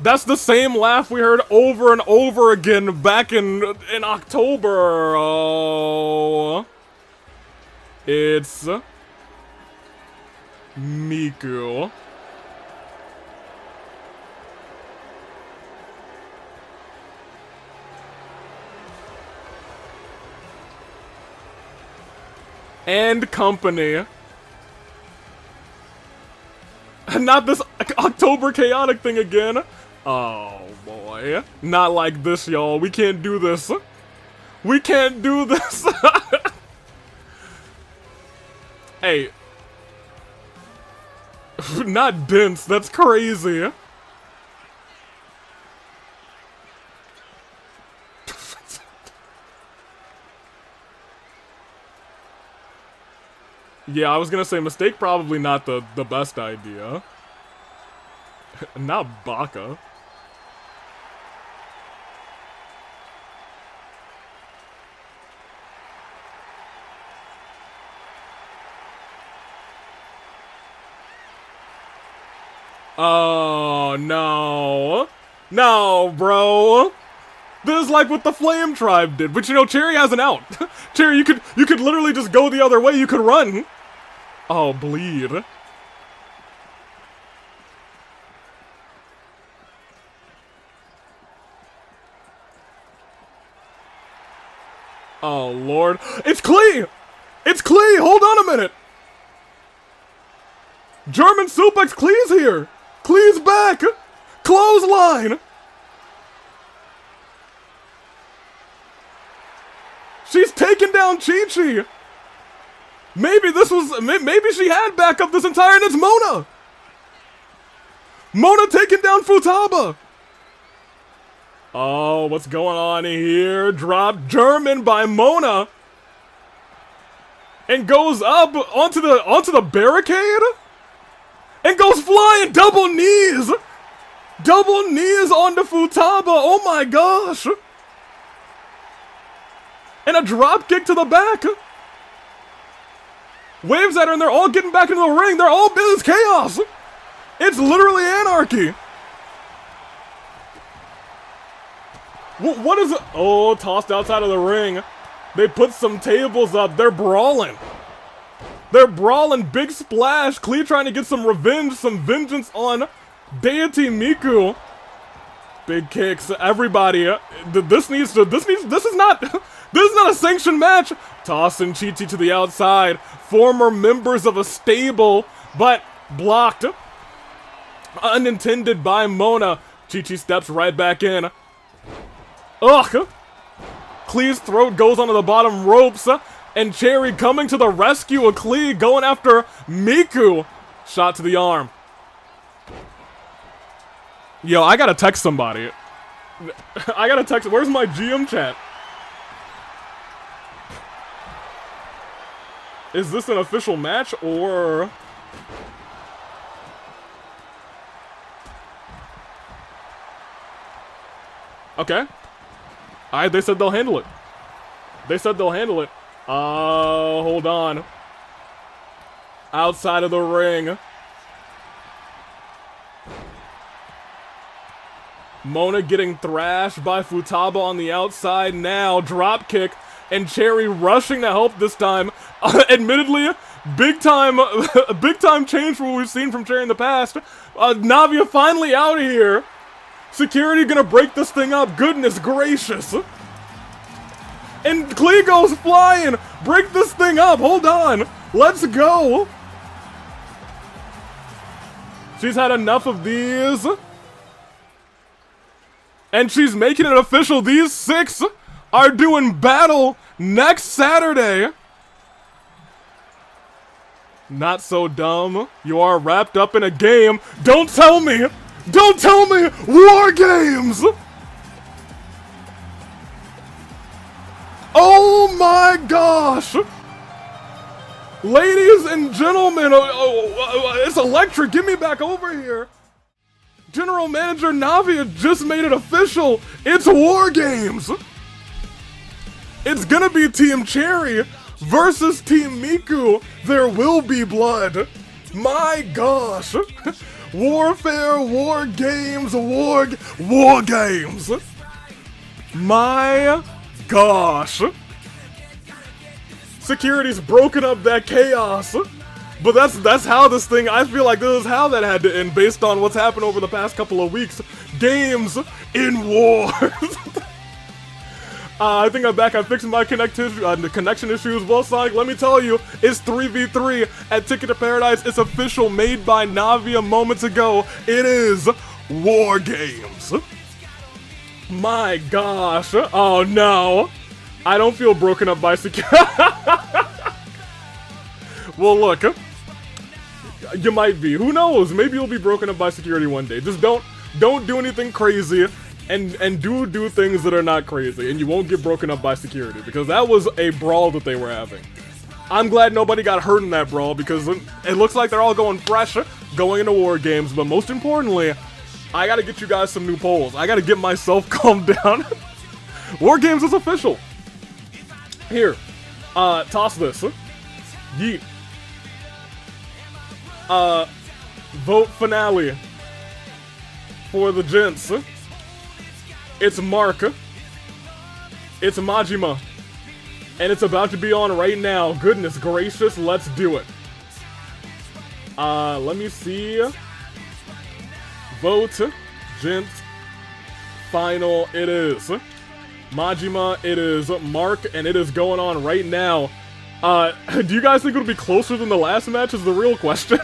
That's the same laugh we heard over and over again back in October. Oh. It's Miku. And company. Not this October chaotic thing again. Oh boy. Not like this, y'all. We can't do this. We can't do this. Hey. Not dense. That's crazy. Yeah, I was gonna say mistake probably not the best idea. Not Baka. Oh no. No, bro. This is like what the Flame Tribe did, but you know, Cherry has an out. Cherry, you could literally just go the other way, you could run. Oh, bleed. Oh, Lord. It's Clee! It's Clee! Hold on a minute! German suplex, Clee's here! Clee's back! Clothesline! She's taking down Chi-Chi! Maybe she had backup this entire, and it's Mona! Mona taking down Futaba! Oh, what's going on here? Drop German by Mona! And goes up onto the barricade? And goes flying double knees! Double knees onto Futaba, oh my gosh! And a drop kick to the back! Waves at her and they're all getting back into the ring. They're all business chaos. It's literally anarchy. What is it? Oh, tossed outside of the ring. They put some tables up. They're brawling. They're brawling. Big splash. Clee trying to get some revenge, some vengeance on Deity Miku. Big kicks. Everybody. This is not a sanctioned match. Tossing Chi-Chi to the outside. Former members of a stable, but blocked. Unintended by Mona. Chi-Chi steps right back in. Ugh. Clee's throat goes onto the bottom ropes. And Cherry coming to the rescue of Clee, going after Miku. Shot to the arm. Yo, I gotta text somebody. I gotta text. Where's my GM chat? Is this an official match, or Okay. Alright, they said they'll handle it. They said they'll handle it. Hold on. Outside of the ring. Mona getting thrashed by Futaba on the outside now. Drop kick. And Cherry rushing to help this time. Admittedly, big time change from what we've seen from Cherry in the past. Navia finally out of here. Security gonna break this thing up. Goodness gracious. And Klee goes flying. Break this thing up. Hold on. Let's go. She's had enough of these. And she's making it official. These 6 are doing battle next Saturday. Not so dumb. You are wrapped up in a game. Don't tell me! Don't tell me! War Games! Oh my gosh! Ladies and gentlemen, it's electric. Get me back over here. General Manager Navia just made it official. It's War Games. It's gonna be Team Cherry versus Team Miku. There will be blood. My gosh. Warfare, War Games, War Games. My gosh. Security's broken up that chaos. But that's how this thing, I feel like this is how that had to end based on what's happened over the past couple of weeks. Games in wars. I think I'm back. I fixed my connection issues. Well, Sonic, let me tell you, it's 3v3 at Ticket to Paradise. It's official, made by Navia moments ago. It is War Games. My gosh. Oh no. I don't feel broken up by security. Well, look. You might be. Who knows? Maybe you'll be broken up by security one day. Just don't do anything crazy. And do things that are not crazy, and you won't get broken up by security, because that was a brawl that they were having. I'm glad nobody got hurt in that brawl, because it looks like they're all going fresh, going into War Games, but most importantly, I gotta get you guys some new polls. I gotta get myself calmed down. War Games is official. Here, toss this. Yeet. Vote finale for the gents. It's Mark, it's Majima, and it's about to be on right now. Goodness gracious, let's do it. Let me see. Vote, gent, final, it is. Majima, it is Mark, and it is going on right now. Do you guys think it'll be closer than the last match is the real question?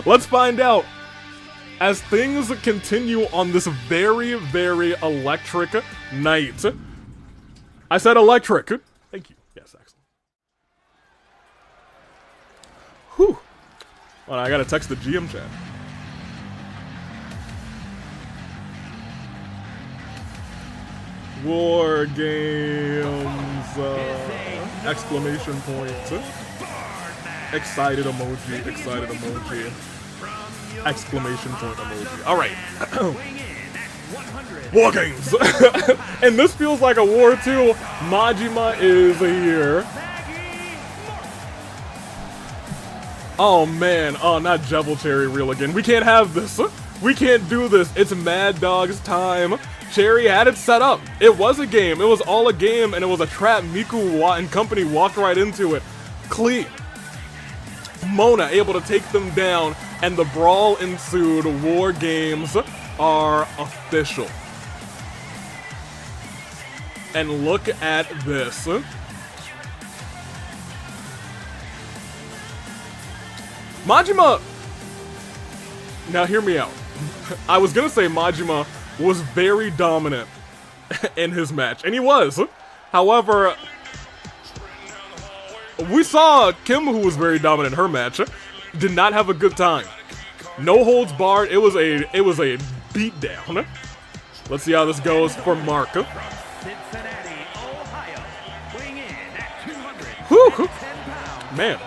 Let's find out. As things continue on this very, very electric night. I said electric. Thank you. Yes, excellent. Whew. Well, I gotta text the GM chat. War Games. Exclamation point. Excited emoji. Excited emoji. Exclamation point emoji. Alright. War Games! And this feels like a war too. Majima is here. Oh man. Oh, not Jevil Cherry Reel again. We can't have this. We can't do this. It's Mad Dog's time. Cherry had it set up. It was a game. It was all a game, and it was a trap. Miku and company walked right into it. Klee. Mona able to take them down, and the brawl ensued. War Games are official. And look at this. Majima! Now hear me out. I was gonna say Majima was very dominant in his match, and he was. However, we saw Kim, who was very dominant in her match, did not have a good time. No holds barred. It was a beatdown. Let's see how this goes for Mark. Whew. Man,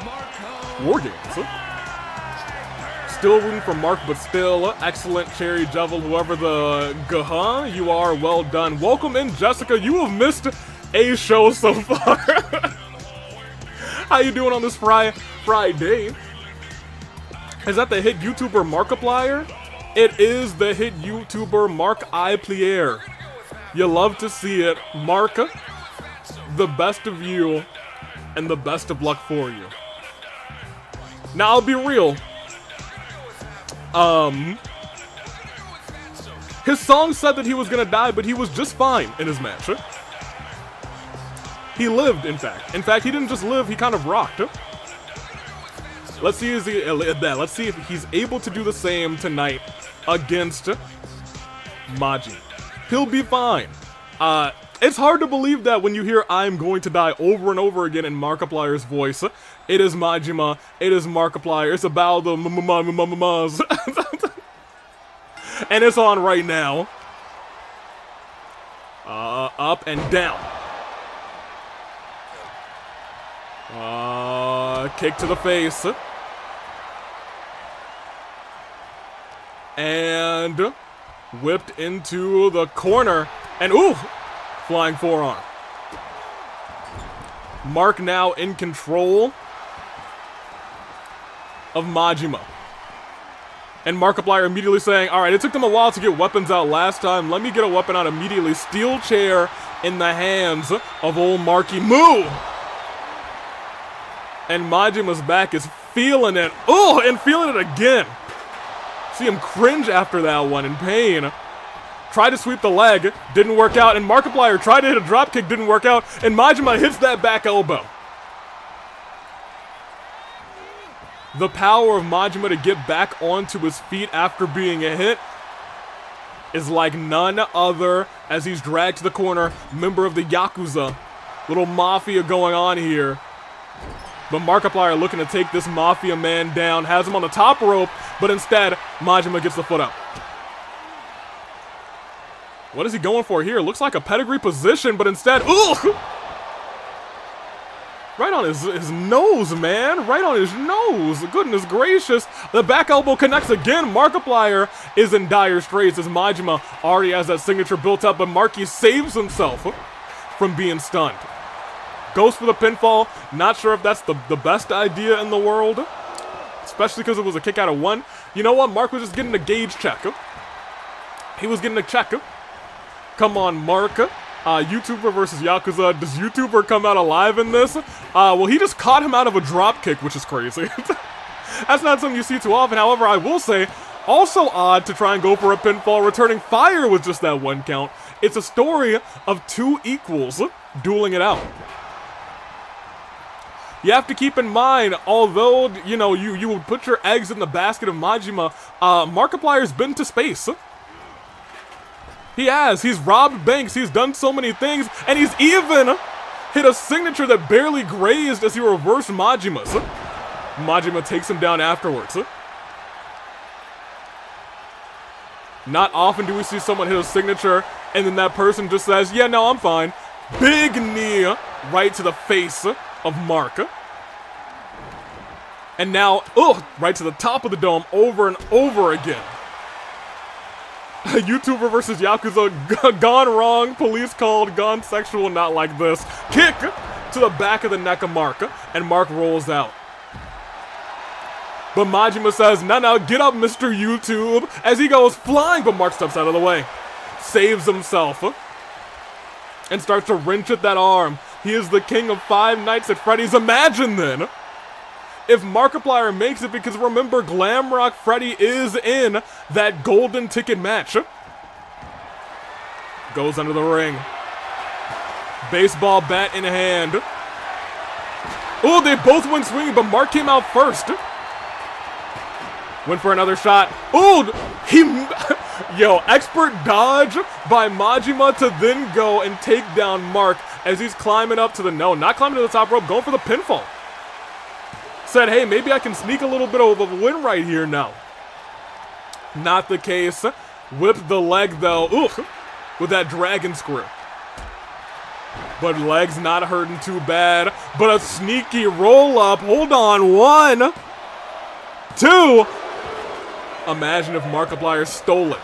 War Games. still rooting for Mark, but still, excellent Cherry Jevil, whoever the gaha you are, well done. Welcome in, Jessica. You have missed a show so far. How you doing on this Friday? Is that the hit YouTuber Markiplier? It is the hit YouTuber Markiplier. You love to see it. Mark, the best of you, and the best of luck for you. Now, I'll be real. His song said that he was gonna die, but he was just fine in his match. He lived, in fact. In fact, he didn't just live, he kind of rocked. Let's see if he's able to do the same tonight against Majima. He'll be fine. It's hard to believe that when you hear "I'm going to die" over and over again in Markiplier's voice. It is Majima, it is Markiplier, it's about the mamas. And it's on right now. Up and down. Kick to the face. And whipped into the corner. And ooh! Flying forearm. Mark now in control of Majima. And Markiplier immediately saying, alright, it took them a while to get weapons out last time. Let me get a weapon out immediately. Steel chair in the hands of old Marky Moo. And Majima's back is feeling it. Oh, and feeling it again. See him cringe after that one in pain. Tried to sweep the leg, didn't work out, and Markiplier tried to hit a dropkick, didn't work out, and Majima hits that back elbow. The power of Majima to get back onto his feet after being hit is like none other, as he's dragged to the corner, member of the Yakuza. Little mafia going on here. But Markiplier looking to take this mafia man down, has him on the top rope, but instead, Majima gets the foot up. What is he going for here? Looks like a pedigree position, but instead, ooh! Right on his nose, man. Right on his nose. Goodness gracious. The back elbow connects again. Markiplier is in dire straits as Majima already has that signature built up, but Marky saves himself from being stunned. Goes for the pinfall. Not sure if that's the best idea in the world, especially because it was a kick out of one. You know what? Mark was just getting a gauge check. He was getting a check. Come on, Mark. YouTuber versus Yakuza. Does YouTuber come out alive in this? Well, he just caught him out of a drop kick, which is crazy. That's not something you see too often. However, I will say, also odd to try and go for a pinfall, returning fire with just that one count. It's a story of two equals dueling it out. You have to keep in mind, although, you know, you would put your eggs in the basket of Majima, Markiplier's been to space. He has. He's robbed banks. He's done so many things. And he's even hit a signature that barely grazed as he reversed Majima's. Majima takes him down afterwards. Not often do we see someone hit a signature and then that person just says, yeah, no, I'm fine. Big knee right to the face of Mark. And now, right to the top of the dome over and over again. YouTuber versus Yakuza, gone wrong, police called, gone sexual, not like this. Kick to the back of the neck of Mark, and Mark rolls out. But Majima says, no, get up, Mr. YouTube, as he goes flying, but Mark steps out of the way. Saves himself, and starts to wrench at that arm. He is the king of Five Nights at Freddy's. Imagine then, if Markiplier makes it, because remember, Glamrock Freddy is in that golden ticket match. Goes under the ring. Baseball bat in hand. Oh, they both went swinging, but Mark came out first. Went for another shot. Oh, yo, expert dodge by Majima to then go and take down Mark as he's climbing up to the, not climbing to the top rope, going for the pinfall. Said, hey, maybe I can sneak a little bit of a win right here now. Not the case. Whipped the leg, though, with that dragon screw. But legs not hurting too bad. But a sneaky roll-up. Hold on. 1, 2. Imagine if Markiplier stole it.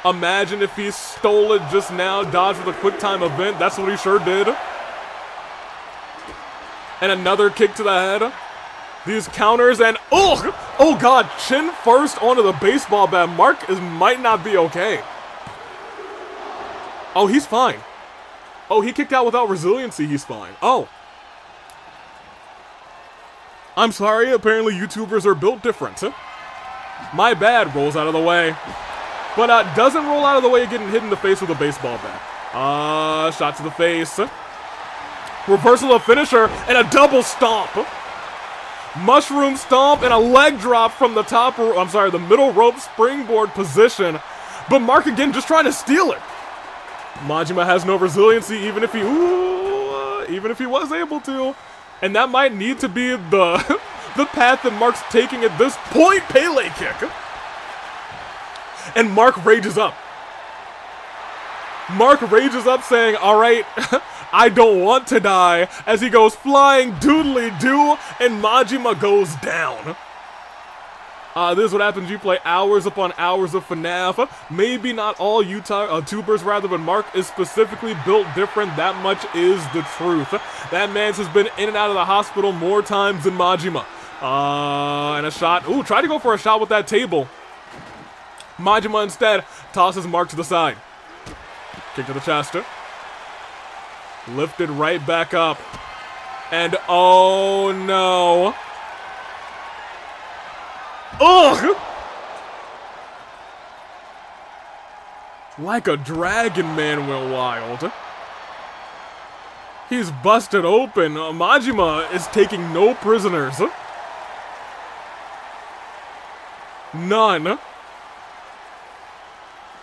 Imagine if he stole it just now, dodged with a quick time event. That's what he sure did. And another kick to the head. These counters and oh god, chin first onto the baseball bat. Mark might not be okay. Oh, he's fine. Oh, he kicked out without resiliency. He's fine. Oh. I'm sorry, apparently YouTubers are built different. My bad, rolls out of the way. But doesn't roll out of the way getting hit in the face with a baseball bat. Shot to the face. Reversal of finisher and a double stomp. Mushroom stomp and a leg drop from the the middle rope springboard position. But Mark again just trying to steal it. Majima has no resiliency even if he was able to. And that might need to be the the path that Mark's taking at this point. Pele kick. And Mark rages up. Mark rages up saying, alright, I don't want to die, as he goes flying doodly-doo, and Majima goes down. This is what happens. You play hours upon hours of FNAF. Maybe not all YouTubers, but Mark is specifically built different. That much is the truth. That man has been in and out of the hospital more times than Majima. And a shot. Ooh, tried to go for a shot with that table. Majima instead tosses Mark to the side. Kick to the chest. Lifted right back up. And oh no. Ugh! Like a dragon man went wild. He's busted open. Majima is taking no prisoners. None.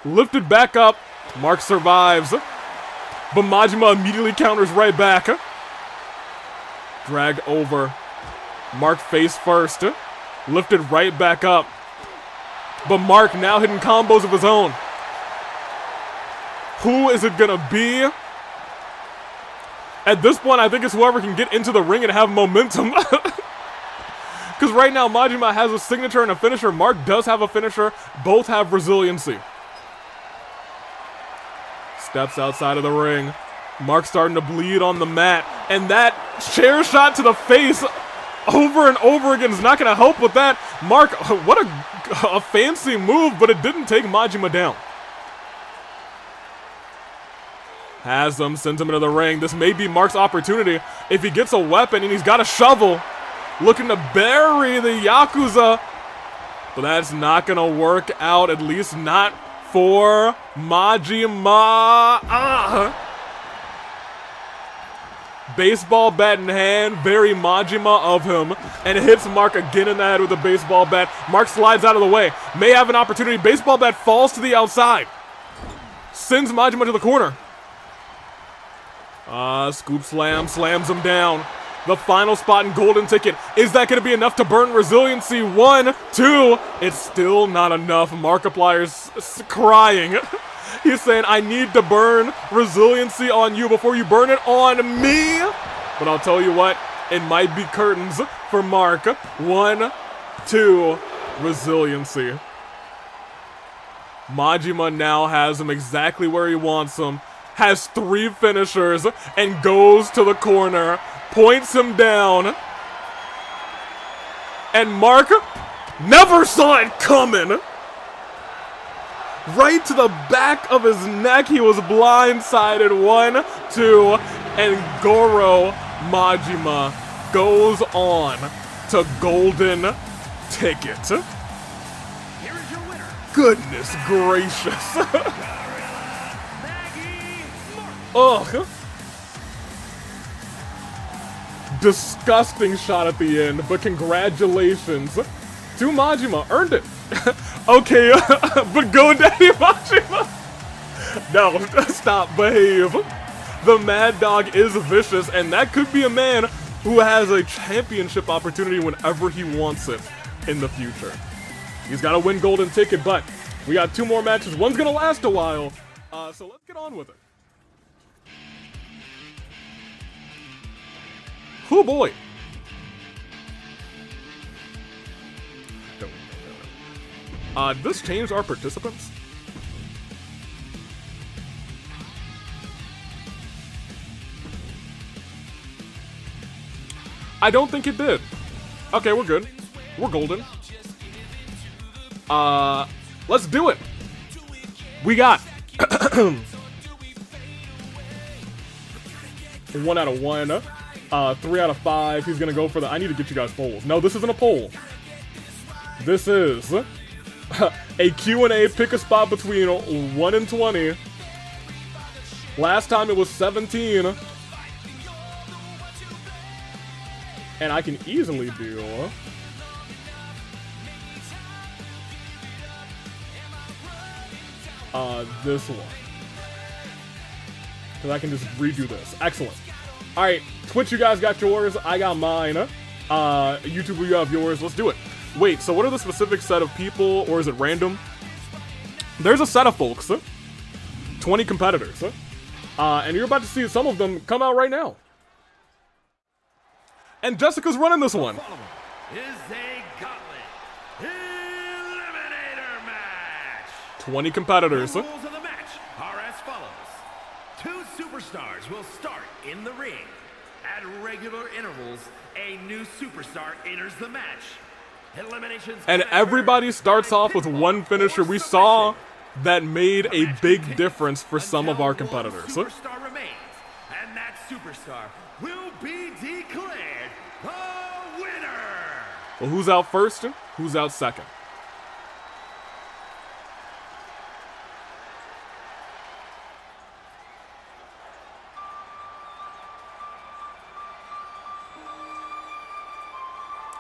Lifted back up. Mark survives. But Majima immediately counters right back. Dragged over. Mark face first. Lifted right back up. But Mark now hitting combos of his own. Who is it gonna be? At this point, I think it's whoever can get into the ring and have momentum. Because right now, Majima has a signature and a finisher. Mark does have a finisher. Both have resiliency. Steps outside of the ring. Mark starting to bleed on the mat. And that chair shot to the face over and over again is not going to help with that. Mark, what a fancy move, but it didn't take Majima down. Has them, sends him into the ring. This may be Mark's opportunity. If he gets a weapon and he's got a shovel, looking to bury the Yakuza. But that's not going to work out, at least not for Majima. Baseball bat in hand, very Majima of him, and hits Mark again in the head with a baseball bat. Mark slides out of the way, may have an opportunity. Baseball bat falls to the outside, sends Majima to the corner. Scoop slam, slams him down. The final spot in Golden Ticket. Is that going to be enough to burn resiliency? 1, 2. It's still not enough. Markiplier's crying. He's saying, I need to burn resiliency on you before you burn it on me. But I'll tell you what, it might be curtains for Mark. 1, 2, resiliency. Majima now has him exactly where he wants him. Has 3 finishers and goes to the corner. Points him down. And Mark never saw it coming. Right to the back of his neck. He was blindsided. 1, 2, and Goro Majima goes on to Golden Ticket. Here's your winner. Goodness gracious. Ugh. Disgusting shot at the end, but congratulations to Majima. Earned it. Okay, but go daddy Majima. No, stop, behave. The Mad Dog is vicious, and that could be a man who has a championship opportunity whenever he wants it in the future. He's got to win Golden Ticket, but we got 2 more matches. One's gonna last a while, so let's get on with it. Oh boy. This changed our participants? I don't think it did. Okay, we're good. We're golden. Let's do it. We got 1 out of 1, 3 out of 5. He's gonna go for the. I need to get you guys polls. No, this isn't a poll. This is a Q&A. Pick a spot between 1 and 20. Last time it was 17. And I can easily do this one. Because I can just redo this. Excellent. Alright, Twitch, you guys got yours. I got mine. YouTube, you have yours. Let's do it. Wait, so what are the specific set of people, or is it random? There's a set of folks. 20 competitors. And you're about to see some of them come out right now. And Jessica's running this one. Is a Gauntlet Eliminator Match. 20 competitors. The rules of the match are as follows. 2 superstars will start in the ring. At regular intervals, a new superstar enters the match. Eliminations and everybody starts off with one finisher. We saw that made a big difference for some of our competitors. Superstar remains, and that superstar will be declared the winner. Well, who's out first? Who's out second?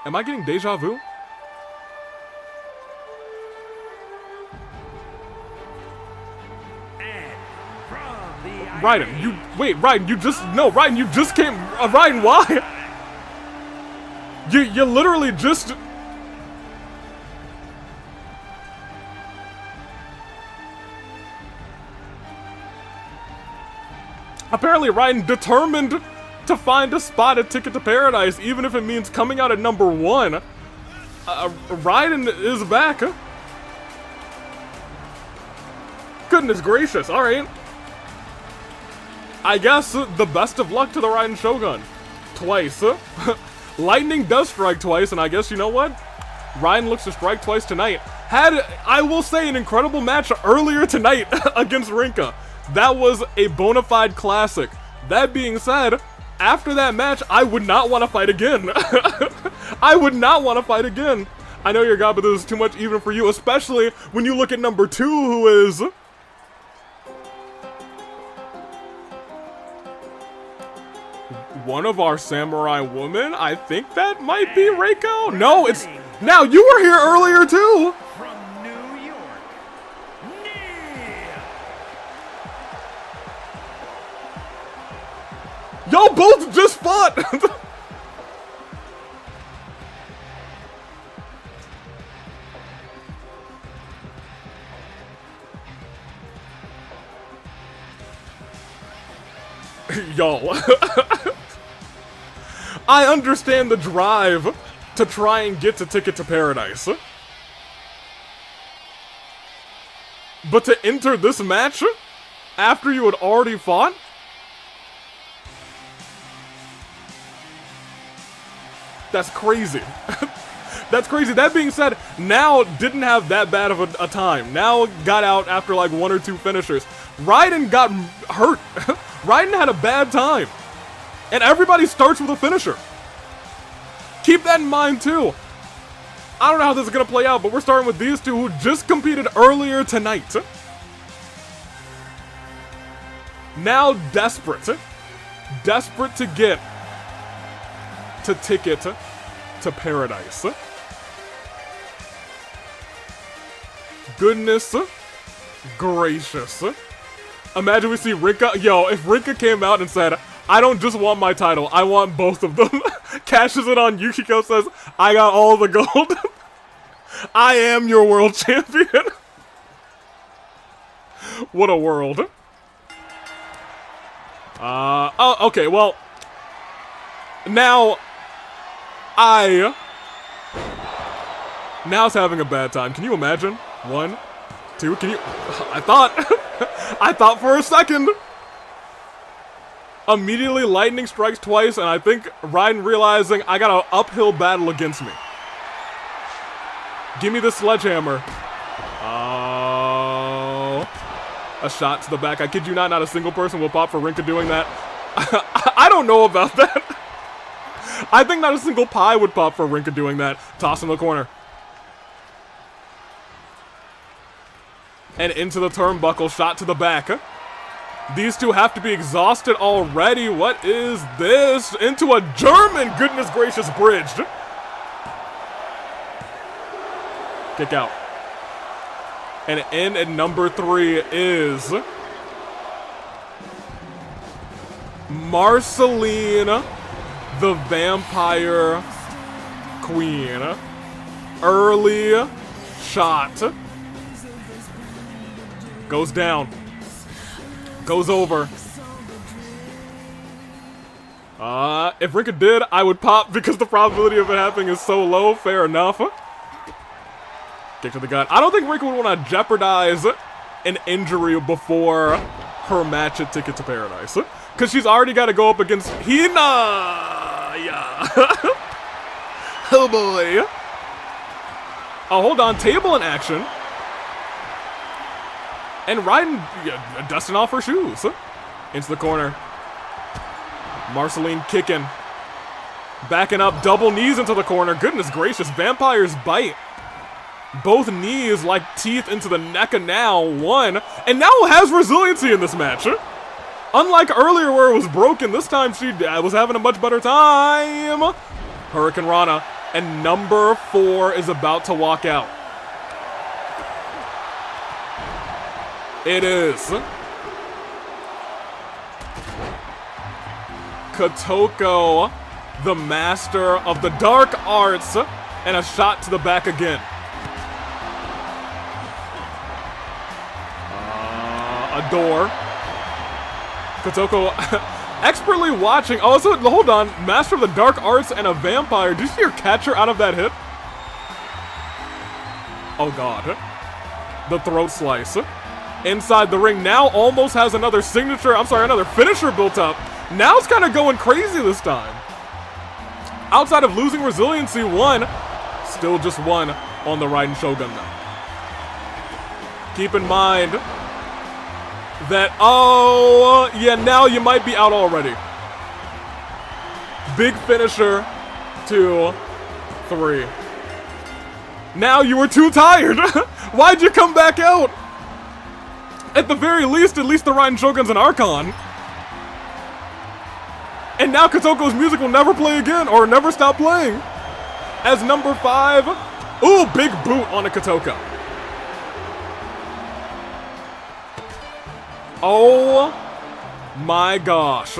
Am I getting deja vu? Ryden, Ryden, you just, no, Ryden, you just came, Ryden, why? You literally just... Apparently, Ryden determined to find a spot at Ticket to Paradise, even if it means coming out at number 1. Ryden is back. Goodness gracious, alright. I guess the best of luck to the Ryden Shogun. Twice. Lightning does strike twice, and I guess you know what? Ryden looks to strike twice tonight. Had, I will say, an incredible match earlier tonight against Rinka. That was a bona fide classic. That being said, after that match, I would not want to fight again. I would not want to fight again. I know your God, but this is too much even for you, especially when you look at number 2, who is... one of our samurai women. I think that might be Reiko. No, it's... Now, you were here earlier, too! From New York, Y'all both just fought! Y'all. I understand the drive to try and get to Ticket to Paradise. But to enter this match after you had already fought? That's crazy. That's crazy. That being said, now didn't have that bad of a time. Now got out after like 1 or 2 finishers. Ryden got hurt. Ryden had a bad time. And everybody starts with a finisher. Keep that in mind too. I don't know how this is going to play out, but we're starting with these two who just competed earlier tonight. Now desperate. Desperate to get to Ticket to Paradise. Goodness gracious. Imagine we see Rinka. Yo, if Rinka came out and said, I don't just want my title, I want both of them. Cashes it on Yukiko, says, I got all the gold. I am your world champion. What a world. Oh, okay, well. Now it's having a bad time. Can you imagine? 1, 2, can you? I thought. I thought for a second. Immediately lightning strikes twice, and I think Ryden realizing I got an uphill battle against me. Give me the sledgehammer. Oh. A shot to the back. I kid you not a single person will pop for Rinka doing that. I don't know about that. I think not a single pie would pop for Rinka doing that. Toss in the corner. And into the turnbuckle, shot to the back. These two have to be exhausted already. What is this? Into a German, goodness gracious, bridged. Kick out. And in at number 3 is Marceline, the Vampire Queen. Early shot. Goes down. Goes over. If Rinka did, I would pop because the probability of it happening is so low. Fair enough. Kick to the gut. I don't think Rinka would want to jeopardize an injury before her match at Ticket to Paradise. Because she's already got to go up against Hina! Yeah. Oh boy. Oh, hold on. Table in action. And Ryden dusting off her shoes. Into the corner. Marceline kicking. Backing up, double knees into the corner. Goodness gracious, Vampire's bite. Both knees like teeth into the neck and now. 1. And now has resiliency in this match. Unlike earlier where it was broken, this time she was having a much better time. Hurricane Rana. And number 4 is about to walk out. It is Kotoko, the master of the dark arts, and a shot to the back again. A door. Kotoko expertly watching. Oh, so hold on. Master of the dark arts and a vampire. Did you see her catch her out of that hit? Oh, God. The throat slice. Inside the ring, now almost has another finisher built up. Now it's kind of going crazy this time. Outside of losing resiliency, 1, still just 1 on the Ryden Shogun though. Keep in mind that, oh, yeah, now you might be out already. Big finisher, 2, 3. Now you were too tired. Why'd you come back out? At the very least, the Ryden Shogun's an Archon. And now Kotoko's music will never play again, or never stop playing. As number 5, ooh, big boot on a Kotoko. Oh my gosh.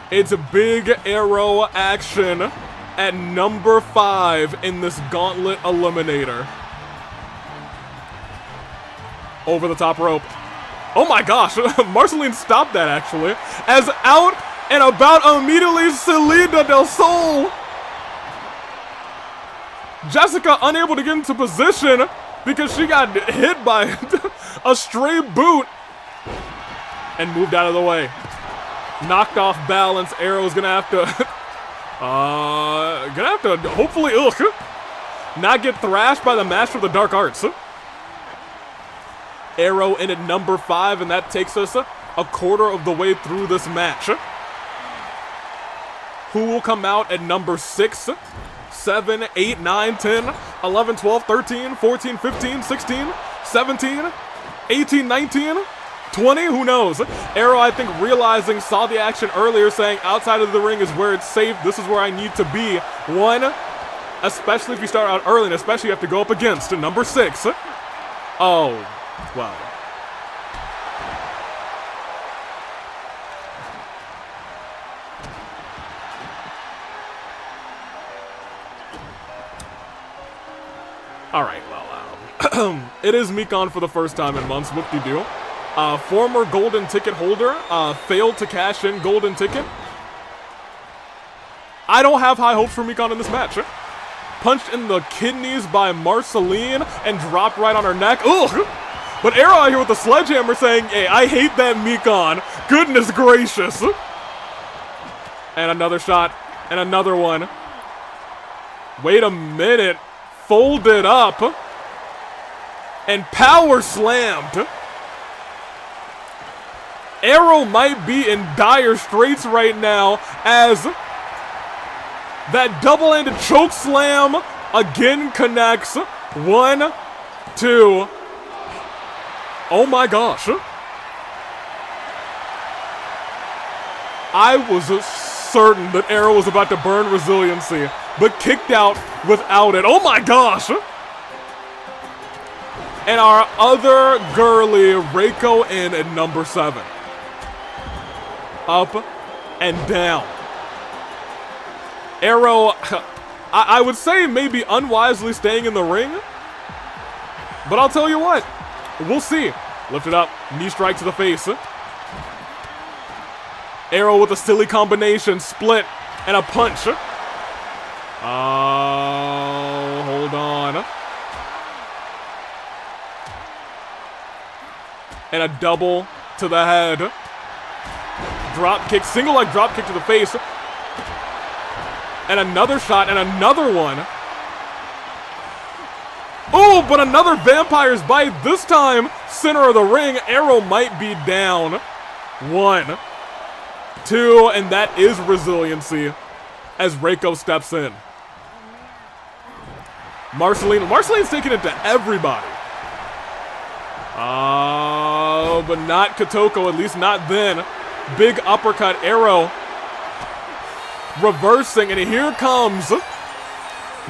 It's a big arrow action at number 5 in this Gauntlet Eliminator. Over the top rope. Oh my gosh, Marceline stopped that actually. As out and about immediately, Salida del Sol. Jessica unable to get into position because she got hit by a stray boot and moved out of the way. Knocked off balance. Arrow's gonna have to hopefully not get thrashed by the Master of the Dark Arts. Arrow in at number 5, and that takes us a quarter of the way through this match. Who will come out at number 6, 7, 8, 9, 10, 11, 12, 13, 14, 15, 16, 17, 18, 19, 20? Who knows? Arrow, I think, realizing, saw the action earlier, saying outside of the ring is where it's safe. This is where I need to be. 1, especially if you start out early, and especially you have to go up against number 6. Oh, wow. All right, well, it is Mikan for the first time in months. Whoop-de-doo. Former golden ticket holder failed to cash in golden ticket. I don't have high hopes for Mikan in this match. punched in the kidneys by Marceline and dropped right on her neck. Ugh! But Arrow out here with the sledgehammer saying, hey, I hate that Mikon. Goodness gracious. And another shot. And another one. Wait a minute. Folded up. And power slammed. Arrow might be in dire straits right now as that double-handed choke slam again connects. 1, 2. Oh my gosh. I was certain that Arrow was about to burn resiliency, but kicked out without it. Oh my gosh. And our other girly, Reiko, in at number 7. Up and down. Arrow, I would say maybe unwisely staying in the ring, but I'll tell you what, we'll see. Lift it up, knee strike to the face. Arrow with a silly combination, split, and a punch. Oh, hold on. And a double to the head. Drop kick, single leg drop kick to the face. And another shot and another one. Oh, but another vampire's bite. This time, center of the ring. Arrow might be down. 1, 2, and that is resiliency as Reiko steps in. Marceline's taking it to everybody. Oh, but not Kotoko, at least not then. Big uppercut, Arrow reversing, and here comes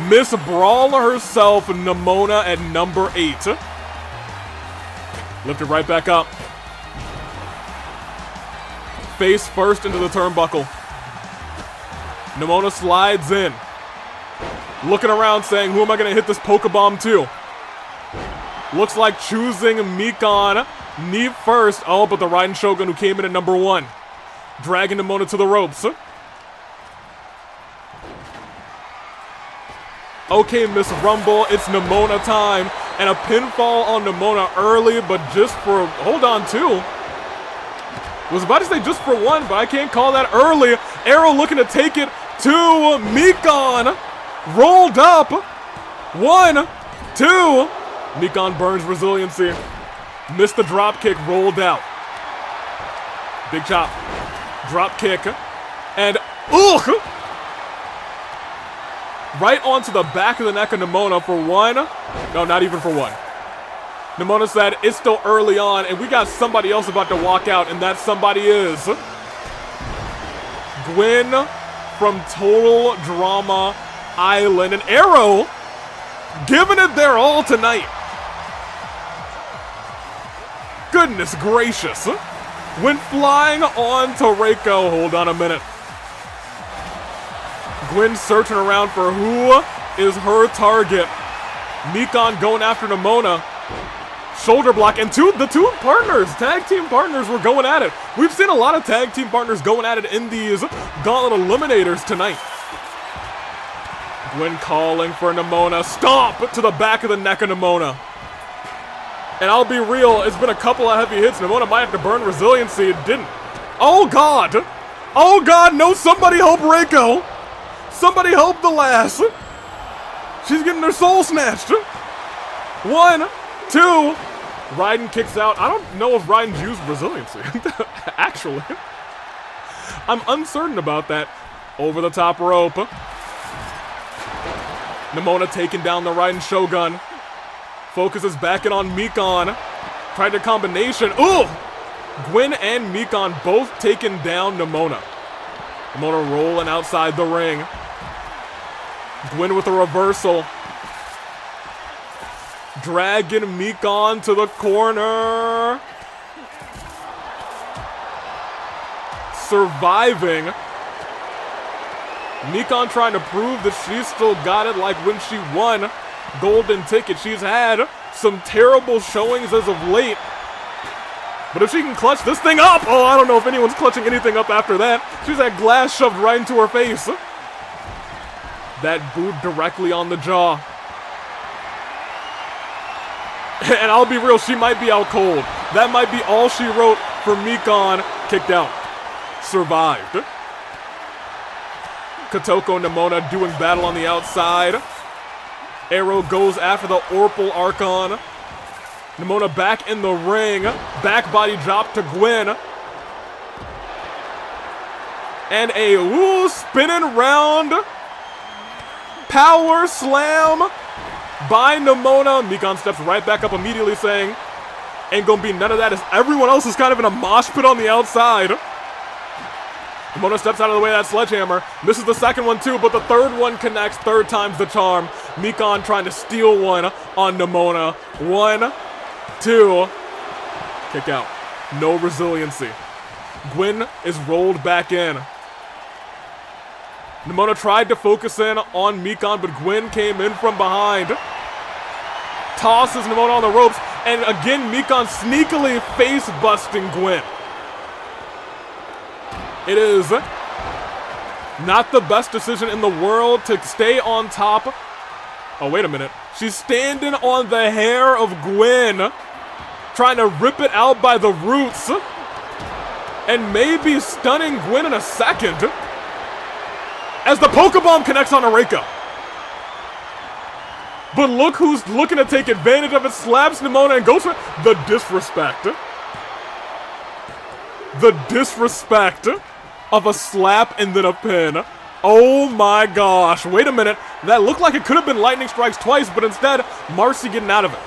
Miss Brawler herself, Nimona at number 8. Lift it right back up. Face first into the turnbuckle. Nimona slides in. Looking around saying, who am I going to hit this Pokebomb to? Looks like choosing Mikon. Knee first. Oh, but the Ryden Shogun who came in at number 1. Dragging Nimona to the ropes. Okay, Miss Rumble, it's Nimona time. And a pinfall on Nimona early, but just for, hold on, 2. Was about to say just for 1, but I can't call that early. Arrow looking to take it to Mikon. Rolled up. 1, 2. Mikon burns resiliency. Missed the drop kick, rolled out. Big chop. Drop kick. And, ugh! Right onto the back of the neck of Nimona for 1. No, not even for 1. Nimona said, it's still early on, and we got somebody else about to walk out, and that somebody is Gwen from Total Drama Island. And Arrow giving it their all tonight. Goodness gracious. Went flying on to Reiko. Hold on a minute. Gwen searching around for who is her target. Mikon going after Nimona. Shoulder block, and the two partners, tag team partners, were going at it. We've seen a lot of tag team partners going at it in these Gauntlet Eliminators tonight. Gwen calling for Nimona. Stomp to the back of the neck of Nimona. And I'll be real, it's been a couple of heavy hits. Nimona might have to burn resiliency. It didn't. Oh, God. Oh, God, no, somebody help Reiko. Somebody help the lass. She's getting her soul snatched. 1, 2. Ryden kicks out. I don't know if Ryden's used resiliency. Actually. I'm uncertain about that. Over the top rope. Nimona taking down the Ryden Shogun. Focuses back in on Mikon. Tried a combination. Ooh! Gwen and Mikon both taking down Nimona. Nimona rolling outside the ring. Gwen with a reversal. Dragging Mikon to the corner. Surviving. Mikon trying to prove that she's still got it, like when she won Golden Ticket. She's had some terrible showings as of late. But if she can clutch this thing up, oh, I don't know if anyone's clutching anything up after that. She's had glass shoved right into her face. That boot directly on the jaw. And I'll be real, she might be out cold. That might be all she wrote for Mikon. Kicked out. Survived. Kotoko and Nemona doing battle on the outside. Arrow goes after the Orpal Archon. Nemona back in the ring. Back body drop to Gwen. And a spinning round power slam by Nemona. Mikon steps right back up immediately saying, ain't gonna be none of that, as everyone else is kind of in a mosh pit on the outside. Nemona steps out of the way of that sledgehammer. Misses the second one too, but the third one connects. Third time's the charm. Mikon trying to steal one on Nemona. 1, 2. Kick out. No resiliency. Gwen is rolled back in. Nemona tried to focus in on Mikon, but Gwen came in from behind. Tosses Nemona on the ropes, and again Mikon sneakily face-busting Gwen. It is not the best decision in the world to stay on top. Oh, wait a minute. She's standing on the hair of Gwen, trying to rip it out by the roots, and maybe stunning Gwen in a second. As the Pokebomb connects on Rinka. But look who's looking to take advantage of it. Slaps Nemona and goes for the disrespect. The disrespect of a slap and then a pin. Oh my gosh. Wait a minute. That looked like it could have been lightning strikes twice, but instead, Marcy getting out of it.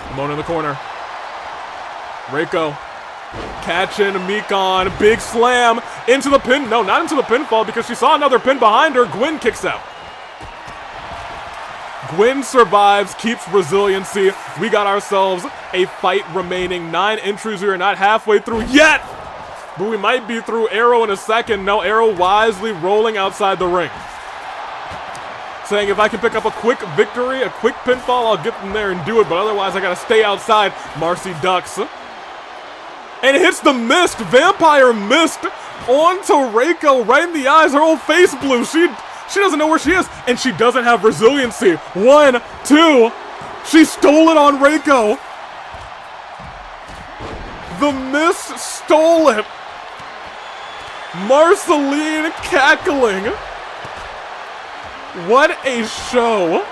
Nemona in the corner. Reiko. Catching Mikon, big slam into the pin. No, not into the pinfall because she saw another pin behind her. Gwen kicks out. Gwen survives, keeps resiliency. We got ourselves a fight remaining. 9 entries. We are not halfway through yet, but we might be through. Arrow in a second. No, Arrow wisely rolling outside the ring. Saying if I can pick up a quick victory, a quick pinfall, I'll get them there and do it, but otherwise I gotta stay outside. Marcy ducks. And hits the mist. Vampire mist onto Reiko right in the eyes. Her whole face blue. She doesn't know where she is. And she doesn't have resiliency. 1, 2. She stole it on Reiko. The mist stole it. Marceline cackling. What a show.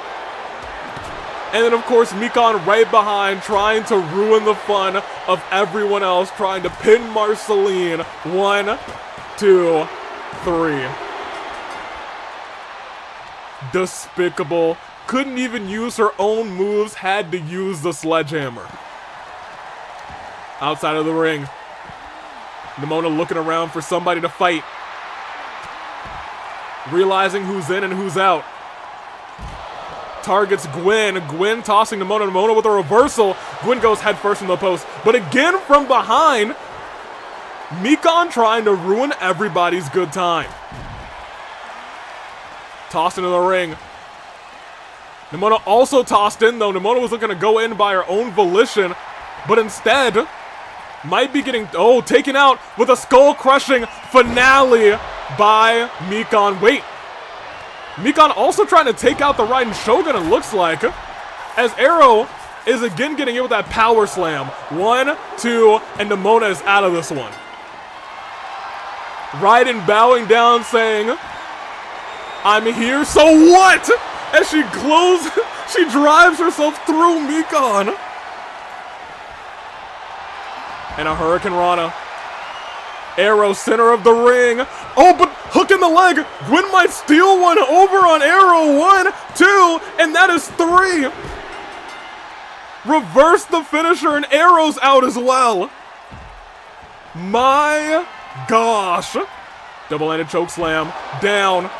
And then, of course, Mikon right behind, trying to ruin the fun of everyone else, trying to pin Marceline. 1, 2, 3. Despicable. Couldn't even use her own moves, had to use the sledgehammer. Outside of the ring. Nemona looking around for somebody to fight. Realizing who's in and who's out. Targets Gwen. Gwen tossing Nemona. Nemona with a reversal. Gwen goes headfirst in the post. But again from behind, Mikon trying to ruin everybody's good time. Tossed into the ring. Nemona also tossed in though. Nemona was looking to go in by her own volition, but instead might be getting, taken out with a skull-crushing finale by Mikon. Wait. Mikon also trying to take out the Ryden Shogun, it looks like, as Arrow is again getting hit with that power slam. 1, 2, and Nemona is out of this one. Ryden bowing down saying, I'm here, so what? As she drives herself through Mikon. And a Hurricane Rana. Arrow center of the ring. Oh, but hook in the leg. Gwen might steal one over on Arrow. 1, 2, and that is 3. Reverse the finisher, and Arrow's out as well. My gosh. Double-handed choke slam. Down.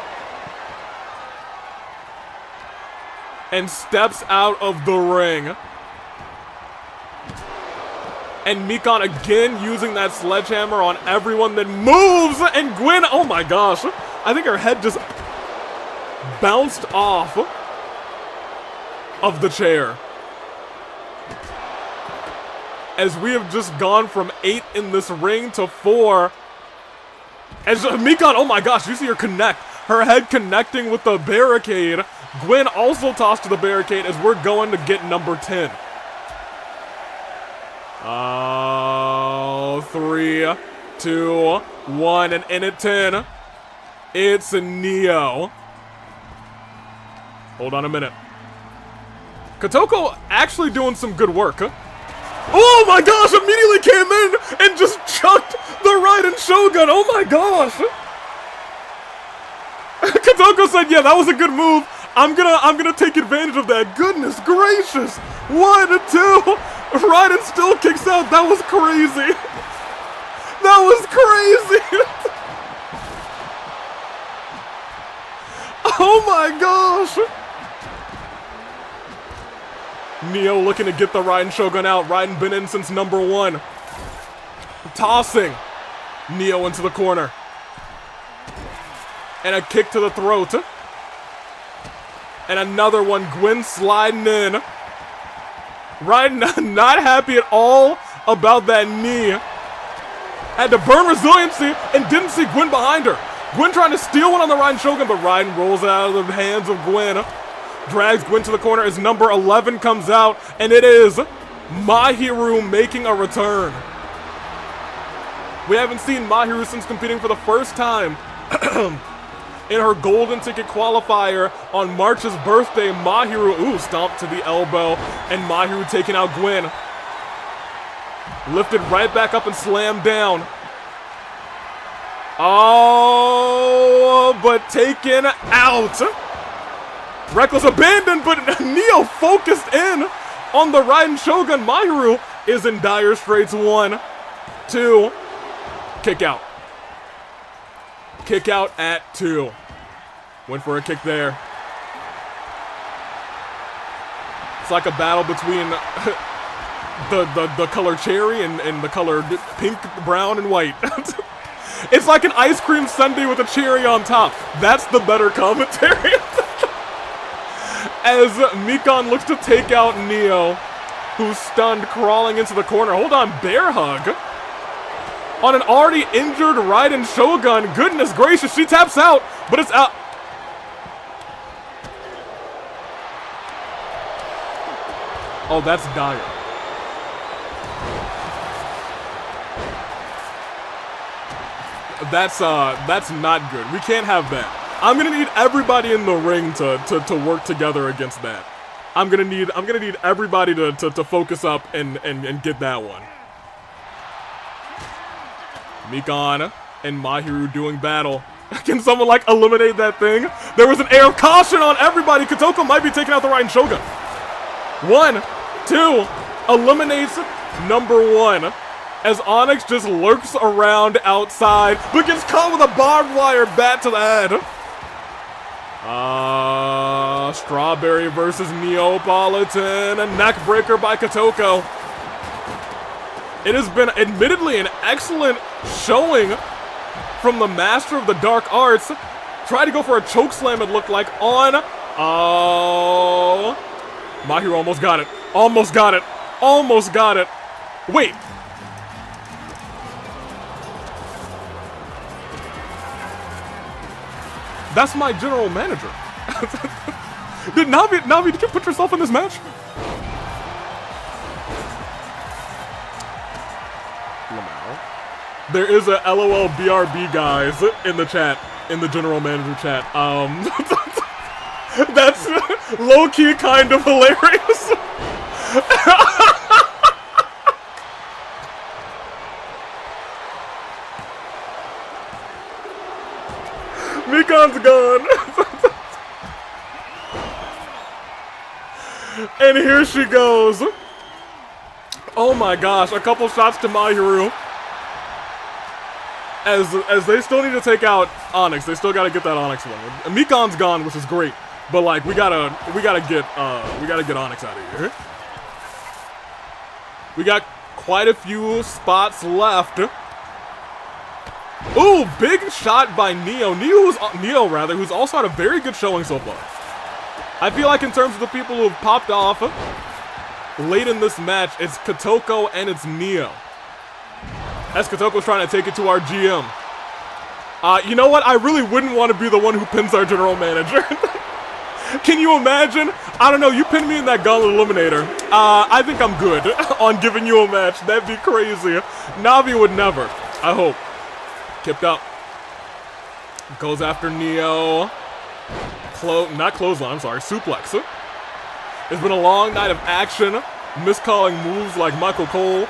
And steps out of the ring. And Mikon again using that sledgehammer on everyone, then moves, and Gwen, oh my gosh. I think her head just bounced off of the chair. As we have just gone from 8 in this ring to 4. As Mikon, oh my gosh, you see her connect. Her head connecting with the barricade. Gwen also tossed to the barricade as we're going to get number 10. Oh, 3, 2, 1, and in at 10, it's Neo. Hold on a minute. Kotoko actually doing some good work. Oh my gosh, immediately came in and just chucked the Ryden Shogun. Oh my gosh. Kotoko said, yeah, that was a good move. I'm gonna take advantage of that. Goodness gracious. 1, 2. Ryden still kicks out. That was crazy. That was crazy. Oh my gosh. Neo looking to get the Ryden Shogun out. Ryden been in since number 1. Tossing Neo into the corner. And a kick to the throat. And another one. Gwen sliding in. Ryden not happy at all about that knee. Had to burn resiliency and didn't see Gwen behind her. Gwen trying to steal one on the Ryden Shogun, but Ryden rolls it out of the hands of Gwen. Drags Gwen to the corner as number 11 comes out, and it is Mahiru making a return. We haven't seen Mahiru since competing for the first time in her golden ticket qualifier on March's birthday. Mahiru, stomped to the elbow, and Mahiru taking out Gwen. Lifted right back up and slammed down. Oh, but taken out. Reckless abandon, but Neo focused in on the Ryden Shogun. Mahiru is in dire straits. 1, 2, kick out. Kick out at 2. Went for a kick there. It's like a battle between the color cherry and the color pink, brown, and white. It's like an ice cream sundae with a cherry on top. That's the better commentary. As Mikon looks to take out Neo, who's stunned, crawling into the corner. Hold on, bear hug. On an already injured Ryden Shogun. Goodness gracious, she taps out, but it's out. Oh, that's dire. That's not good. We can't have that. I'm gonna need everybody in the ring to work together against that. I'm gonna need everybody to focus up and get that one. Mikon and Mahiru doing battle. Can someone like eliminate that thing? There was an air of caution on everybody. Kotoko might be taking out the Ryden Shogun. 1, 2, eliminates number 1. As Onyx just lurks around outside, but gets caught with a barbed wire bat to the head. Strawberry versus Neapolitan, a neck breaker by Kotoko. It has been admittedly an excellent showing from the master of the dark arts. Tried to go for a choke slam, it looked like, on... Oh... Mahiru almost got it. Almost got it. Almost got it. Wait. That's my general manager. Navi, did you put yourself in this match? There is a LOL BRB guys in the chat, in the general manager chat. That's low-key kind of hilarious. Mikon's gone. And here she goes. Oh my gosh, a couple shots to Mahiru. As they still need to take out Onyx. They still gotta get that Onyx one. Mikon's gone, which is great. But like we gotta get Onyx out of here. We got quite a few spots left. Ooh, big shot by Neo. Neo, who's also had a very good showing so far. I feel like in terms of the people who have popped off late in this match, it's Kotoko and it's Neo. As Kotoko's trying to take it to our GM. You know what? I really wouldn't want to be the one who pins our general manager. Can you imagine? I don't know, you pin me in that Gauntlet Eliminator. I think I'm good on giving you a match. That'd be crazy. Navi would never. I hope. Kipped up. Goes after Neo. Not clothesline, I'm sorry, suplex. It's been a long night of action. Miscalling moves like Michael Cole.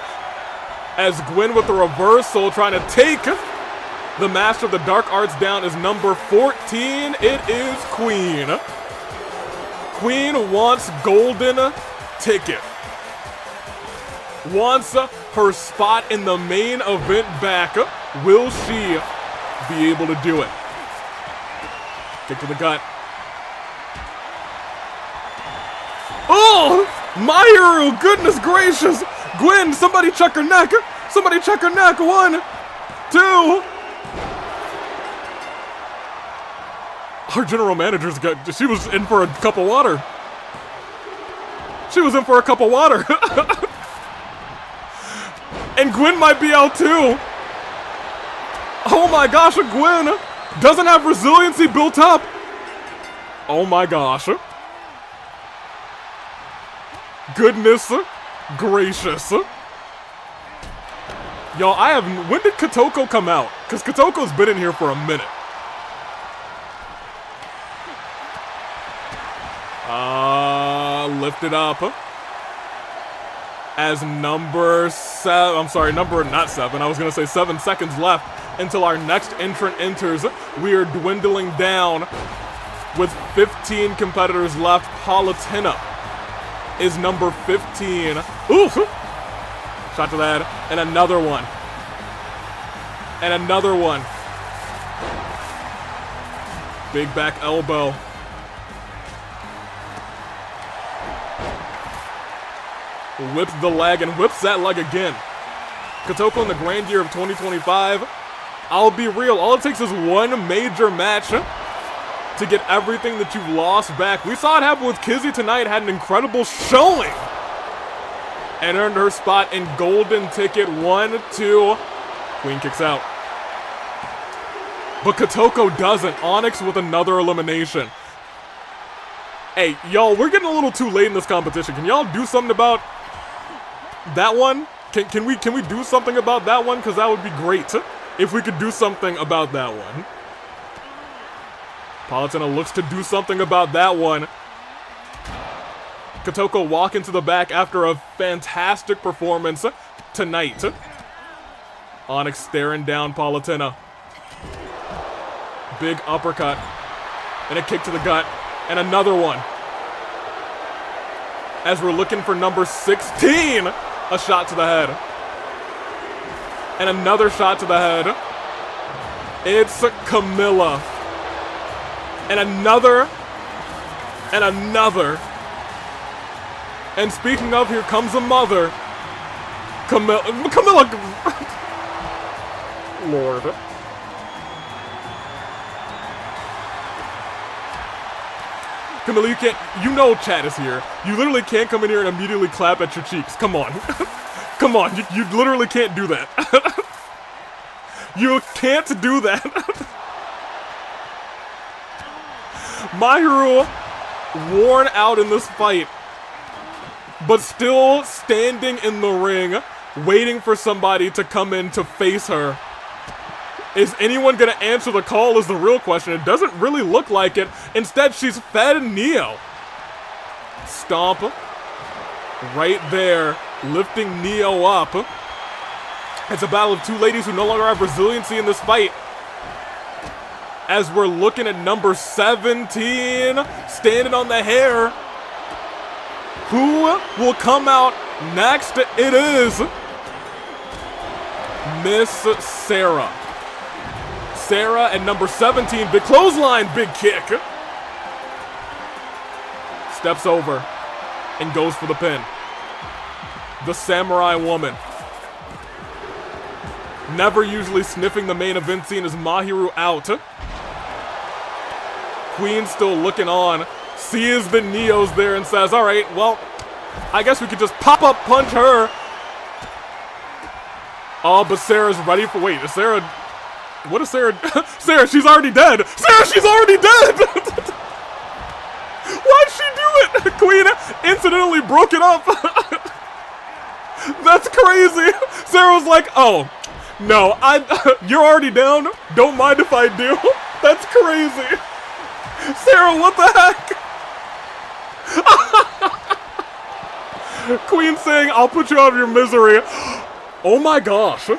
As Gwen with the reversal trying to take the Master of the Dark Arts down is number 14. It is Queen. Queen wants golden ticket. Wants her spot in the main event back. Will she be able to do it? Kick to the gut. Oh! Mahiru! Goodness gracious! Gwen, somebody check her neck! Somebody check her neck! 1, 2... Our general manager's got... She was in for a cup of water. She was in for a cup of water. And Gwen might be out too. Oh my gosh, Gwen doesn't have resiliency built up. Oh my gosh. Goodness gracious. Y'all, when did Kotoko come out? Because Kotoko's been in here for a minute. Lift it up. As number 7, I'm sorry, not 7, I was going to say 7 seconds left until our next entrant enters. We are dwindling down with 15 competitors left. Palutina is number 15. Ooh! Shot to that. And another one. And another one. Big back elbow. Whips the leg and whips that leg again. Kotoko in the grand year of 2025. I'll be real, all it takes is one major match to get everything that you've lost back. We saw it happen with Kizzy tonight, had an incredible showing. And earned her spot in golden ticket. 1, 2. Queen kicks out. But Kotoko doesn't. Onyx with another elimination. Hey, y'all, we're getting a little too late in this competition. Can y'all do something about that one? Can we do something about that one? Because that would be great if we could do something about that one. Palutina looks to do something about that one. Kotoko walking to the back after a fantastic performance tonight. Onyx staring down Palutina. Big uppercut. And a kick to the gut. And another one. As we're looking for number 16. A shot to the head. And another shot to the head. It's Camilla. And another. And another. And speaking of, here comes a mother. Camilla. Lord. Camilla, you can't, you know chat is here. You literally can't come in here and immediately clap at your cheeks. Come on. Come on, you literally can't do that. You can't do that. Mahiru worn out in this fight, but still standing in the ring, waiting for somebody to come in to face her. Is anyone gonna answer the call is the real question. It doesn't really look like it. Instead, she's fed Neo. Stomp. Right there, lifting Neo up. It's a battle of two ladies who no longer have resiliency in this fight. As we're looking at number 17, standing on the hair. Who will come out next? It is Miss Sarah. Sarah at number 17, big clothesline, big kick. Steps over and goes for the pin. The Samurai Woman. Never usually sniffing the main event scene as Mahiru out. Queen still looking on. Sees the Neos there and says, all right, well, I guess we could just pop-up punch her. Oh, but Sarah's ready for, wait, is Sarah What is Sarah? Sarah, she's already dead. Sarah, she's already dead. Why'd she do it? Queen incidentally broke it up. That's crazy. Sarah was like, oh, no, you're already down. Don't mind if I do. That's crazy. Sarah, what the heck? Queen saying, I'll put you out of your misery. Oh my gosh.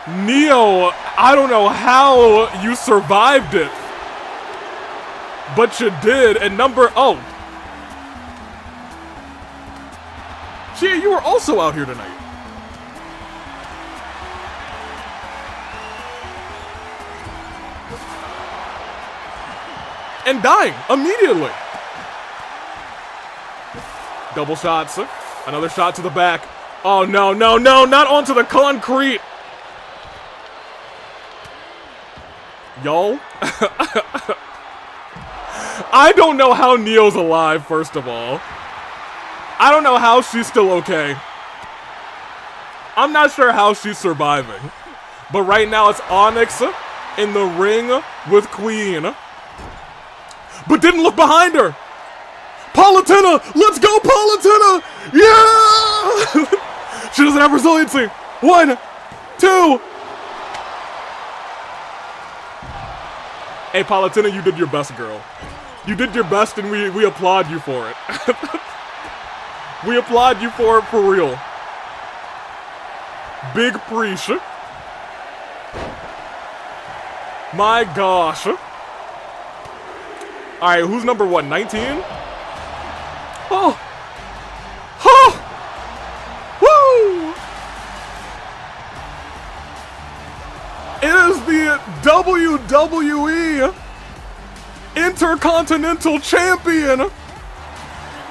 Neo, I don't know how you survived it. But you did. And oh. Chia, you were also out here tonight. And dying immediately. Double shots. Another shot to the back. Oh, no, no, no, not onto the concrete. Y'all. I don't know how Neo's alive, first of all. I don't know how she's still okay. I'm not sure how she's surviving. But right now it's Onyx in the ring with Queen. But didn't look behind her. Palutena! Let's go, Palutena! Yeah! She doesn't have resiliency. 1, 2. Hey, Palutena, you did your best, girl. You did your best, and we applaud you for it. We applaud you for it for real. Big preach. My gosh. Alright, who's number what? 19? Oh! Oh! Woo! It is the WWE Intercontinental Champion.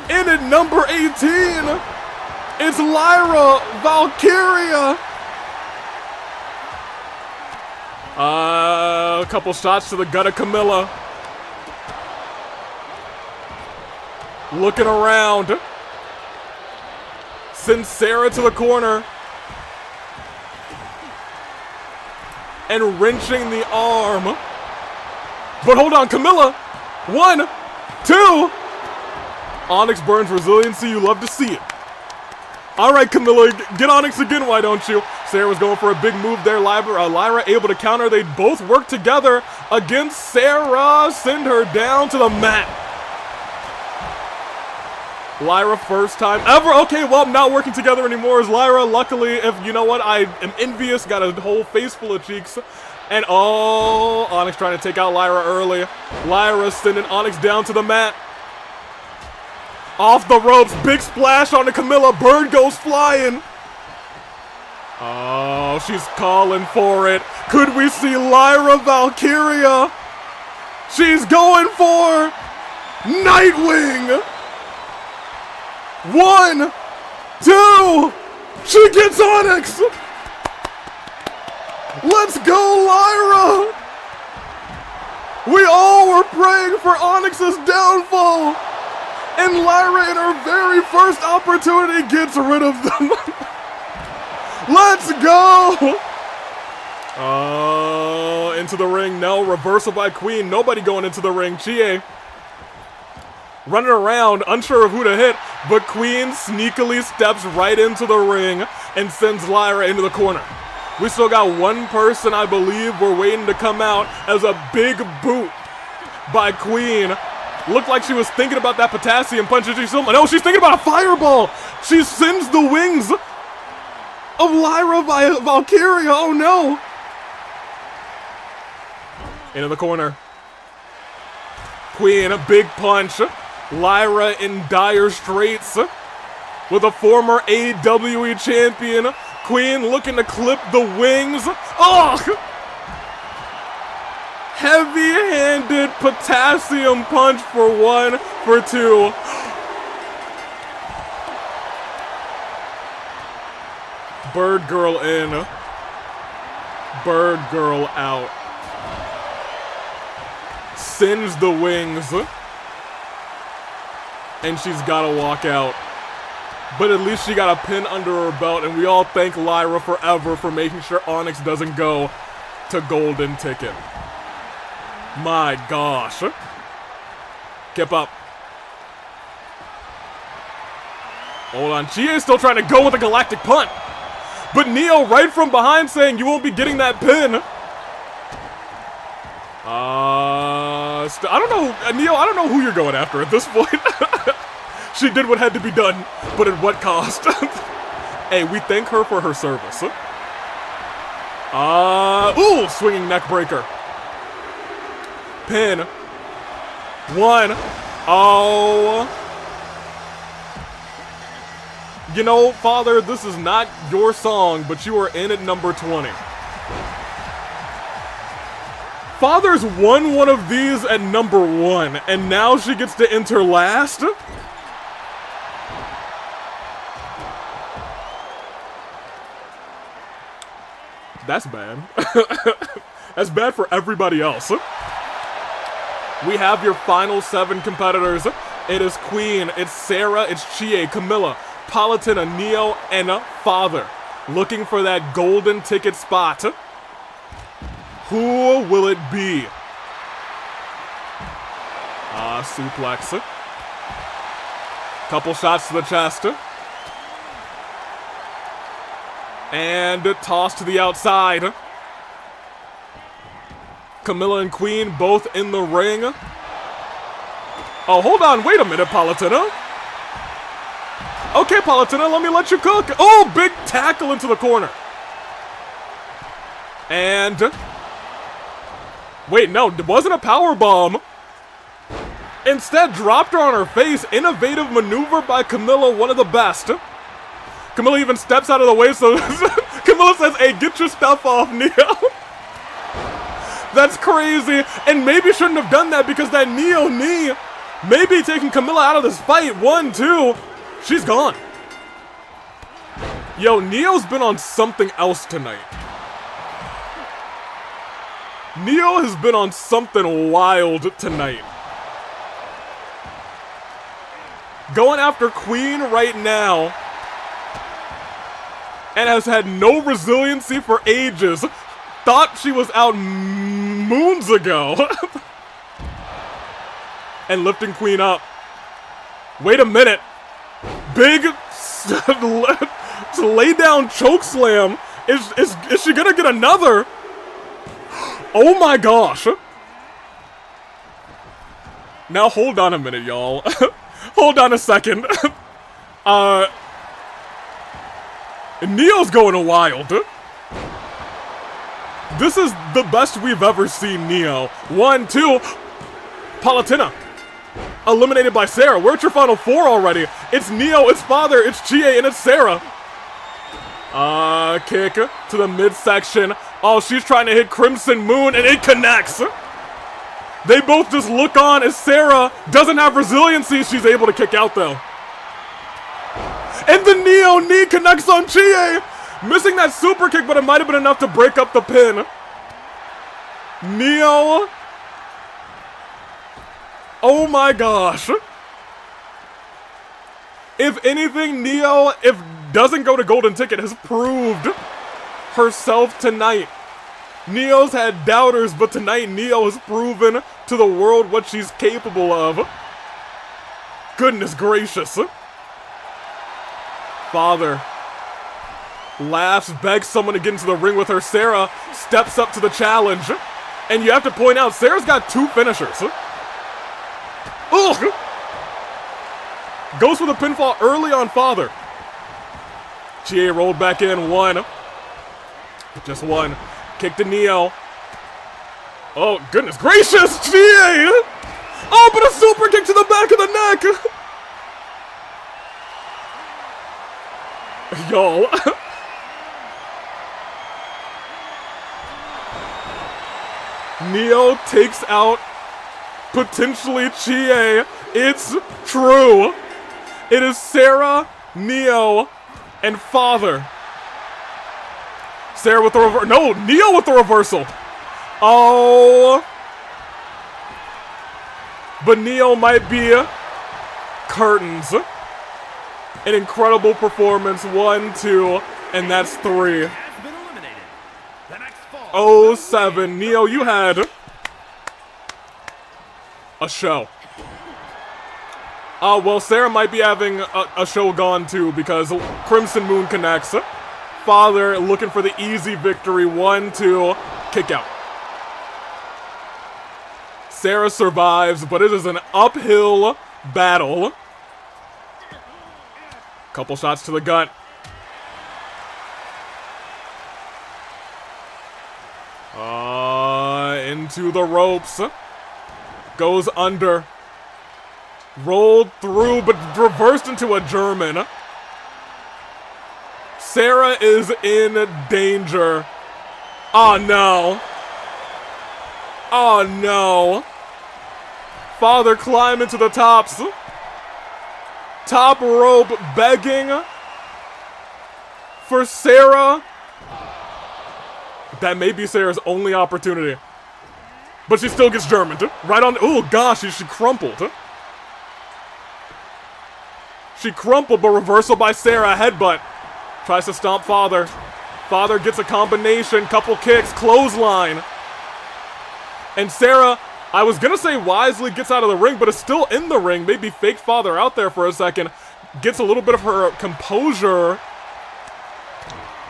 In at number 18, it's Lyra Valkyria. A couple shots to the gut of Camilla. Looking around. Sends Sarah to the corner. And wrenching the arm. But hold on, Camilla. 1, 2. Onyx burns resiliency, you love to see it. Alright, Camilla, get Onyx again, why don't you? Sarah was going for a big move there. Lyra able to counter. They both work together against Sarah. Send her down to the mat. Lyra, first time ever. Okay, well, not working together anymore is Lyra. Luckily, if you know what, I am envious. Got a whole face full of cheeks. And oh, Onyx trying to take out Lyra early. Lyra sending Onyx down to the mat. Off the ropes, big splash on the Camilla. Bird goes flying. Oh, she's calling for it. Could we see Lyra Valkyria? She's going for Nightwing. 1, 2. She gets Onyx. Let's go, Lyra. We all were praying for Onyx's downfall. And Lyra, in her very first opportunity, gets rid of them. Let's go! Oh, into the ring. No, reversal by Queen. Nobody going into the ring. Chie running around, unsure of who to hit, but Queen sneakily steps right into the ring and sends Lyra into the corner. We still got one person, I believe, we're waiting to come out as a big boot by Queen. Looked like she was thinking about that potassium punch. No, she's thinking about a fireball. She sends the wings of Lyra Valkyria. Oh no. Into the corner. Queen, a big punch. Lyra in dire straits with a former AWE champion. Queen looking to clip the wings. Oh! Heavy-handed potassium punch for 1, for 2. Bird girl in. Bird girl out. Sends the wings. And she's gotta walk out. But at least she got a pin under her belt, and we all thank Lyra forever for making sure Onyx doesn't go to Golden Ticket. My gosh. Keep up. Hold on, Chie is still trying to go with a galactic punt. But Neo right from behind saying you won't be getting that pin. I don't know, Neo, I don't know who you're going after at this point. She did what had to be done, but at what cost? Hey, we thank her for her service. Ooh, swinging neck breaker. Pin. 1. Oh. You know, Father, this is not your song, but you are in at number 20. Father's won one of these at number 1, and now she gets to enter last? That's bad. That's bad for everybody else. We have your final 7 competitors. It is Queen, it's Sarah, it's Chie, Camilla, Palutena, Neo, and Father. Looking for that golden ticket spot. Who will it be? Suplex. Couple shots to the chest. And toss to the outside. Camilla and Queen both in the ring. Oh, hold on, wait a minute, Palutena. Okay, Palutena, let me let you cook. Oh, big tackle into the corner. And... wait, no, it wasn't a power bomb. Instead, dropped her on her face. Innovative maneuver by Camilla, one of the best. Camilla even steps out of the way, so Camilla says, hey, get your stuff off, Neo. That's crazy, and maybe shouldn't have done that because that Neo knee may be taking Camilla out of this fight. 1, 2, she's gone. Yo, Neo's been on something else tonight. Neo has been on something wild tonight. Going after Queen right now. And has had no resiliency for ages. Thought she was out moons ago. And lifting Queen up. Wait a minute. Big lay down choke slam. Is she gonna get another? Oh my gosh. Now hold on a minute, y'all. Hold on a second. Neo's going wild. This is the best we've ever seen Neo. 1, 2. Palutena. Eliminated by Sarah. We're at your final 4 already. It's Neo, it's Father, it's Chie, and it's Sarah. Kick to the midsection. Oh, she's trying to hit Crimson Moon, and it connects. They both just look on as Sarah doesn't have resiliency. She's able to kick out, though. And the Neo knee connects on Chie. Missing that super kick, but it might have been enough to break up the pin. Neo. Oh my gosh. If anything, Neo, if doesn't go to Golden Ticket, has proved herself tonight. Neo's had doubters, but tonight Neo has proven to the world what she's capable of. Goodness gracious. Father laughs, begs someone to get into the ring with her. Sarah steps up to the challenge. And you have to point out, Sarah's got 2 finishers. Ugh! Goes for the pinfall early on Father. Chie rolled back in. 1. Just 1. Kick to Neo. Oh, goodness gracious, Chie! Oh, but a super kick to the back of the neck! Y'all. Neo takes out potentially Chie. It's true. It is Sarah, Neo, and Father. Sarah with the reversal. No, Neo with the reversal. Oh. But Neo might be curtains. An incredible performance. 1, 2, and that's 3. Has been eliminated. The next fall. Oh, 7. Neo, you had a show. Well, Sarah might be having a Shogun too, because Crimson Moon connects. Father looking for the easy victory. 1, 2, kick out. Sarah survives, but it is an uphill battle. Couple shots to the gut. Into the ropes. Goes under. Rolled through, but reversed into a German. Sarah is in danger. Oh no. Oh no. Father climbing to the tops. Top rope begging for Sarah. That may be Sarah's only opportunity. But she still gets Germaned. Right on. Oh gosh, she crumpled. She crumpled, but reversal by Sarah. Headbutt. Tries to stomp Father. Father gets a combination. Couple kicks. Clothesline. And Sarah, I was going to say wisely gets out of the ring, but is still in the ring. Maybe fake Father out there for a second. Gets a little bit of her composure.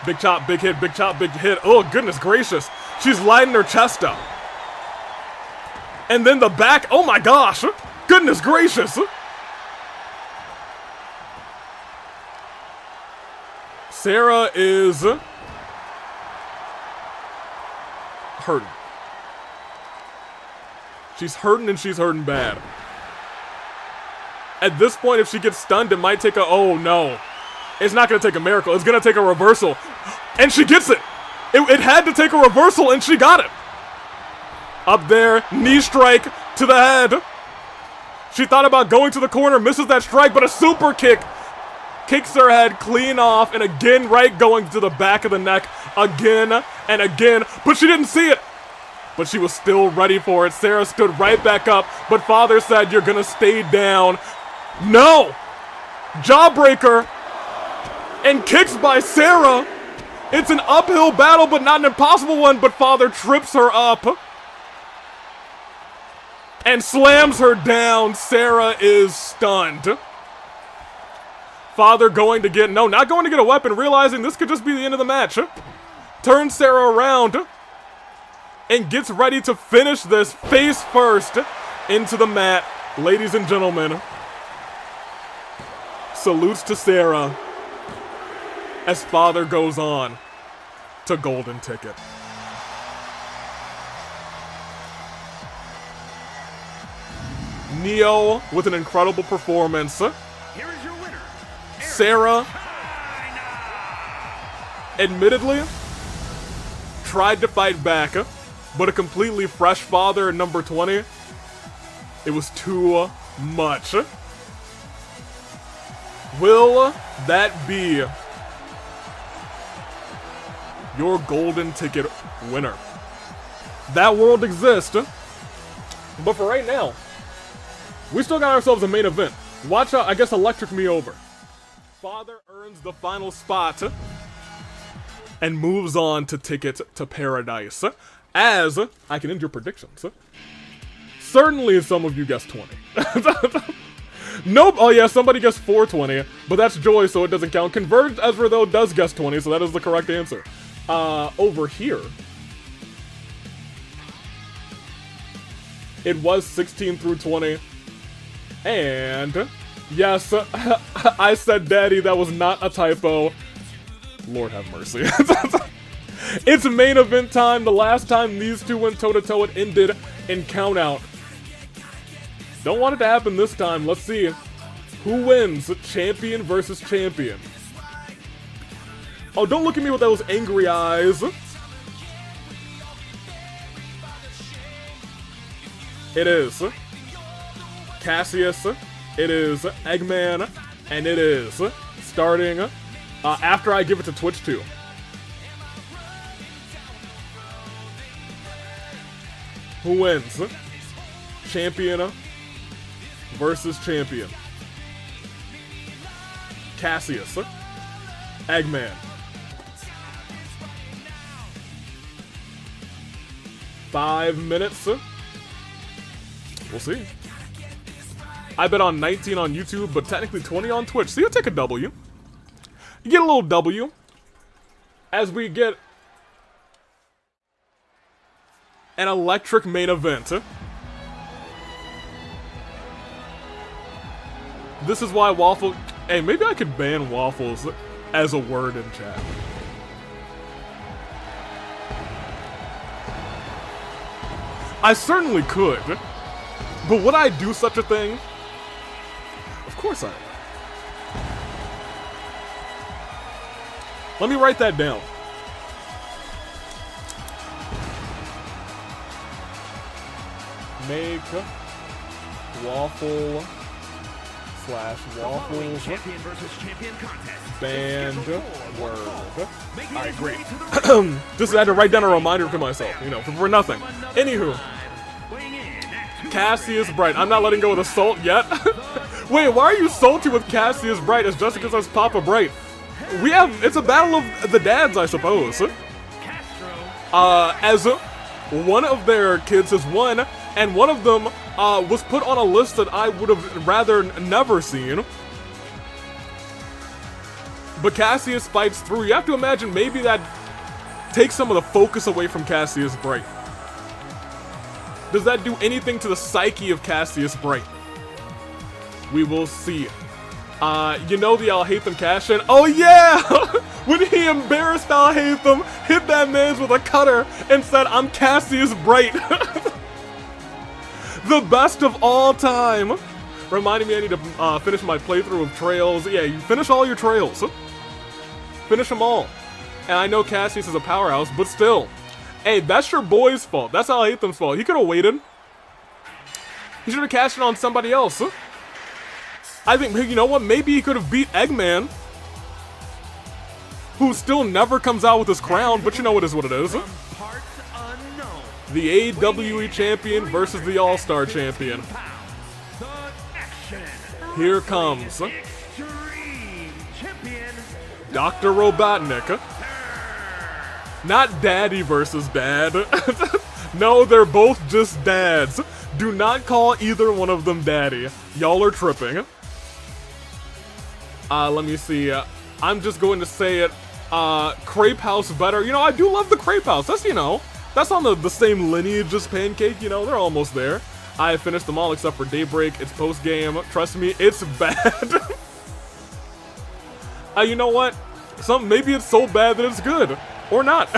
Big chop, big hit, big chop, big hit. Oh, goodness gracious. She's lighting her chest up. And then the back. Oh my gosh. Goodness gracious. Sarah is hurting. She's hurting, and she's hurting bad. At this point, if she gets stunned, it might take a... Oh, no. It's not going to take a miracle. It's going to take a reversal. And she gets it. It had to take a reversal, and she got it. Up there, knee strike to the head. She thought about going to the corner, misses that strike, but a super kick kicks her head clean off, and again, right going to the back of the neck, again and again, but she didn't see it. But she was still ready for it. Sarah stood right back up, but Father said, you're gonna stay down. No! Jawbreaker, and kicks by Sarah. It's an uphill battle, but not an impossible one, but Father trips her up and slams her down. Sarah is stunned. Father going to get, no, not going to get a weapon, realizing this could just be the end of the match. Turns Sarah around and gets ready to finish this face first into the mat. Ladies and gentlemen, salutes to Sarah as Father goes on to Golden Ticket. Neo with an incredible performance. Here is your winner, Sarah, admittedly, tried to fight back, but a completely fresh Father at number 20, it was too much. Will that be your Golden Ticket winner? That world exists, but for right now, we still got ourselves a main event. Watch out, I guess Electric Me Over. Father earns the final spot and moves on to Ticket to Paradise. As I can end your predictions. Certainly some of you guessed 20. Nope. Oh yeah, somebody guessed 420, but that's Joy, so it doesn't count. Converged Ezra, though, does guess 20, so that is the correct answer. Over here, it was 16 through 20. And yes, I said daddy, that was not a typo. Lord have mercy. It's main event time. The last time these two went toe-to-toe, it ended in count-out. Don't want it to happen this time. Let's see who wins, champion versus champion. Oh, don't look at me with those angry eyes. It is Casius, it is Eggman, and it is starting after I give it to Twitch 2. Who wins? Champion versus champion. Cassius. Eggman. 5 minutes. We'll see. I bet on 19 on YouTube, but technically 20 on Twitch. So you'll take a W. You get a little W. As we get an electric main event. This is why waffle... Hey, maybe I could ban waffles as a word in chat. I certainly could. But would I do such a thing? Of course I would. Let me write that down. Make waffle / waffles banned word. Alright, great. Just had to write down a reminder to myself, you know, for nothing. Anywho. Cassius Bright. I'm not letting go of the salt yet. Wait, why are you salty with Cassius Bright? It's just because it's Papa Bright. It's a battle of the dads, I suppose. As one of their kids has won, and one of them was put on a list that I would have rather never seen. But Cassius fights through. You have to imagine maybe that takes some of the focus away from Cassius Bright. Does that do anything to the psyche of Cassius Bright? We will see. You know the I'll Hate Them cash in? Oh yeah! When he embarrassed I'll Hate Them, hit that man's with a cutter, and said, I'm Cassius Bright. The best of all time. Reminding me I need to finish my playthrough of Trails. Yeah, you finish all your Trails. Finish them all. And I know Cassius is a powerhouse, but still. Hey, that's your boy's fault. That's I'll Hate Them's fault. He could have waited. He should have cashed in on somebody else. I think, you know what? Maybe he could have beat Eggman, who still never comes out with his crown, but you know it is what it is. The AWE champion versus the All-Star champion. Here comes Dr. Robotnik. Not daddy versus dad. No, they're both just dads. Do not call either one of them daddy. Y'all are tripping. Let me see. I'm just going to say it. Crepe House better. You know, I do love the Crepe House. That's, you know, that's on the same lineage as Pancake. You know, they're almost there. I have finished them all except for Daybreak. It's post-game. Trust me, it's bad. You know what? Maybe it's so bad that it's good. Or not.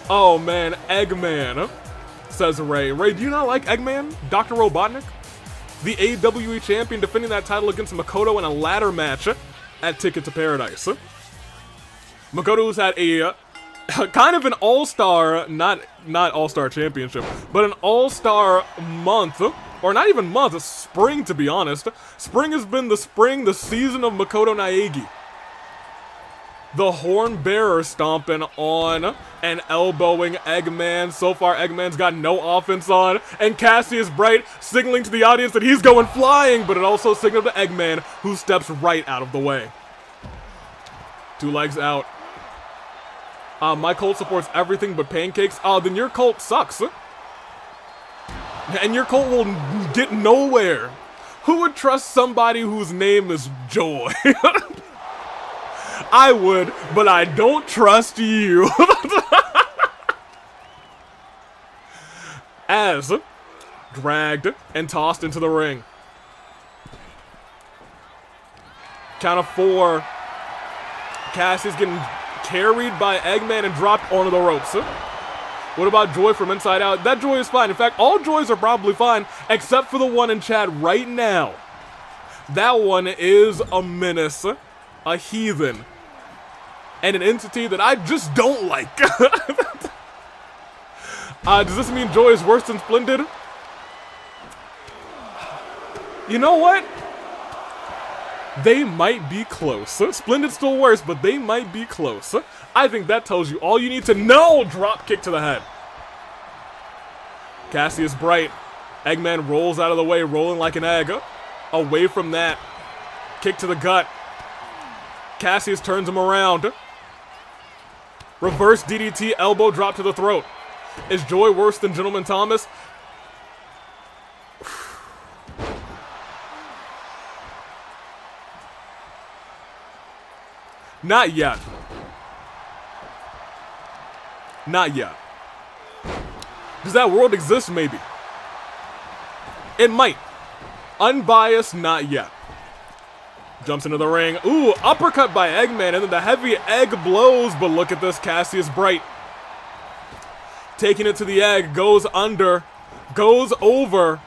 Oh, man. Eggman. Says Ray. Ray, do you not like Eggman? Dr. Robotnik? The AWE champion defending that title against Makoto in a ladder match at Ticket to Paradise. Makoto's had a kind of an all-star, not all-star championship, but an all-star month, or not even month, spring to be honest. Spring has been the season of Makoto Naegi. The horn bearer stomping on and elbowing Eggman. So far, Eggman's got no offense on. And Cassius Bright signaling to the audience that he's going flying, but it also signaled to Eggman, who steps right out of the way. 2 legs out. My cult supports everything but pancakes. Then your cult sucks. And your cult will get nowhere. Who would trust somebody whose name is Joy? I would, but I don't trust you. As dragged and tossed into the ring. Count of 4. Cassius getting carried by Eggman and dropped onto the ropes. What about Joy from inside out? That Joy is fine. In fact, all Joys are probably fine, except for the one in chat right now. That one is a menace, a heathen, and an entity that I just don't like. Does this mean Joy is worse than Splendid? You know what? They might be close. Splendid's still worse, but they might be close. I think that tells you all you need to know. Drop kick to the head. Cassius Bright. Eggman rolls out of the way, rolling like an egg. Away from that. Kick to the gut. Cassius turns him around. Reverse DDT, elbow drop to the throat. Is Joy worse than Gentleman Thomas? Not yet. Not yet. Does that world exist? Maybe. It might. Unbiased, not yet. Jumps into the ring. Ooh, uppercut by Eggman, and then the heavy egg blows, but look at this, Cassius Bright. Taking it to the egg, goes under, goes over,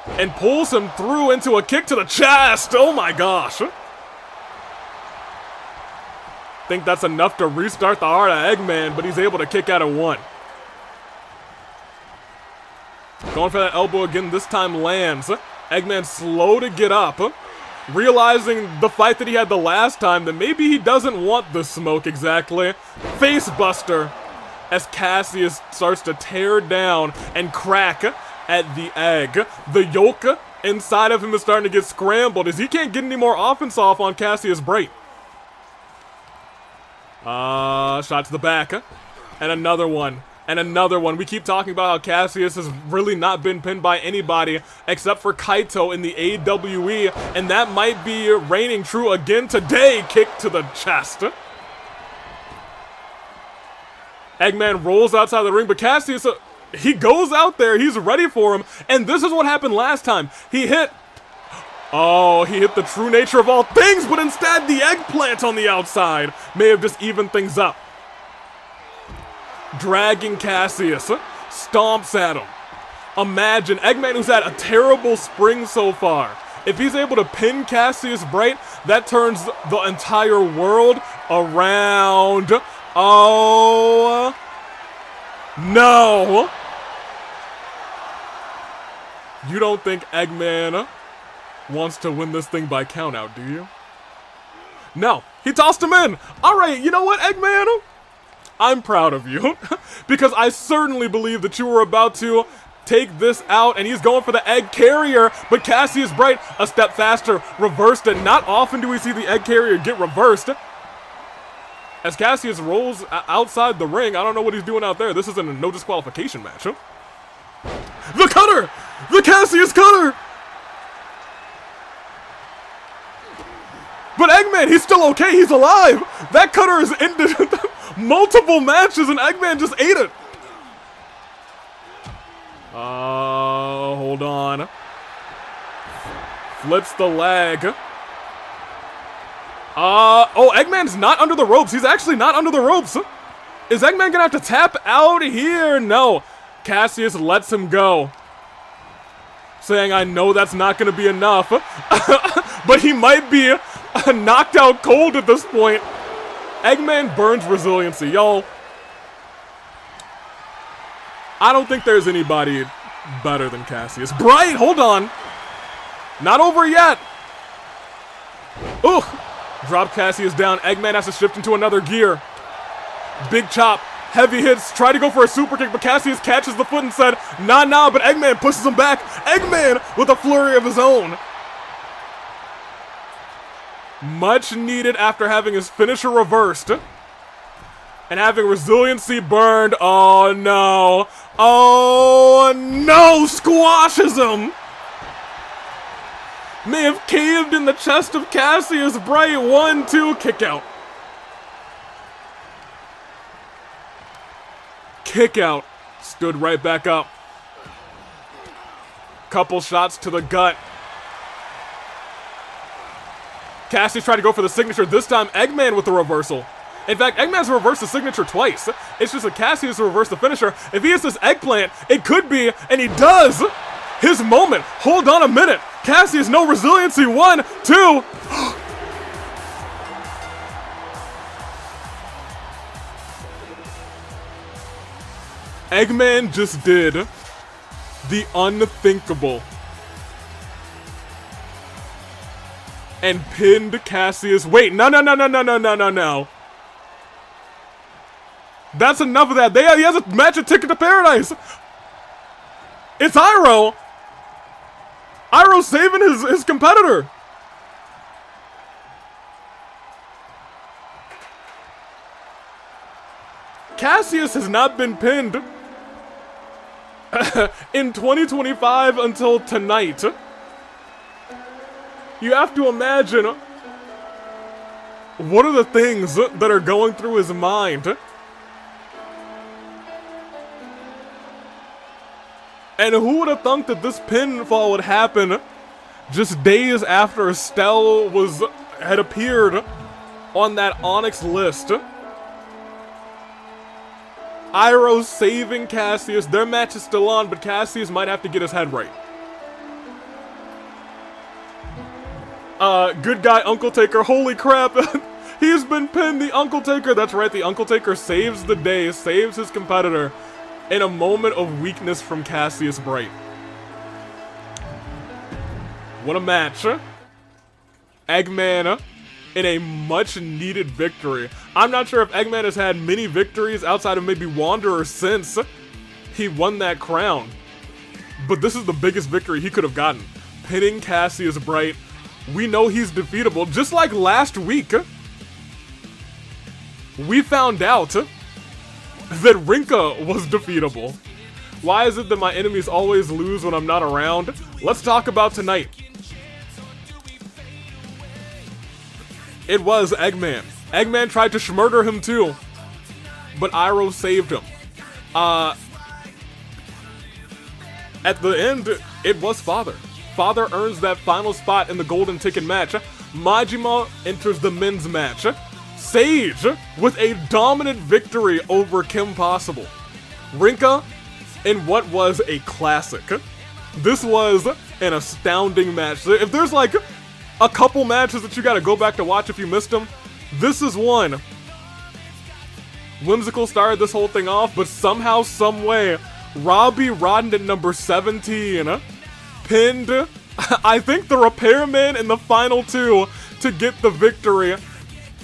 and pulls him through into a kick to the chest. Oh my gosh. Think that's enough to restart the heart of Eggman, but he's able to kick out of one. Going for that elbow again, this time lands. Eggman slow to get up, realizing the fight that he had the last time that maybe he doesn't want the smoke exactly. Face buster as Cassius starts to tear down and crack at the egg. The yolk inside of him is starting to get scrambled as he can't get any more offense off on Cassius Bright. Shot to the back, and another one, and another one. We keep talking about how Cassius has really not been pinned by anybody except for Kaito in the AWE, and that might be reigning true again today. Kick to the chest. Eggman rolls outside the ring, but Cassius, he goes out there, he's ready for him, and this is what happened last time. He hit the true nature of all things, but instead the eggplant on the outside may have just evened things up. Dragging Cassius, stomps at him. Imagine Eggman, who's had a terrible spring so far. If he's able to pin Cassius Bright, that turns the entire world around. Oh, no. You don't think Eggman wants to win this thing by countout, do you? No, he tossed him in. All right, you know what, Eggman? I'm proud of you because I certainly believe that you were about to take this out, and he's going for the egg carrier, but Cassius Bright a step faster, reversed it. Not often do we see the egg carrier get reversed. As Cassius rolls outside the ring, I don't know what he's doing out there. This isn't a no disqualification match, huh? The cutter! The Cassius cutter! But Eggman, he's still okay, he's alive! That cutter has ended multiple matches and Eggman just ate it! Hold on. Flips the leg. Eggman's not under the ropes. He's actually not under the ropes. Is Eggman gonna have to tap out here? No. Cassius lets him go, saying, I know that's not gonna be enough. But he might be knocked out cold at this point. Eggman burns resiliency, y'all. I don't think there's anybody better than Cassius. Bright, hold on. Not over yet. Ooh. Drop Cassius down. Eggman has to shift into another gear. Big chop. Heavy hits. Try to go for a super kick, but Cassius catches the foot and said, nah, but Eggman pushes him back. Eggman with a flurry of his own. Much needed after having his finisher reversed. And having resiliency burned. Oh, no. Oh, no. Squashes him. May have caved in the chest of Cassius Bright. 1-2, kick out. Kick out. Stood right back up. Couple shots to the gut. Cassius tried to go for the signature. This time, Eggman with the reversal. In fact, Eggman's reversed the signature twice. It's just that Cassius reversed the finisher. If he hits this eggplant, it could be, and he does, his moment. Hold on a minute. Cassius, no resiliency. 1, 2. Eggman just did the unthinkable and pinned Cassius. Wait, no. That's enough of that. He has a match at Ticket to Paradise. It's Iroh. Iroh saving his competitor. Casius has not been pinned in 2025 until tonight. You have to imagine what are the things that are going through his mind. And who would have thunk that this pinfall would happen just days after Estelle had appeared on that Onyx list? Iroh saving Cassius. Their match is still on, but Cassius might have to get his head right. Good guy Uncle Taker. Holy crap. He's been pinned. The Uncle Taker. That's right. The Uncle Taker saves the day. Saves his competitor in a moment of weakness from Cassius Bright. What a match. Eggman in a much-needed victory. I'm not sure if Eggman has had many victories outside of maybe Wanderer since he won that crown. But this is the biggest victory he could have gotten. Pinning Cassius Bright. We know he's defeatable. Just like last week, we found out that Rinka was defeatable. Why is it that my enemies always lose when I'm not around? Let's talk about tonight. It was Eggman. Eggman tried to schmurder him too, but Iroh saved him. At the end, it was Father. Father earns that final spot in the golden ticket match. Majima enters the men's match. Sage with a dominant victory over Kim Possible. Rinka in what was a classic. This was an astounding match. If there's like a couple matches that you gotta go back to watch if you missed them, this is one. Whimsical started this whole thing off, but somehow, someway, Robbie Ryden at number 17 pinned, I think, the Repairman in the final two to get the victory.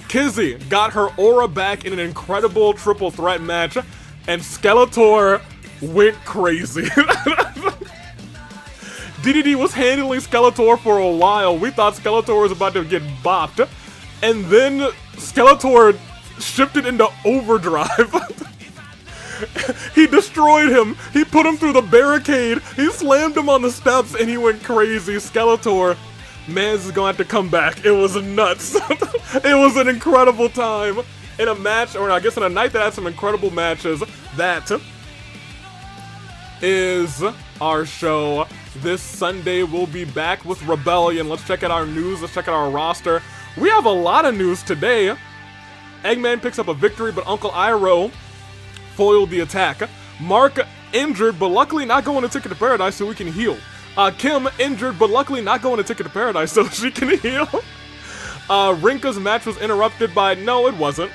Kizzy got her aura back in an incredible triple threat match, and Skeletor went crazy. DDD was handling Skeletor for a while. We thought Skeletor was about to get bopped, and then Skeletor shifted into overdrive. He destroyed him. He put him through the barricade. He slammed him on the steps, and he went crazy. Skeletor, man, this is gonna have to come back. It was nuts. It was an incredible time in a match, or I guess in a night that had some incredible matches. That is our show. This Sunday we'll be back with Rebellion. Let's check out our news. Let's check out our roster. We have a lot of news today. Eggman picks up a victory, but Uncle Iroh foiled the attack. Mark injured, but luckily not going to Ticket to Paradise so we can heal. Kim injured, but luckily not going to Ticket to Paradise so she can heal. Rinka's match was interrupted by... No, it wasn't.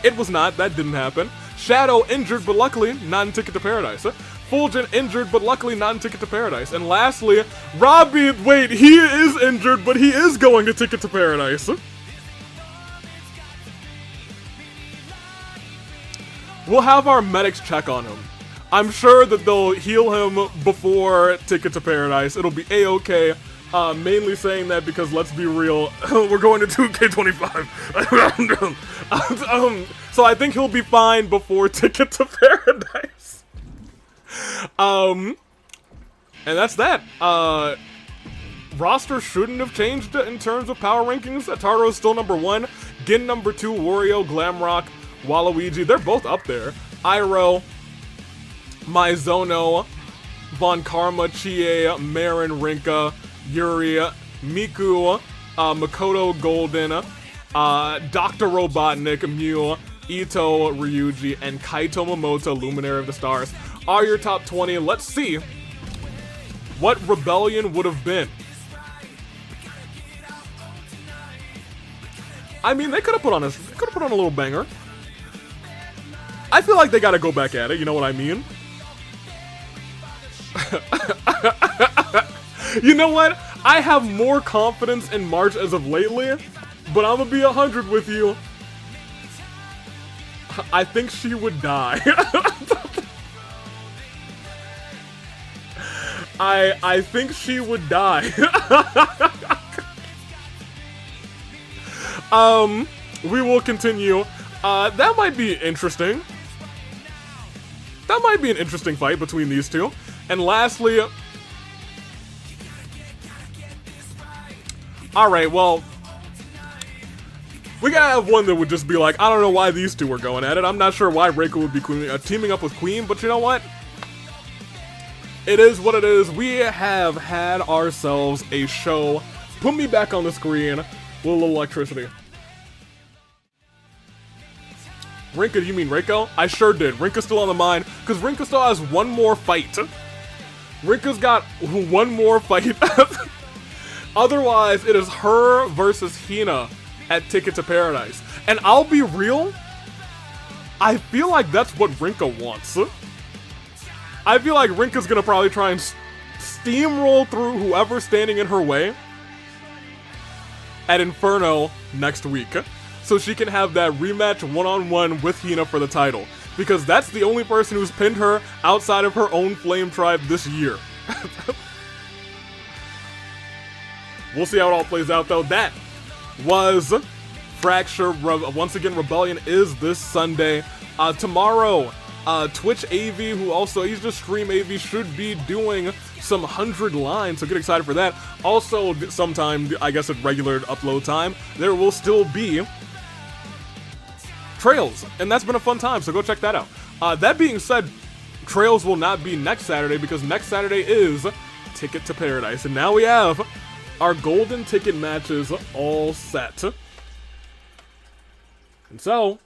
It was not. That didn't happen. Shadow injured, but luckily not in Ticket to Paradise. Fulgent injured, but luckily not in Ticket to Paradise. And lastly, Robbie... Wait, he is injured, but he is going to Ticket to Paradise. We'll have our medics check on him. I'm sure that they'll heal him before Ticket to Paradise. It'll be A-okay. Mainly saying that because, let's be real, we're going to 2K25. So I think he'll be fine before Ticket to Paradise. And that's that. Roster shouldn't have changed in terms of power rankings. Ataro's still number 1. Gin number 2. Wario, Glamrock, Waluigi, they're both up there. Iroh, Mizono, Von Karma, Chie, Marin, Rinka, Yuri, Miku, Makoto Golden, Dr. Robotnik, Mew, Ito, Ryuji, and Kaito Momoto, Luminary of the Stars, are your top 20. Let's see what Rebellion would have been. I mean, they could have put on a little banger. I feel like they gotta go back at it, you know what I mean? You know what? I have more confidence in March as of lately, but I'm gonna be 100 with you. I think she would die. I think she would die. We will continue. That might be interesting. that might be an interesting fight between these two. And lastly, alright, well, we gotta have one that would just be like, I don't know why these two were going at it. I'm not sure why Rinka would be teaming up with Queen, but you know what? It is what it is. We have had ourselves a show. Put me back on the screen with a little electricity. Rinka, you mean Reiko? I sure did. Rinka's still on the mind, because Rinka still has one more fight. Rinka's got one more fight. Otherwise, it is her versus Hina at Ticket to Paradise. And I'll be real, I feel like that's what Rinka wants. I feel like Rinka's gonna probably try and steamroll through whoever's standing in her way at Inferno next week, so she can have that rematch one-on-one with Hina for the title. Because that's the only person who's pinned her outside of her own Flame Tribe this year. We'll see how it all plays out, though. That was Fracture. Once again, Rebellion is this Sunday. Tomorrow, Twitch AV, who also, he's just Stream AV, should be doing some 100 lines, so get excited for that. Also, sometime, I guess at regular upload time, there will still be Trails, and that's been a fun time, so go check that out. That being said, Trails will not be next Saturday, because next Saturday is Ticket to Paradise, and now we have our golden ticket matches all set. And so,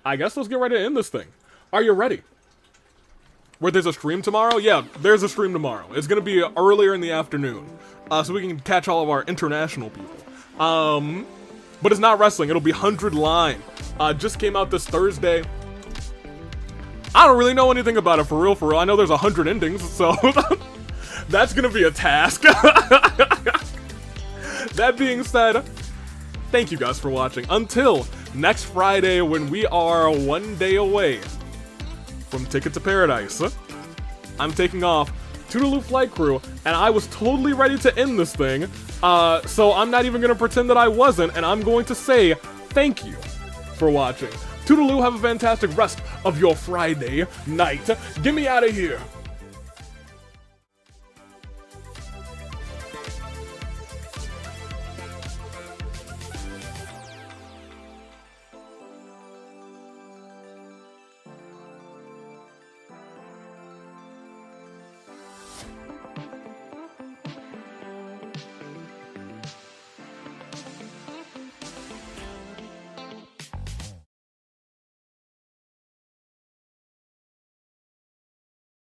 I guess let's get ready to end this thing. Are you ready? Where there's a stream tomorrow? Yeah, there's a stream tomorrow. It's gonna be earlier in the afternoon, so we can catch all of our international people. But it's not wrestling, it'll be 100 Line. Just came out this Thursday. I don't really know anything about it, for real. I know there's 100 endings, so that's gonna be a task. That being said, thank you guys for watching. Until next Friday, when we are one day away from Ticket to Paradise, I'm taking off. Toodaloo Flight Crew, and I was totally ready to end this thing, so I'm not even gonna pretend that I wasn't, and I'm going to say thank you for watching. Toodaloo, have a fantastic rest of your Friday night. Get me out of here.